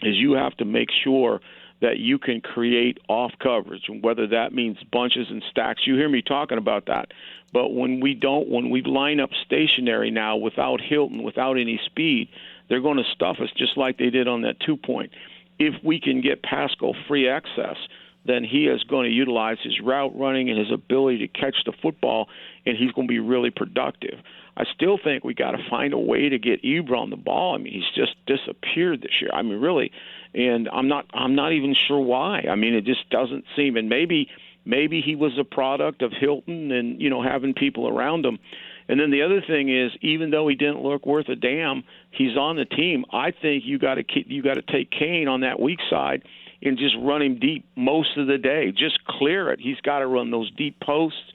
is you have to make sure that you can create off coverage, and whether that means bunches and stacks. You hear me talking about that. But when we line up stationary now without Hilton, without any speed, they're going to stuff us just like they did on that 2-point. If we can get Pascal free access, then he is going to utilize his route running and his ability to catch the football, and he's going to be really productive. I still think we got to find a way to get Ebron the ball. I mean, he's just disappeared this year. I mean, really, and I'm not even sure why. I mean, it just doesn't seem. And maybe he was a product of Hilton and having people around him. And then the other thing is, even though he didn't look worth a damn, he's on the team. I think you got to take Kane on that weak side and just run him deep most of the day. Just clear it. He's got to run those deep posts,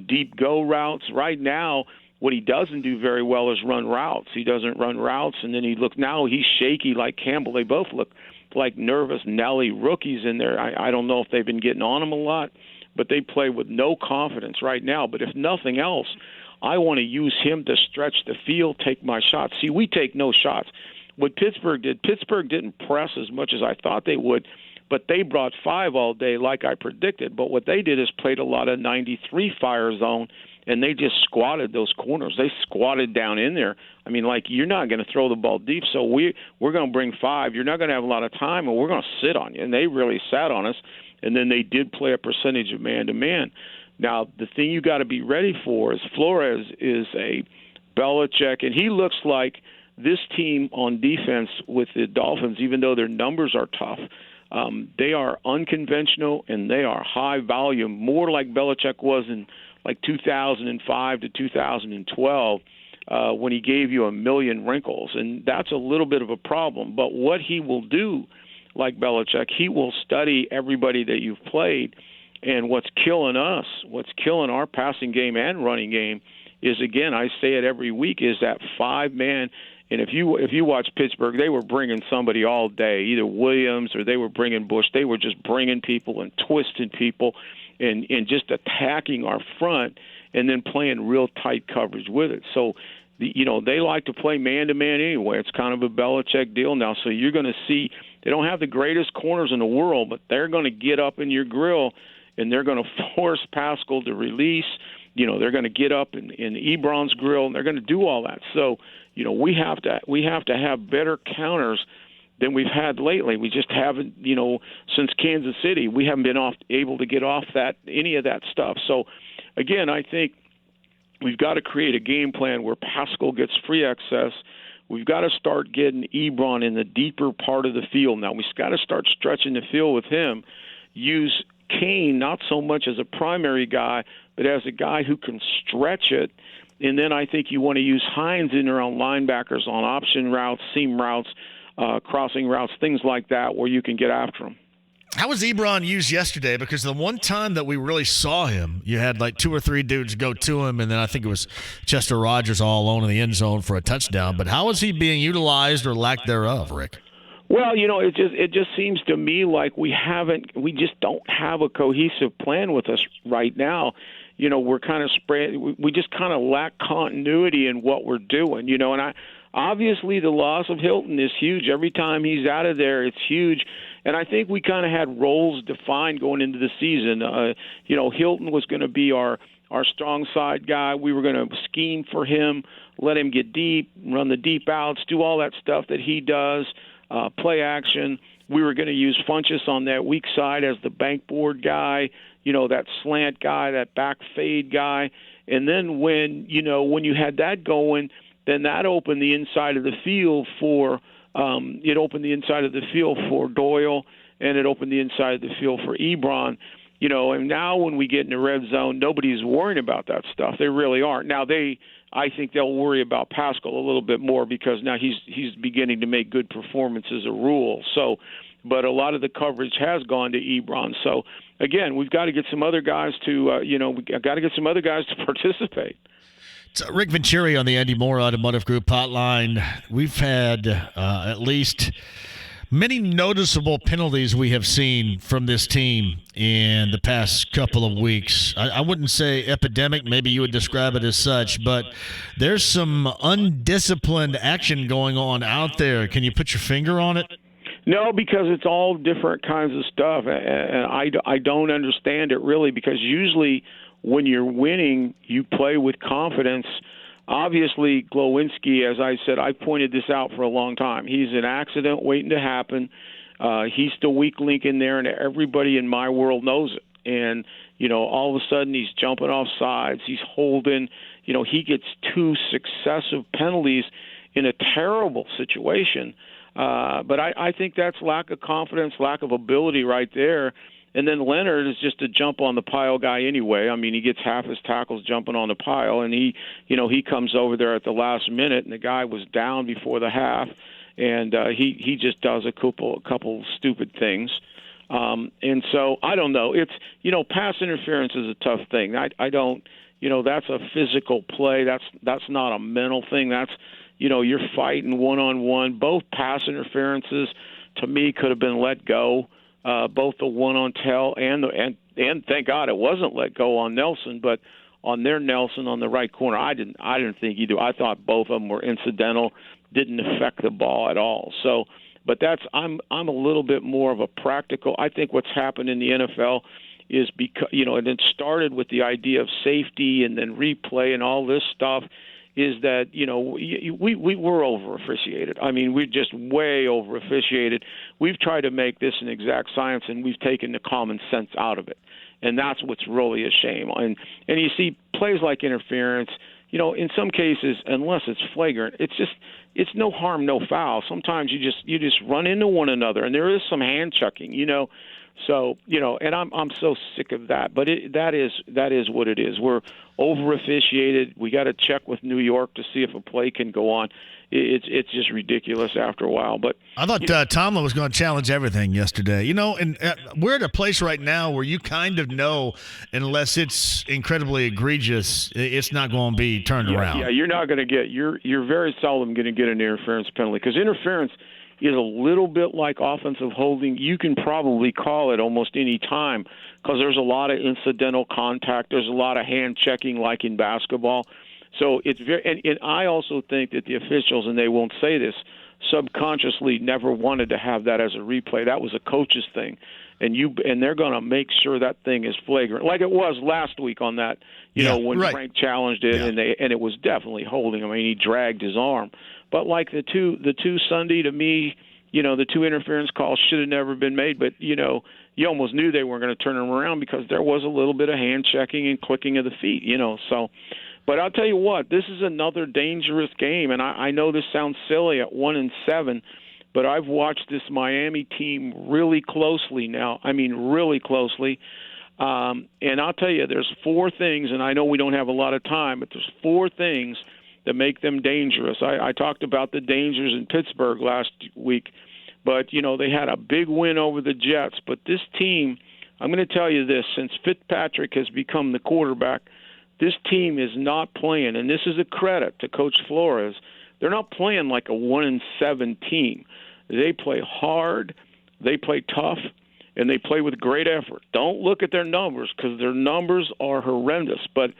deep go routes. Right now, what he doesn't do very well is run routes. He doesn't run routes, and then now he's shaky like Campbell. They both look like nervous Nelly rookies in there. I don't know if they've been getting on him a lot, but they play with no confidence right now. But if nothing else, I want to use him to stretch the field, take my shots. See, we take no shots. What Pittsburgh didn't press as much as I thought they would, but they brought 5 all day like I predicted. But what they did is played a lot of 93 fire zone, and they just squatted those corners. They squatted down in there. I mean, like, you're not going to throw the ball deep, so we're going to bring 5. You're not going to have a lot of time, and we're going to sit on you. And they really sat on us, and then they did play a percentage of man-to-man. Now, the thing you got to be ready for is Flores is a Belichick, and he looks like this team on defense with the Dolphins, even though their numbers are tough, they are unconventional and they are high volume, more like Belichick was in like 2005 to 2012 when he gave you a million wrinkles. And that's a little bit of a problem. But what he will do, like Belichick, he will study everybody that you've played. And what's killing us, what's killing our passing game and running game is, again, I say it every week, is that 5-man. And if you watch Pittsburgh, they were bringing somebody all day, either Williams or they were bringing Bush. They were just bringing people and twisting people and just attacking our front and then playing real tight coverage with it. So, they like to play man-to-man anyway. It's kind of a Belichick deal now. So you're going to see they don't have the greatest corners in the world, but they're going to get up in your grill and they're going to force Pascal to release. They're going to get up in Ebron's grill and they're going to do all that. So, we have to have better counters than we've had lately. We just haven't, since Kansas City, we haven't been able to get off any of that stuff. So, again, I think we've got to create a game plan where Pascal gets free access. We've got to start getting Ebron in the deeper part of the field now. We've got to start stretching the field with him. Use Kane not so much as a primary guy, but as a guy who can stretch it. And then I think you want to use Hines in around linebackers on option routes, seam routes, crossing routes, things like that where you can get after them. How was Ebron used yesterday? Because the one time that we really saw him, you had like 2 or 3 dudes go to him, and then I think it was Chester Rogers all alone in the end zone for a touchdown. But how is he being utilized or lack thereof, Rick? Well, it just seems to me like we just don't have a cohesive plan with us right now. We're kind of spread. We just kind of lack continuity in what we're doing. And obviously the loss of Hilton is huge. Every time he's out of there, it's huge. And I think we kind of had roles defined going into the season. Hilton was going to be our strong side guy. We were going to scheme for him, let him get deep, run the deep outs, do all that stuff that he does, play action. We were going to use Funchess on that weak side as the bank board guy, that slant guy, that back fade guy. And then when you had that going, then that opened the inside of the field for Doyle, and it opened the inside of the field for Ebron. And now when we get in the red zone, nobody's worrying about that stuff. They really aren't. Now I think they'll worry about Pascal a little bit more because now he's beginning to make good performances a rule. So, but a lot of the coverage has gone to Ebron. So again, we've got to get some other guys to participate. It's Rick Vinatieri on the Andy Moore Automotive Group hotline. We've had at least many noticeable penalties we have seen from this team in the past couple of weeks. I wouldn't say epidemic, maybe you would describe it as such, but there's some undisciplined action going on out there. Can you put your finger on it? No, because it's all different kinds of stuff, and I don't understand it really, because usually when you're winning, you play with confidence. Obviously, Glowinski, as I said, I pointed this out for a long time. He's an accident waiting to happen. He's the weak link in there, and everybody in my world knows it. And, all of a sudden he's jumping off sides. He's holding. He gets 2 successive penalties in a terrible situation. But I think that's lack of confidence, lack of ability right there. And then Leonard is just a jump on the pile guy anyway. I mean, he gets half his tackles jumping on the pile, and he comes over there at the last minute, and the guy was down before the half, and he just does a couple stupid things. And so I don't know. It's pass interference is a tough thing. I don't. That's a physical play. That's not a mental thing. That's you're fighting one-on-one. Both pass interferences, to me, could have been let go. Both the one on Tell and thank God it wasn't let go on Nelson, but on their Nelson on the right corner, I didn't think either. I thought both of them were incidental, didn't affect the ball at all. So, but I'm a little bit more of a practical. I think what's happened in the NFL is because and it started with the idea of safety and then replay and all this stuff. Is that we were over officiated. I mean, we're just way over officiated. We've tried to make this an exact science, and we've taken the common sense out of it, and that's what's really a shame. And you see plays like interference. in some cases, unless it's flagrant, it's no harm, no foul. Sometimes you just run into one another, and there is some hand chucking, So, and I'm so sick of that. But that is what it is. We're over officiated. We got to check with New York to see if a play can go on. It's just ridiculous after a while. But I thought Tomlin was going to challenge everything yesterday. And we're at a place right now where you kind of know, unless it's incredibly egregious, it's not going to be turned around. Yeah, you're not going to get. You're very seldom going to get an interference penalty, because interference is a little bit like offensive holding. You can probably call it almost any time, because there's a lot of incidental contact. There's a lot of hand checking, like in basketball. So it's very, and I also think that the officials, and they won't say this, subconsciously never wanted to have that as a replay. That was a coach's thing, and they're going to make sure that thing is flagrant, like it was last week on that. When right. Frank challenged it, and it was definitely holding. I mean, he dragged his arm, but like the two Sunday, to me, the two interference calls should have never been made. But you almost knew they weren't going to turn them around, because there was a little bit of hand checking and clicking of the feet. So. But I'll tell you what, this is another dangerous game, and I know this sounds silly at 1-7, but I've watched this Miami team really closely now. I mean, really closely. And I'll tell you, there's 4 things, and I know we don't have a lot of time, but there's 4 things that make them dangerous. I talked about the dangers in Pittsburgh last week, but, they had a big win over the Jets. But this team, I'm going to tell you this, since Fitzpatrick has become the quarterback, this team is not playing, and this is a credit to Coach Flores. They're not playing like a 1-7 team. They play hard, they play tough, and they play with great effort. Don't look at their numbers, because their numbers are horrendous. But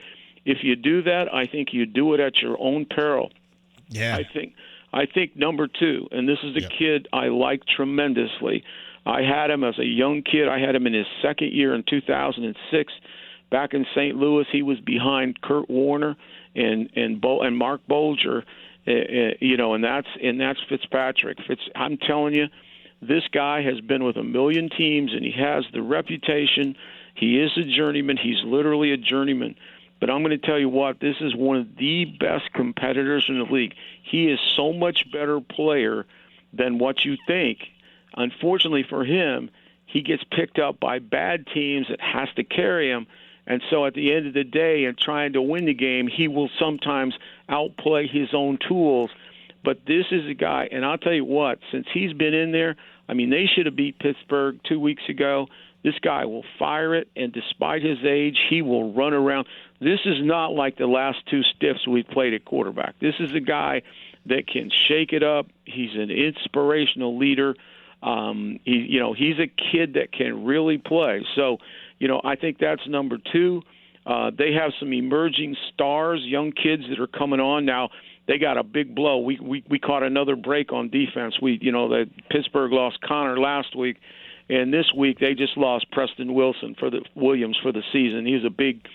if you do that, I think you do it at your own peril. Yeah. I think number 2, and this is a kid I like tremendously. I had him as a young kid. I had him in his second year in 2006. Back in St. Louis, he was behind Kurt Warner and Mark Bolger, and that's Fitzpatrick. I'm telling you, this guy has been with a million teams, and he has the reputation. He is a journeyman. He's literally a journeyman. But I'm going to tell you what, this is one of the best competitors in the league. He is so much better player than what you think. Unfortunately for him, he gets picked up by bad teams that has to carry him. And so at the end of the day, in trying to win the game, he will sometimes outplay his own tools. But this is a guy, and I'll tell you what, since he's been in there, I mean, they should have beat Pittsburgh 2 weeks ago. This guy will fire it, and despite his age, he will run around. This is not like the last 2 stiffs we played at quarterback. This is a guy that can shake it up. He's an inspirational leader. He's a kid that can really play. So, I think that's number 2. They have some emerging stars, young kids that are coming on now. They got a big blow. We caught another break on defense. The Pittsburgh lost Connor last week, and this week they just lost Preston Williams for the season. He's a big,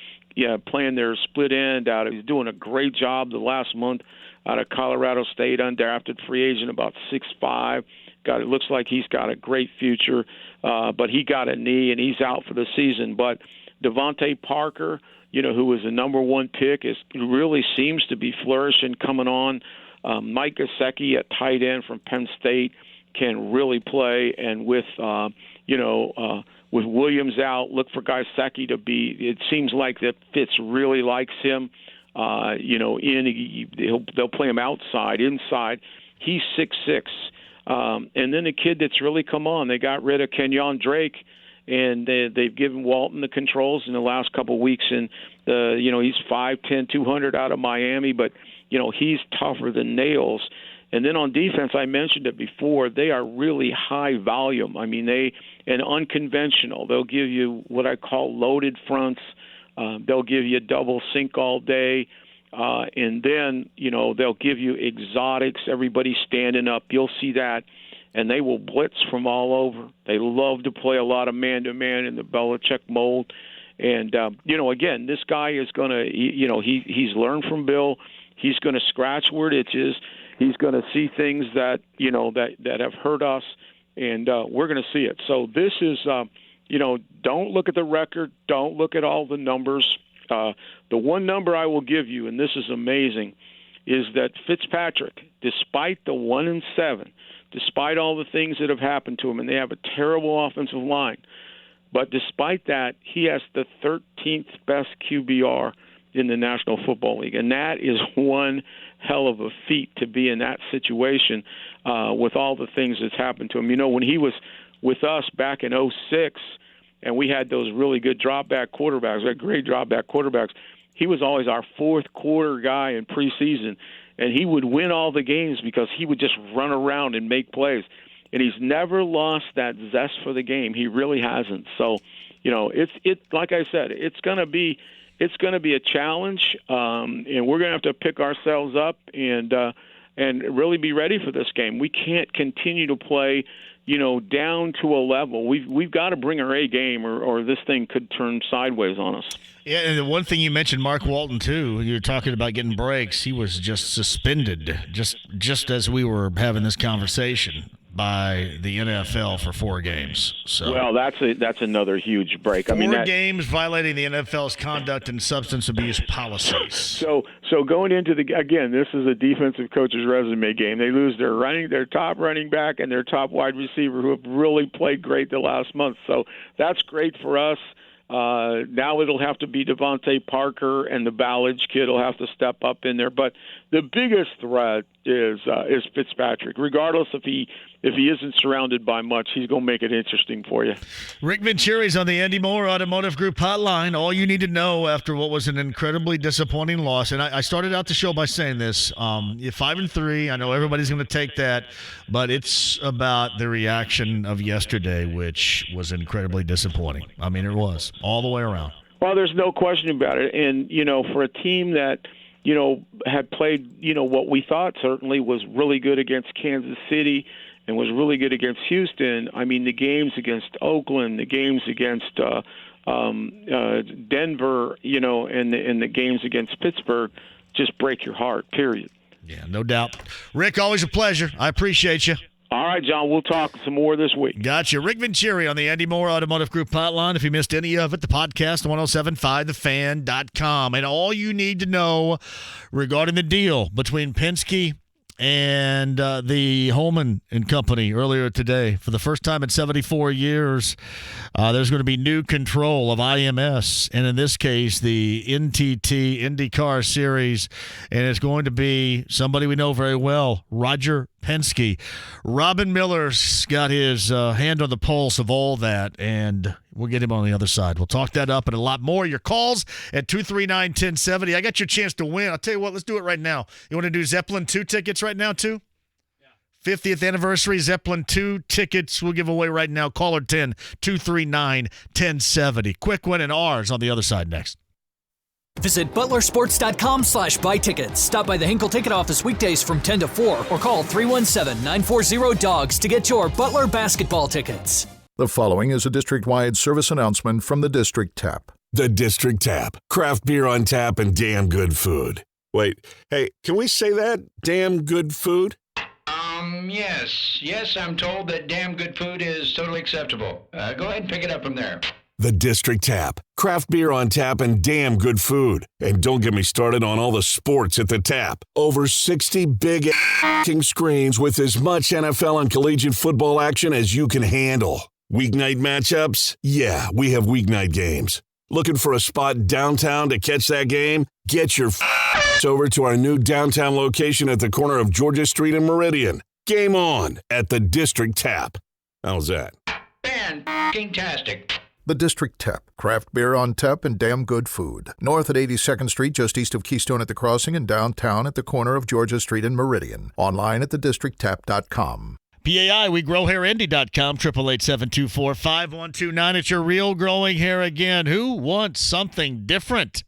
playing their split end out. He's doing a great job the last month out of Colorado State, undrafted free agent, about 6'5". It looks like he's got a great future, but he got a knee and he's out for the season. But Devontae Parker, who was the number 1 pick, really seems to be flourishing coming on. Mike Gesicki at tight end from Penn State can really play, and with Williams out, look for Gesicki to be. It seems like that Fitz really likes him. They'll play him outside, inside. He's 6'6". And then the kid that's really come on, they got rid of Kenyon Drake, and they've given Walton the controls in the last couple of weeks. And he's 5'10", 200 out of Miami, but he's tougher than nails. And then on defense, I mentioned it before, they are really high volume. I mean, and unconventional. They'll give you what I call loaded fronts. They'll give you double sync all day. And then, they'll give you exotics, everybody standing up. You'll see that. And they will blitz from all over. They love to play a lot of man-to-man in the Belichick mold. And, again, this guy is going to, he's learned from Bill. He's going to scratch where it itches. He's going to see things that, that have hurt us. And we're going to see it. So this is, don't look at the record. Don't look at all the numbers. The one number I will give you, and this is amazing, is that Fitzpatrick, despite the 1-7, despite all the things that have happened to him, and they have a terrible offensive line, but despite that, he has the 13th best QBR in the National Football League, and that is one hell of a feat to be in that situation with all the things that's happened to him. You know, when he was with us back in 2006, and we had those really good drop-back quarterbacks, we had great drop-back quarterbacks, he was always our fourth quarter guy in preseason, and he would win all the games because he would just run around and make plays. And he's never lost that zest for the game. He really hasn't. So, you know, it's like I said, it's going to be a challenge, and we're going to have to pick ourselves up and really be ready for this game. We can't continue to play, you know, down to a level. We've got to bring our A game, or this thing could turn sideways on us. Yeah, and the one thing you mentioned, Mark Walton, too, you're talking about getting breaks. He was just suspended just as we were having this conversation by the NFL for 4 games. So, well, that's another huge break. Four games violating the NFL's conduct and substance abuse policies. So going into again, this is a defensive coach's resume game. They lose their top running back and their top wide receiver, who have really played great the last month. So that's great for us. Now it'll have to be Devontae Parker, and the Ballage kid will have to step up in there. But the biggest threat is Fitzpatrick. Regardless if he isn't surrounded by much, he's going to make it interesting for you. Rick Vinatieri's on the Andy Moore Automotive Group hotline. All you need to know after what was an incredibly disappointing loss, and I started out the show by saying this, you're 5-3. I know everybody's going to take that, but it's about the reaction of yesterday, which was incredibly disappointing. I mean, it was all the way around. Well, there's no question about it. And, you know, for a team that, you know, had played, you know, what we thought certainly was really good against Kansas City and was really good against Houston. I mean, the games against Oakland, the games against Denver, you know, and the games against Pittsburgh just break your heart, period. Yeah, no doubt. Rick, always a pleasure. I appreciate you. All right, John, we'll talk some more this week. Gotcha. Rick Vinatieri on the Andy Moore Automotive Group hotline. If you missed any of it, the podcast, 1075thefan.com. And all you need to know regarding the deal between Penske and the Holman and Company earlier today, for the first time in 74 years, there's going to be new control of IMS, and in this case, the NTT IndyCar Series, and it's going to be somebody we know very well, Roger Penske. Robin Miller's got his hand on the pulse of all that, and we'll get him on the other side. We'll talk that up and a lot more. Your calls at 239-1070. I got your chance to win. I'll tell you what, let's do it right now. You want to do Zeppelin 2 tickets right now, too? Yeah. 50th anniversary Zeppelin 2 tickets we'll give away right now. Caller 10, 239-1070. Quick win and ours on the other side next. Visit butlersports.com/buy tickets. Stop by the Hinkle Ticket Office weekdays from 10 to 4 or call 317-940-DOGS to get your Butler basketball tickets. The following is a district-wide service announcement from the District Tap. The District Tap. Craft beer on tap and damn good food. Wait, hey, can we say that? Damn good food? Yes, I'm told that damn good food is totally acceptable. Go ahead and pick it up from there. The District Tap. Craft beer on tap and damn good food. And don't get me started on all the sports at the tap. Over 60 big screens with as much NFL and collegiate football action as you can handle. Weeknight matchups? Yeah, we have weeknight games. Looking for a spot downtown to catch that game? Get your over to our new downtown location at the corner of Georgia Street and Meridian. Game on at the District Tap. How's that? Fantastic. The District Tap. Craft beer on tap and damn good food. North at 82nd Street, just east of Keystone at the Crossing, and downtown at the corner of Georgia Street and Meridian. Online at thedistricttap.com. PAI, WeGrowHairIndy.com, 888-724-5129. It's your real growing hair again. Who wants something different?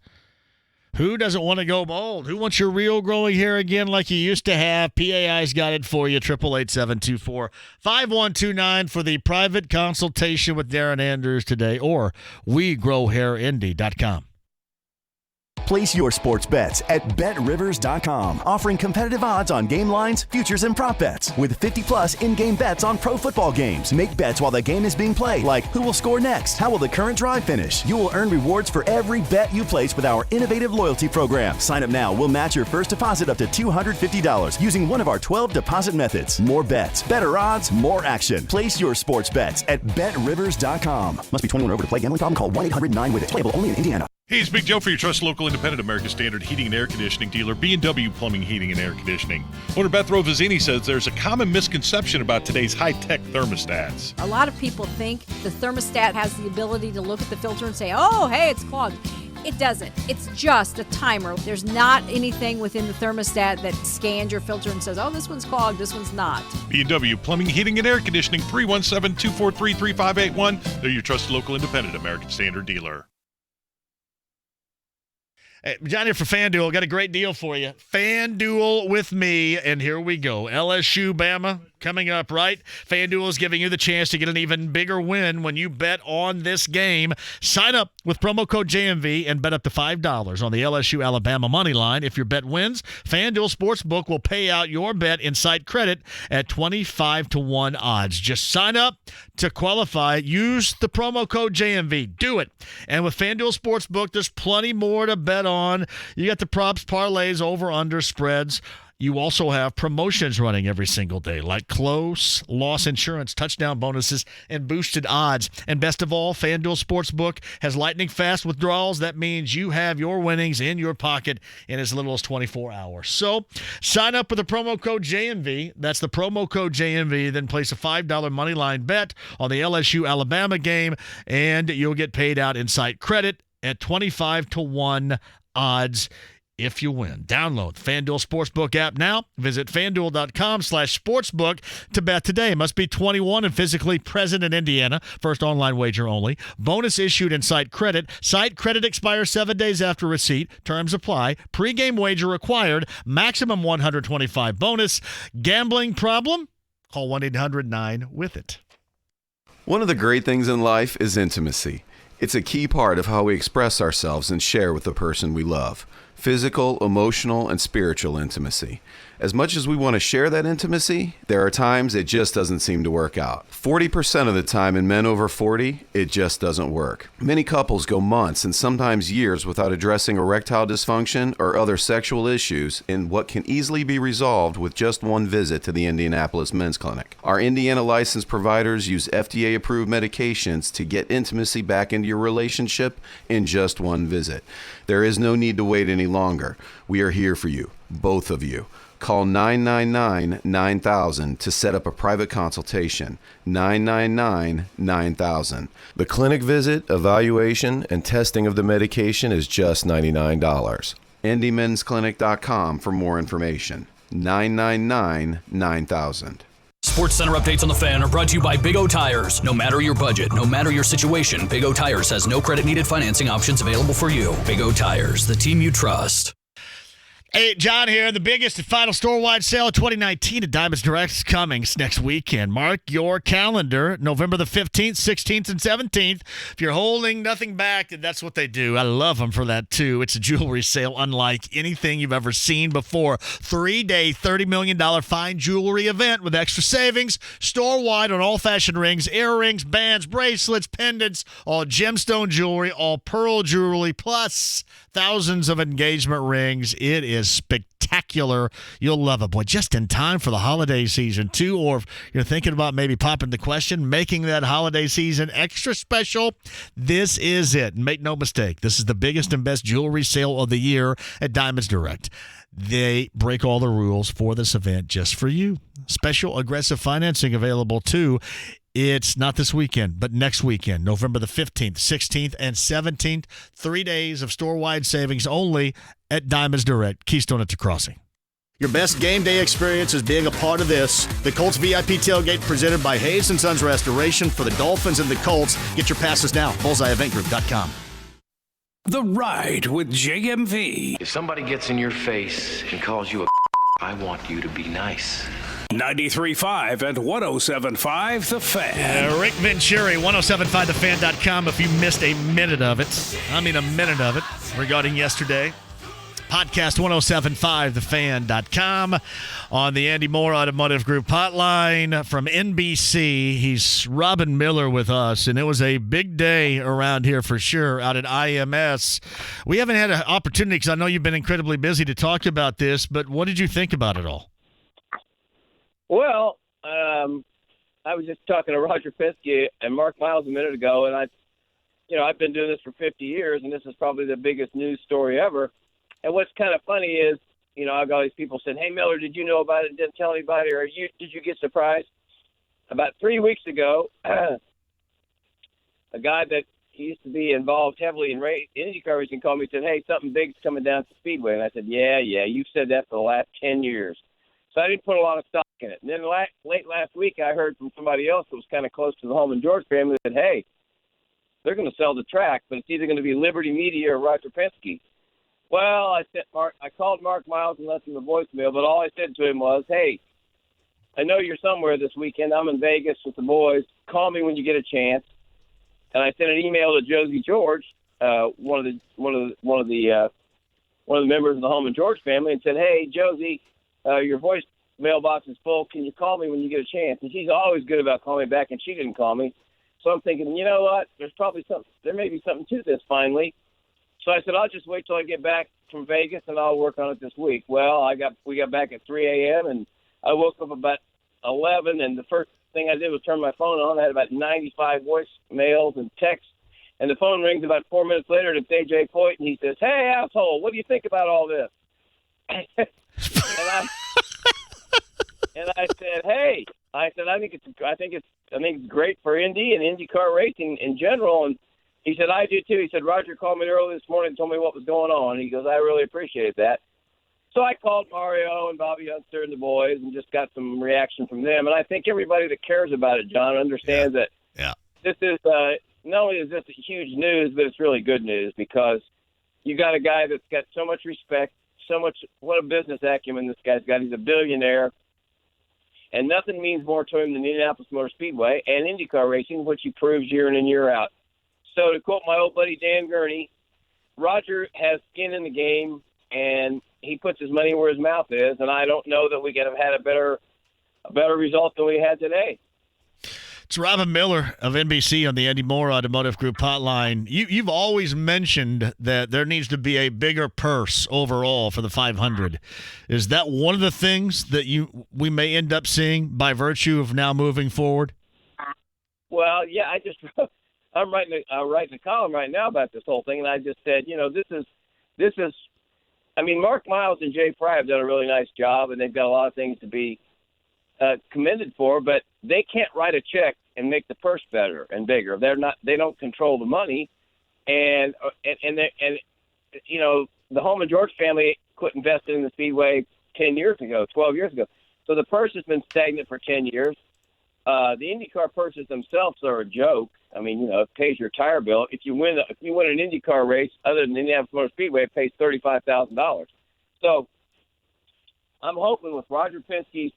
Who doesn't want to go bald? Who wants your real growing hair again like you used to have? PAI's got it for you, 888-724-5129 for the private consultation with Darren Andrews today, or WeGrowHairIndy.com. Place your sports bets at BetRivers.com, offering competitive odds on game lines, futures, and prop bets. With 50-plus in-game bets on pro football games. Make bets while the game is being played, like who will score next, how will the current drive finish. You will earn rewards for every bet you place with our innovative loyalty program. Sign up now. We'll match your first deposit up to $250 using one of our 12 deposit methods. More bets, better odds, more action. Place your sports bets at BetRivers.com. Must be 21 or over to play. Gambling problem? Call 1-800-9-WITH-IT. Playable only in Indiana. Hey, it's Big Joe for your trusted local independent American Standard heating and air conditioning dealer, B&W Plumbing, Heating, and Air Conditioning. Owner Beth Rovazini says there's a common misconception about today's high-tech thermostats. A lot of people think the thermostat has the ability to look at the filter and say, oh, hey, it's clogged. It doesn't. It's just a timer. There's not anything within the thermostat that scans your filter and says, oh, this one's clogged, this one's not. B&W Plumbing, Heating, and Air Conditioning, 317-243-3581. They're your trusted local independent American Standard dealer. Hey, John here for FanDuel. Got a great deal for you. FanDuel with me, and here we go. LSU, Bama, coming up, right? FanDuel is giving you the chance to get an even bigger win when you bet on this game. Sign up with promo code JMV and bet up to $5 on the LSU-Alabama money line. If your bet wins, FanDuel Sportsbook will pay out your bet in site credit at 25-1 odds. Just sign up to qualify. Use the promo code JMV. Do it. And with FanDuel Sportsbook, there's plenty more to bet on. You got the props, parlays, over, under, spreads. You also have promotions running every single day, like close, loss insurance, touchdown bonuses, and boosted odds. And best of all, FanDuel Sportsbook has lightning fast withdrawals. That means you have your winnings in your pocket in as little as 24 hours. So sign up with the promo code JMV. That's the promo code JMV. Then place a $5 money line bet on the LSU-Alabama game, and you'll get paid out in site credit at 25-1 odds if you win. Download the FanDuel Sportsbook app now. Visit FanDuel.com/sportsbook to bet today. Must be 21 and physically present in Indiana. First online wager only. Bonus issued in site credit. Site credit expires 7 days after receipt. Terms apply. Pre-game wager required. Maximum 125 bonus. Gambling problem? Call 1-800-9-WITH-IT. One of the great things in life is intimacy. It's a key part of how we express ourselves and share with the person we love. Physical, emotional, and spiritual intimacy. As much as we want to share that intimacy, there are times it just doesn't seem to work out. 40% of the time in men over 40, it just doesn't work. Many couples go months and sometimes years without addressing erectile dysfunction or other sexual issues in what can easily be resolved with just one visit to the Indianapolis Men's Clinic. Our Indiana licensed providers use FDA-approved medications to get intimacy back into your relationship in just one visit. There is no need to wait any longer. We are here for you, both of you. Call 999-9000 to set up a private consultation. 999-9000. The clinic visit, evaluation, and testing of the medication is just $99. IndyMen'sClinic.com for more information. 999-9000. Sports Center updates on the Fan are brought to you by Big O Tires. No matter your budget, no matter your situation, Big O Tires has no credit-needed financing options available for you. Big O Tires, the team you trust. Hey, John here. The biggest and final store-wide sale of 2019 at Diamonds Direct is coming next weekend. Mark your calendar, November the 15th, 16th, and 17th. If you're holding nothing back, that's what they do. I love them for that, too. It's a jewelry sale unlike anything you've ever seen before. 3-day, $30 million fine jewelry event with extra savings, store-wide on all fashion rings, earrings, bands, bracelets, pendants, all gemstone jewelry, all pearl jewelry, plus thousands of engagement rings. It is spectacular. You'll love it, boy. Just in time for the holiday season, too. Or if you're thinking about maybe popping the question, making that holiday season extra special, this is it. And make no mistake, this is the biggest and best jewelry sale of the year at Diamonds Direct. They break all the rules for this event just for you. Special aggressive financing available, too. It's not this weekend, but next weekend, November the 15th, 16th, and 17th. 3 days of store-wide savings only at Diamonds Direct, Keystone at the Crossing. Your best game day experience is being a part of this. The Colts VIP tailgate presented by Hayes & Sons Restoration for the Dolphins and the Colts. Get your passes now, bullseyeeventgroup.com. The Ride with JMV. If somebody gets in your face and calls you a I want you to be nice. 93.5 and 107.5 The Fan. Rick Vinatieri, 1075thefan.com if you missed a minute of it. I mean a minute of it regarding yesterday. Podcast 1075thefan.com on the Andy Moore Automotive Group hotline from NBC. He's Robin Miller with us, and it was a big day around here for sure out at IMS. We haven't had an opportunity because I know you've been incredibly busy to talk about this, but what did you think about it all? Well, I was just talking to Roger Penske and Mark Miles a minute ago, and I've been doing this for 50 years, and this is probably the biggest news story ever. And what's kind of funny is, I got all these people saying, "Hey, Miller, did you know about it and didn't tell anybody, or did you get surprised?" About 3 weeks ago, a guy that used to be involved heavily in IndyCar racing called me and said, "Hey, something big's coming down to Speedway." And I said, yeah, you've said that for the last 10 years. So I didn't put a lot of stock in it. And then late last week, I heard from somebody else that was kind of close to the Holman George family that, hey, they're going to sell the track, but it's either going to be Liberty Media or Roger Penske. Well, I called Mark Miles and left him a voicemail, but all I said to him was, "Hey, I know you're somewhere this weekend. I'm in Vegas with the boys. Call me when you get a chance." And I sent an email to Josie George, one of the members of the Holman George family, and said, "Hey, Josie, your voice mailbox is full. Can you call me when you get a chance?" And she's always good about calling me back, and she didn't call me. So I'm thinking, you know what? There may be something to this finally. So I said, I'll just wait till I get back from Vegas, and I'll work on it this week. Well, we got back at 3 a.m., and I woke up about 11, and the first thing I did was turn my phone on. I had about 95 voicemails and texts, and the phone rings about 4 minutes later to AJ Foyt, and he says, "Hey, asshole, what do you think about all this?" and I said, "Hey," I think it's great for Indy and IndyCar racing in general. And he said, "I do too." He said, "Roger called me early this morning and told me what was going on." He goes, "I really appreciated that." So I called Mario and Bobby Unser and the boys and just got some reaction from them. And I think everybody that cares about it, John, understands that this is not only is this huge news, but it's really good news because you got a guy that's got so much respect, what a business acumen this guy's got. He's a billionaire. And nothing means more to him than Indianapolis Motor Speedway and IndyCar racing, which he proves year in and year out. So to quote my old buddy Dan Gurney, Roger has skin in the game, and he puts his money where his mouth is, and I don't know that we could have had a better result than we had today. It's Robin Miller of NBC on the Andy Moore Automotive Group hotline. You've always mentioned that there needs to be a bigger purse overall for the 500. Is that one of the things that we may end up seeing by virtue of now moving forward? Well, yeah, I'm writing a column right now about this whole thing, and I just said, this is. I mean, Mark Miles and Jay Fry have done a really nice job, and they've got a lot of things to be commended for, but they can't write a check and make the purse better and bigger. They don't control the money, and the Holman George family quit investing in the Speedway 12 years ago. So the purse has been stagnant for 10 years. The IndyCar purses themselves are a joke. I mean, it pays your tire bill. If you win an IndyCar race, other than Indianapolis Motor Speedway, it pays $35,000. So I'm hoping with Roger Penske's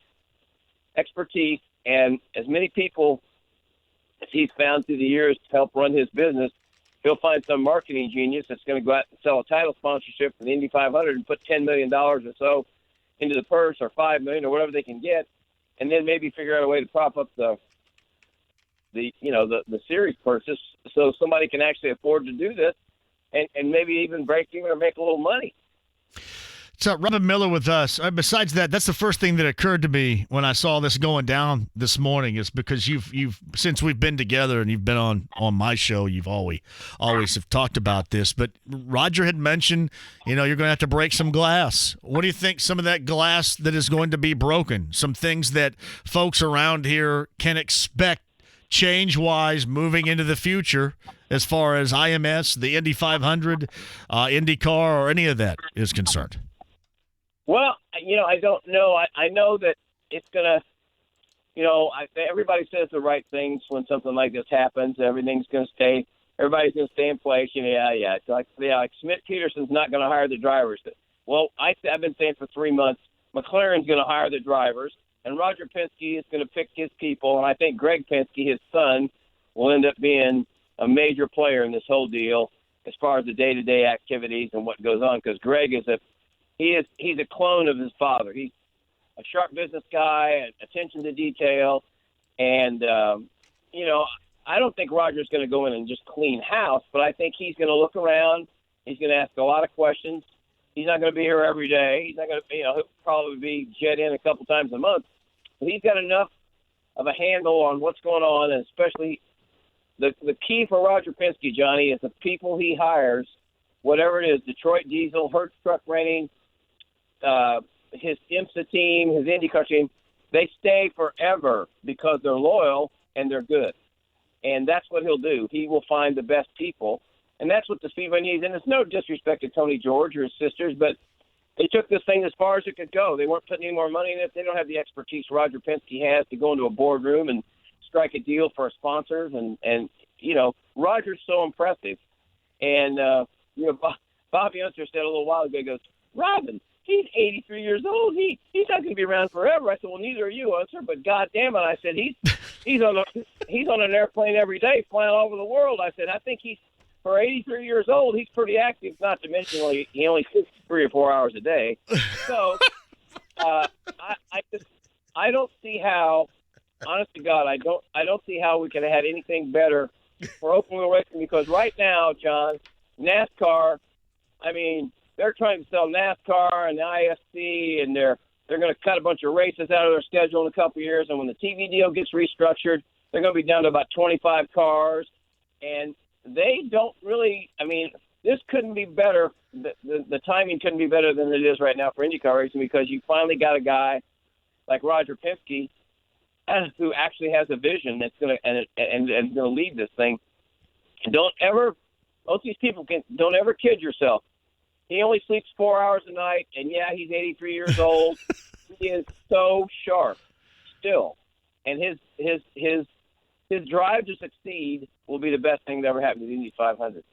expertise and as many people as he's found through the years to help run his business, he'll find some marketing genius that's going to go out and sell a title sponsorship for the Indy 500 and put $10 million or so into the purse, or $5 million, or whatever they can get, and then maybe figure out a way to prop up the series purchase so somebody can actually afford to do this and maybe even break even or make a little money. So Robin Miller with us. Besides that, that's the first thing that occurred to me when I saw this going down this morning, is because you've since we've been together and you've been on my show, you've always have talked about this. But Roger had mentioned, you're going to have to break some glass. What do you think some of that glass that is going to be broken? Some things that folks around here can expect change-wise moving into the future as far as IMS, the Indy 500, IndyCar, or any of that is concerned? Well, I don't know. I know that it's going to, everybody says the right things when something like this happens. Everybody's going to stay in place. Yeah. It's like Schmidt-Peterson's not going to hire the drivers. Well, I've been saying for 3 months, McLaren's going to hire the drivers, and Roger Penske is going to pick his people. And I think Greg Penske, his son, will end up being a major player in this whole deal as far as the day-to-day activities and what goes on. Because Greg he's a clone of his father. He's a sharp business guy, attention to detail, and I don't think Roger's going to go in and just clean house, but I think he's going to look around. He's going to ask a lot of questions. He's not going to be here every day. He's not going to, he'll probably be jet in a couple times a month. But he's got enough of a handle on what's going on, and especially the key for Roger Penske, Johnny, is the people he hires, whatever it is, Detroit Diesel, Hertz Truck Renting, his IMSA team, his IndyCar team, they stay forever because they're loyal and they're good. And that's what he'll do. He will find the best people. And that's what the Speedway needs. And it's no disrespect to Tony George or his sisters, but they took this thing as far as it could go. They weren't putting any more money in it. They don't have the expertise Roger Penske has to go into a boardroom and strike a deal for sponsors. And Roger's so impressive. And, Bobby Unser said a little while ago, he goes, Robin, he's 83 years old. He's not going to be around forever. I said, well, neither are you, Unser. But God damn it, I said, he's on an airplane every day flying all over the world. I said, I think for 83 years old, he's pretty active, not to mention he only sleeps 3 or 4 hours a day. So I don't see how, honest to God, I don't see how we could have had anything better for open wheel racing, because right now, John, NASCAR, I mean, they're trying to sell NASCAR and the ISC, and they're going to cut a bunch of races out of their schedule in a couple of years. And when the TV deal gets restructured, they're going to be down to about 25 cars. And they don't really – I mean, this couldn't be better. The timing couldn't be better than it is right now for IndyCar racing, because you finally got a guy like Roger Penske who actually has a vision that's going to and going to lead this thing. Don't ever – most of these people don't ever kid yourself. He only sleeps 4 hours a night, and yeah, he's 83 years old. He is so sharp still, and his drive to succeed will be the best thing that ever happened to the Indy 500.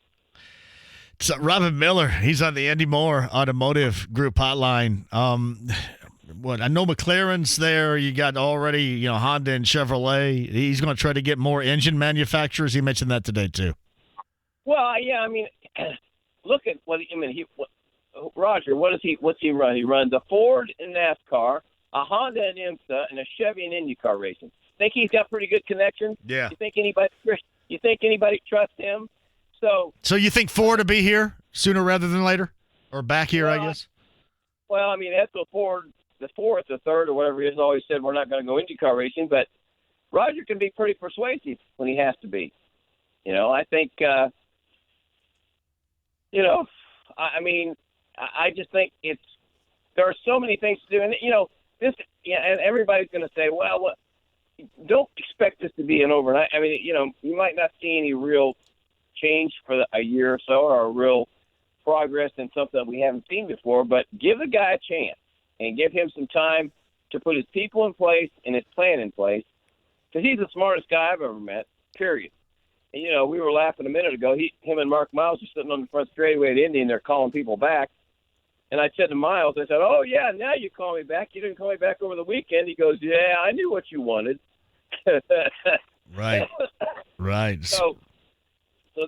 So Robin Miller, he's on the Andy Moore Automotive Group hotline. I know McLaren's there. You got already, Honda and Chevrolet. He's going to try to get more engine manufacturers. He mentioned that today too. Well, yeah, I mean. Look at Roger. What's he run? He runs a Ford in NASCAR, a Honda in IMSA, and a Chevy in IndyCar racing. Think he's got pretty good connections? Yeah. You think anybody trusts him? So you think Ford will be here sooner rather than later, or back here? I guess. Well, I mean, Edsel Ford, the fourth or third or whatever he has, always said we're not going to go IndyCar racing, but Roger can be pretty persuasive when he has to be. I think. I mean, I just think there are so many things to do, and and everybody's going to say, well, don't expect this to be an overnight. I mean, you might not see any real change for a year or so, or a real progress in something that we haven't seen before, but give the guy a chance and give him some time to put his people in place and his plan in place, because he's the smartest guy I've ever met, period. And, we were laughing a minute ago. Him and Mark Miles are sitting on the front straightaway at Indy, and they're calling people back. And I said to Miles, I said, oh, yeah, now you call me back. You didn't call me back over the weekend. He goes, yeah, I knew what you wanted. Right. Right. So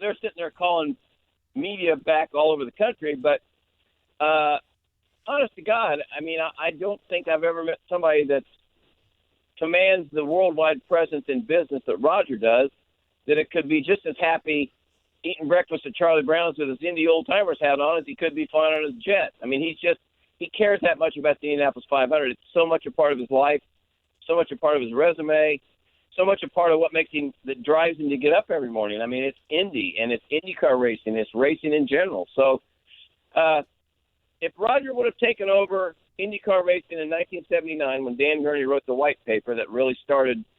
they're sitting there calling media back all over the country. But honest to God, I mean, I don't think I've ever met somebody that commands the worldwide presence in business that Roger does, that it could be just as happy eating breakfast at Charlie Brown's with his Indy old-timers hat on as he could be flying on his jet. I mean, he cares that much about the Indianapolis 500. It's so much a part of his life, so much a part of his resume, so much a part of what that drives him to get up every morning. I mean, it's Indy, and it's IndyCar racing. It's racing in general. So if Roger would have taken over IndyCar racing in 1979 when Dan Gurney wrote the white paper that really started –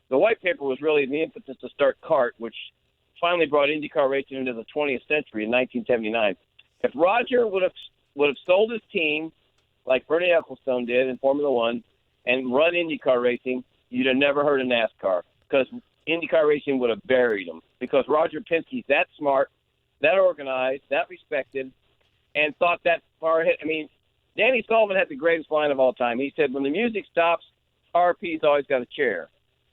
the white paper was really the impetus to start CART, which finally brought IndyCar racing into the 20th century in 1979. If Roger would have sold his team like Bernie Ecclestone did in Formula One and run IndyCar racing, you'd have never heard of NASCAR, because IndyCar racing would have buried him, because Roger Penske's that smart, that organized, that respected, and thought that far ahead. I mean, Danny Sullivan had the greatest line of all time. He said, when the music stops, RP's always got a chair.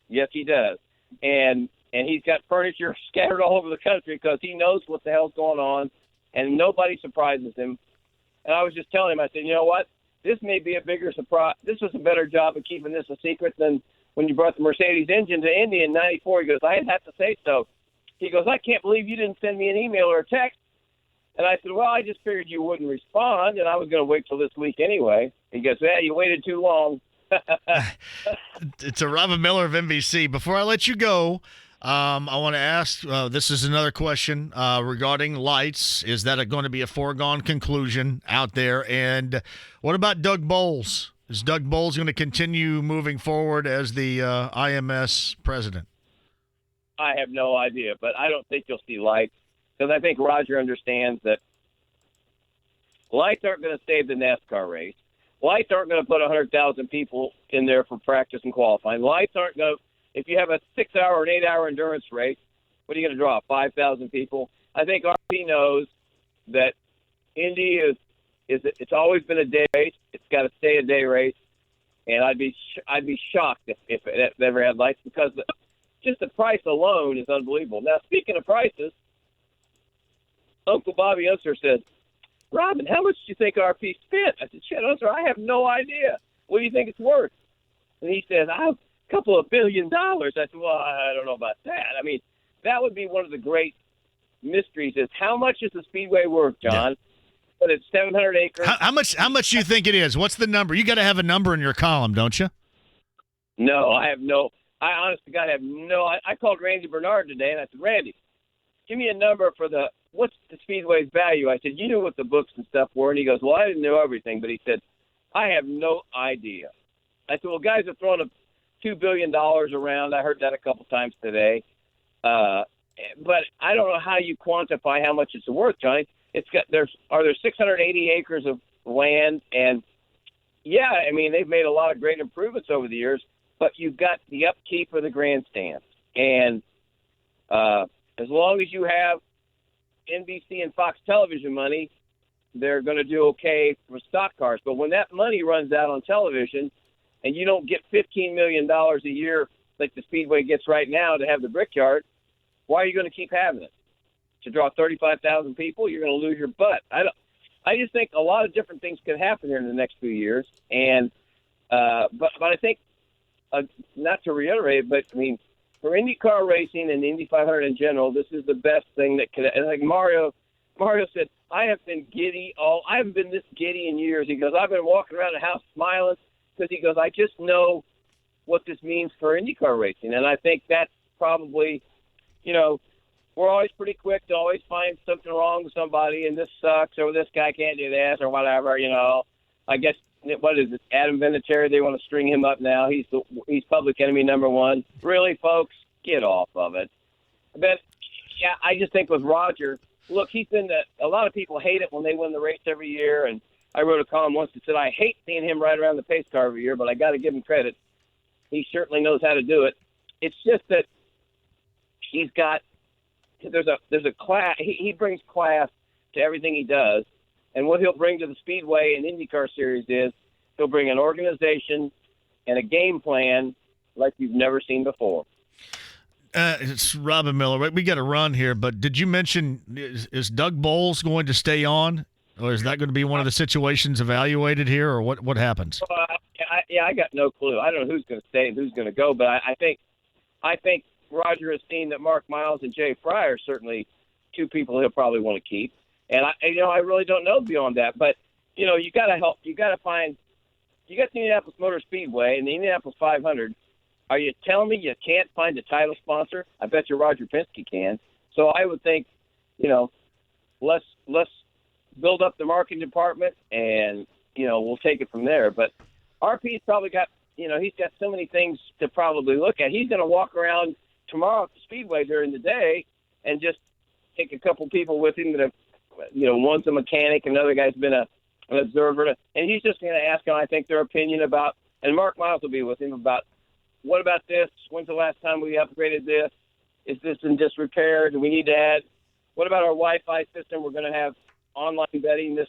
Yes, he does. And he's got furniture scattered all over the country because he knows what the hell's going on, and nobody surprises him. And I was just telling him, I said, you know what? This may be a bigger surprise. This was a better job of keeping this a secret than when you brought the Mercedes engine to Indy in '94. He goes, I'd have to say so. He goes, I can't believe you didn't send me an email or a text. And I said, well, I just figured you wouldn't respond, and I was going to wait till this week anyway. He goes, yeah, you waited too long. It's a Robin Miller of NBC. Before I let you go, I want to ask, this is another question regarding lights. Is that going to be a foregone conclusion out there? And what about Doug Bowles? Is Doug Bowles going to continue moving forward as the IMS president? I have no idea, but I don't think you'll see lights because I think Roger understands that lights aren't going to save the NASCAR race. Lights aren't going to put 100,000 people in there for practice and qualifying. Lights aren't going to – if you have a 6-hour and 8-hour endurance race, what are you going to draw, 5,000 people? I think RP knows that Indy is it's always been a day race. It's got to stay a day race. And I'd be shocked if it ever had lights because just the price alone is unbelievable. Now, speaking of prices, Uncle Bobby Unser said, Robin, how much do you think RP spent? I said, shit, Unser, I have no idea. What do you think it's worth? And he says, a couple of $1 billion. I said, well, I don't know about that. I mean, that would be one of the great mysteries is how much is the Speedway worth, John? Yeah. But it's 700 acres. How much do you think it is? What's the number? You got to have a number in your column, don't you? No, I have no. I honestly got to have no. I called Randy Bernard today, and I said, Randy, give me a number for what's the Speedway's value? I said, you knew what the books and stuff were. And he goes, well, I didn't know everything. But he said, I have no idea. I said, well, guys are throwing $2 billion around. I heard that a couple times today. But I don't know how you quantify how much it's worth, Johnny. There 680 acres of land, and yeah, I mean they've made a lot of great improvements over the years. But you've got the upkeep of the grandstands, and as long as you have NBC and Fox Television money, they're going to do okay for stock cars. But when that money runs out on television, and you don't get $15 million a year like the Speedway gets right now to have the Brickyard, why are you going to keep having it? To draw 35,000 people, you're going to lose your butt. I just think a lot of different things could happen here in the next few years, and but I think not to reiterate, but I mean for IndyCar racing and the Indy 500 in general, this is the best thing that could. And like Mario said, I haven't been this giddy in years. He goes, I've been walking around the house smiling because he goes, I just know what this means for IndyCar racing, and I think that's probably, we're always pretty quick to always find something wrong with somebody, and this sucks, or this guy can't do this, or whatever, I guess, what is it, Adam Vinatieri, they want to string him up now. He's public enemy number one. Really, folks, get off of it. But, yeah, I just think with Roger, look, a lot of people hate it when they win the race every year, and I wrote a column once that said, I hate seeing him ride around the pace car every year, but I got to give him credit. He certainly knows how to do it. It's just that he's got, there's a class. He brings class to everything he does, and what he'll bring to the Speedway and IndyCar series is he'll bring an organization and a game plan like you've never seen before. It's Robin Miller. We got to run here, but did you mention is Doug Bowles going to stay on, or is that going to be one of the situations evaluated here, or what happens? I got no clue. I don't know who's going to stay and who's going to go, but I think Roger has seen that Mark Miles and Jay Fry are certainly two people he'll probably want to keep. And I really don't know beyond that. But, you got to help. You got to find – you got the Indianapolis Motor Speedway and the Indianapolis 500. Are you telling me you can't find a title sponsor? I bet you Roger Penske can. So I would think, let's build up the marketing department and, we'll take it from there. But RP's probably got – he's got so many things to probably look at. He's going to walk around – tomorrow at the Speedway during the day and just take a couple people with him that have, one's a mechanic, another guy's been an observer, and he's just going to ask them, I think, their opinion about, and Mark Miles will be with him about, what about this? When's the last time we upgraded this? Is this in disrepair? Do we need to add? What about our Wi-Fi system? We're going to have online betting this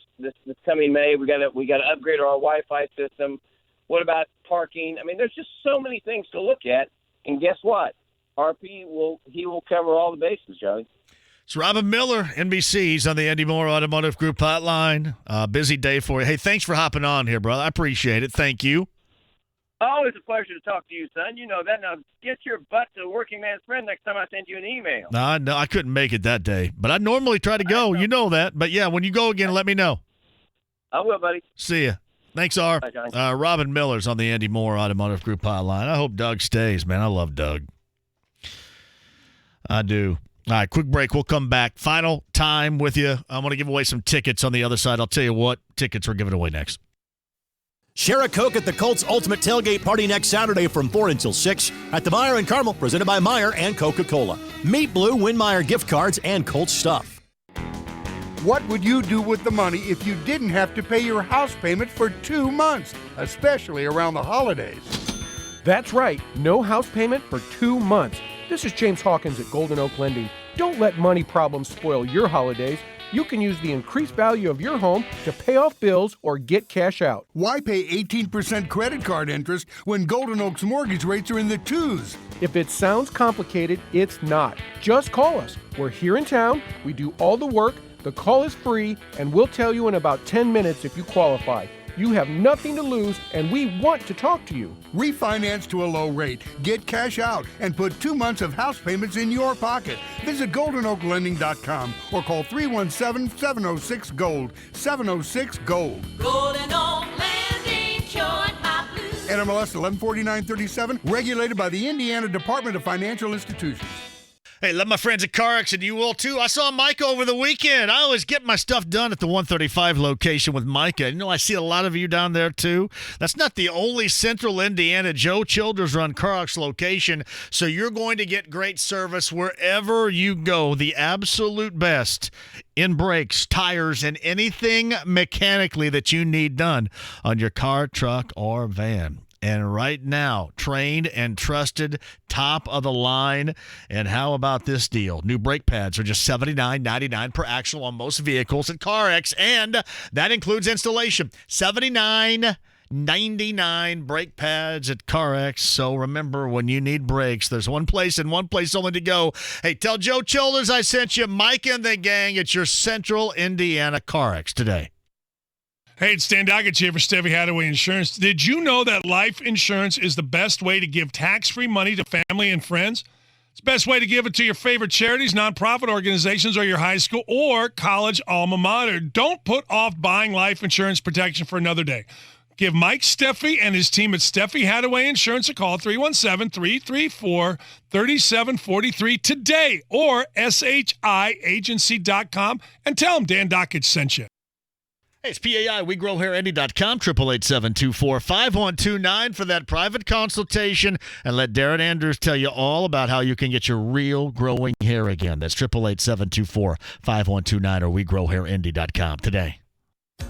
coming May. We got to upgrade our Wi-Fi system. What about parking? I mean, there's just so many things to look at. And guess what? RP will cover all the bases, Joey. It's Robin Miller, NBC. He's on the Andy Moore Automotive Group hotline. Busy day for you. Hey, thanks for hopping on here, brother. I appreciate it. Thank you. Always a pleasure to talk to you, son. You know that. Now get your butt to Working Man's Friend next time I send you an email. No, I couldn't make it that day, but I normally try to go. You know that. But, yeah, when you go again, let me know. I will, buddy. See ya. Thanks, R. Bye, Johnny. Robin Miller's on the Andy Moore Automotive Group hotline. I hope Doug stays, man. I love Doug. I do. All right, quick break. We'll come back. Final time with you. I want to give away some tickets on the other side. I'll tell you what tickets we're giving away next. Share a Coke at the Colts Ultimate Tailgate Party next Saturday from 4 until 6 at the Meijer and Carmel, presented by Meijer and Coca-Cola. Meet Blue, win Meijer gift cards, and Colts stuff. What would you do with the money if you didn't have to pay your house payment for 2 months, especially around the holidays? That's right, no house payment for 2 months. This is James Hawkins at Golden Oak Lending. Don't let money problems spoil your holidays. You can use the increased value of your home to pay off bills or get cash out. Why pay 18% credit card interest when Golden Oak's mortgage rates are in the 2s? If it sounds complicated, it's not. Just call us. We're here in town. We do all the work. The call is free, and we'll tell you in about 10 minutes if you qualify. You have nothing to lose, and we want to talk to you. Refinance to a low rate, get cash out, and put 2 months of house payments in your pocket. Visit GoldenOakLending.com or call 317-706-GOLD. 706-GOLD. Golden Oak Lending, cured my blues. NMLS 114937, regulated by the Indiana Department of Financial Institutions. Hey, love my friends at CarX, and you will too. I saw Micah over the weekend. I always get my stuff done at the 135 location with Micah. You know, I see a lot of you down there too. That's not the only Central Indiana Joe Childers run CarX location, so you're going to get great service wherever you go. The absolute best in brakes, tires, and anything mechanically that you need done on your car, truck, or van. And right now, trained and trusted, top of the line. And how about this deal? New brake pads are just $79.99 per axle on most vehicles at CarX, and that includes installation. $79.99 brake pads at CarX. So remember, when you need brakes, there's one place and one place only to go. Hey, tell Joe Childers I sent you, Mike and the gang. It's your Central Indiana CarX today. Hey, it's Dan Doggett here for Steffi Hadaway Insurance. Did you know that life insurance is the best way to give tax-free money to family and friends? It's the best way to give it to your favorite charities, nonprofit organizations, or your high school or college alma mater. Don't put off buying life insurance protection for another day. Give Mike Steffi and his team at Steffi Hadaway Insurance a call, 317-334-3743 today, or shiagency.com, and tell them Dan Doggett sent you. Hey, it's PAI, WeGrowHairEndy.com, 888-724-5129 for that private consultation, and let Darren Andrews tell you all about how you can get your real growing hair again. That's 888-724-5129 or WeGrowHairEndy.com today.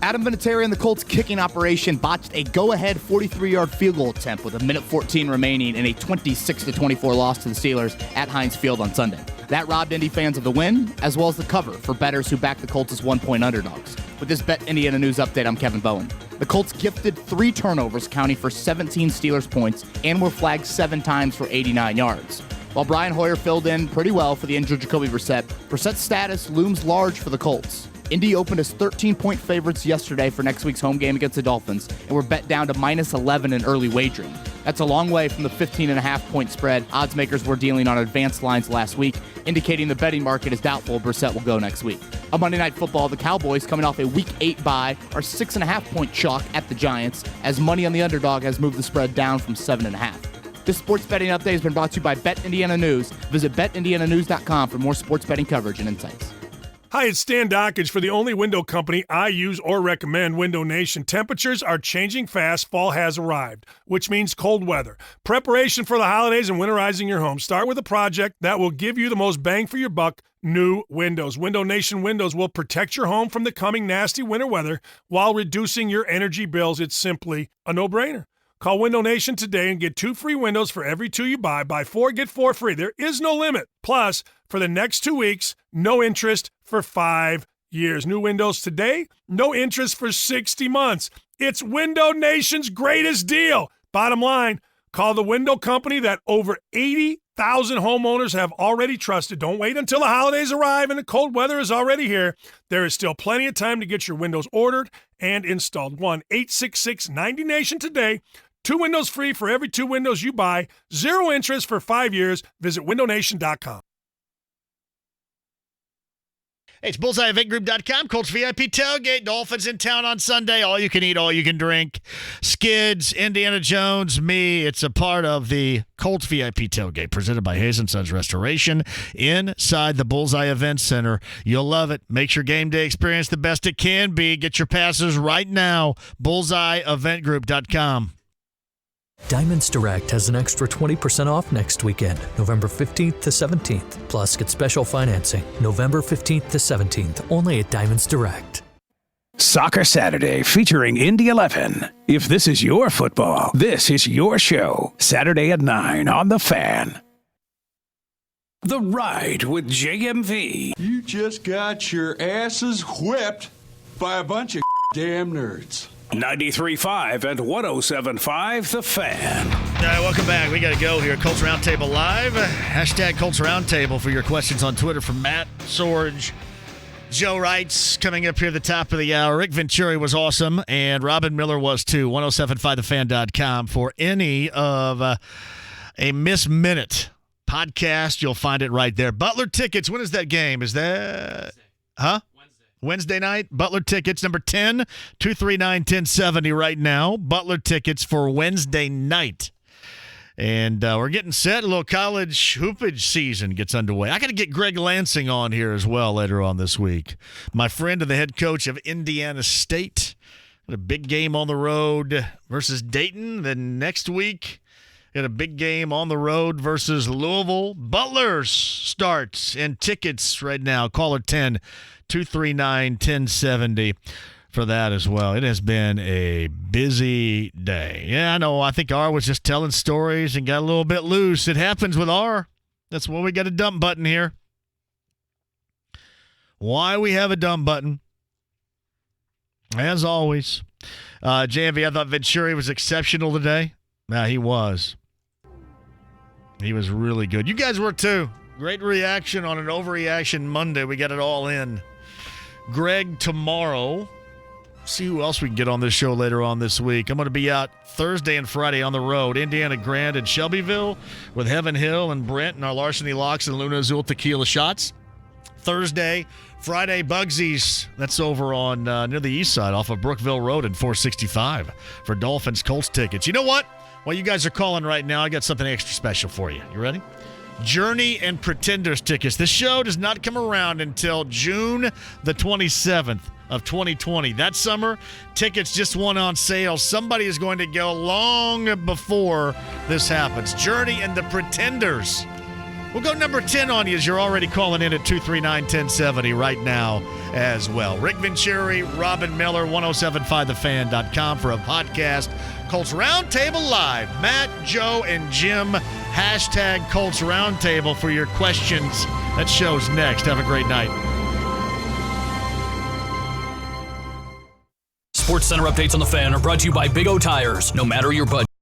Adam Vinatieri and the Colts kicking operation botched a go-ahead 43-yard field goal attempt with 1:14 remaining in a 26-24 loss to the Steelers at Heinz Field on Sunday. That robbed Indy fans of the win, as well as the cover for bettors who back the Colts as 1-point underdogs. With this Bet Indiana News update, I'm Kevin Bowen. The Colts gifted 3 turnovers, accounting for 17 Steelers points, and were flagged 7 times for 89 yards. While Brian Hoyer filled in pretty well for the injured Jacoby Brissett, Brissett's status looms large for the Colts. Indy opened as 13-point favorites yesterday for next week's home game against the Dolphins, and were bet down to -11 in early wagering. That's a long way from the 15.5-point spread odds makers were dealing on advanced lines last week, indicating the betting market is doubtful Brissett will go next week. On Monday Night Football, the Cowboys, coming off a Week 8 bye, are 6.5-point chalk at the Giants, as money on the underdog has moved the spread down from 7.5. This sports betting update has been brought to you by Bet Indiana News. Visit BetIndianaNews.com for more sports betting coverage and insights. Hi, it's Stan Dockage for the only window company I use or recommend, Window Nation. Temperatures are changing fast. Fall has arrived, which means cold weather. Preparation for the holidays and winterizing your home. Start with a project that will give you the most bang for your buck, new windows. Window Nation windows will protect your home from the coming nasty winter weather while reducing your energy bills. It's simply a no-brainer. Call Window Nation today and get 2 free windows for every 2 you buy. Buy 4, get 4 free. There is no limit. Plus, for the next 2 weeks, no interest for 5 years. New windows today, no interest for 60 months. It's Window Nation's greatest deal. Bottom line, call the window company that over 80,000 homeowners have already trusted. Don't wait until the holidays arrive and the cold weather is already here. There is still plenty of time to get your windows ordered and installed. 1-866-90-NATION today. 2 windows free for every 2 windows you buy. 0 interest for 5 years. Visit windownation.com. Hey, it's BullseyeEventGroup.com. Colts VIP tailgate. Dolphins in town on Sunday. All you can eat, all you can drink. Skids, Indiana Jones, me. It's a part of the Colts VIP tailgate presented by Hayes & Sons Restoration inside the Bullseye Event Center. You'll love it. Makes your game day experience the best it can be. Get your passes right now. BullseyeEventGroup.com. Diamonds Direct has an extra 20% off next weekend, November 15th to 17th. Plus, get special financing, November 15th to 17th, only at Diamonds Direct. Soccer Saturday featuring Indy 11. If this is your football, this is your show. Saturday at 9 on The Fan. The Ride with JMV. You just got your asses whipped by a bunch of damn nerds. 93.5 and 107.5 The Fan. All right, welcome back. We got to go here. Colts Roundtable Live. Hashtag Colts Roundtable for your questions on Twitter from Matt, Sorge, Joe Wrights coming up here at the top of the hour. Rick Vinatieri was awesome, and Robin Miller was too. 1075thefan.com for any of a Miss Minute podcast. You'll find it right there. Butler tickets. When is that game? Is that Wednesday night? Butler tickets, number 10, 239-1070 right now. Butler tickets for Wednesday night. And we're getting set. A little college hoopage season gets underway. I got to get Greg Lansing on here as well later on this week. My friend and the head coach of Indiana State. Got a big game on the road versus Dayton. Then next week, got a big game on the road versus Louisville. Butler's starts and tickets right now. Caller 10-239-1070 for that as well. It has been a busy day. Yeah, I know. I think R was just telling stories and got a little bit loose. It happens with R. That's why we got a dump button here. Why we have a dump button. As always. JMV, I thought Venturi was exceptional today. Nah, he was. He was really good. You guys were too. Great reaction on an overreaction Monday. We got it all in. Greg tomorrow. See who else we can get on this show later on this week. I'm going to be out Thursday and Friday on the road. Indiana Grand and Shelbyville with Heaven Hill and Brent and our Larceny Locks and Luna Azul Tequila Shots. Thursday, Friday, Bugsy's. That's over on near the east side off of Brookville Road and 465 for Dolphins Colts tickets. You know what? While you guys are calling right now, I got something extra special for you. You ready? Journey and Pretenders tickets. The show does not come around until June the 27th of 2020. That summer, tickets just went on sale. Somebody is going to go long before this happens. Journey and the Pretenders. We'll go number 10 on you as you're already calling in at 239-1070 right now as well. Rick Vinatieri, Robin Miller, 1075thefan.com for a podcast. Colts Roundtable Live. Matt, Joe, and Jim. Hashtag Colts Roundtable for your questions. That show's next. Have a great night. Sports Center updates on the Fan are brought to you by Big O Tires. No matter your budget.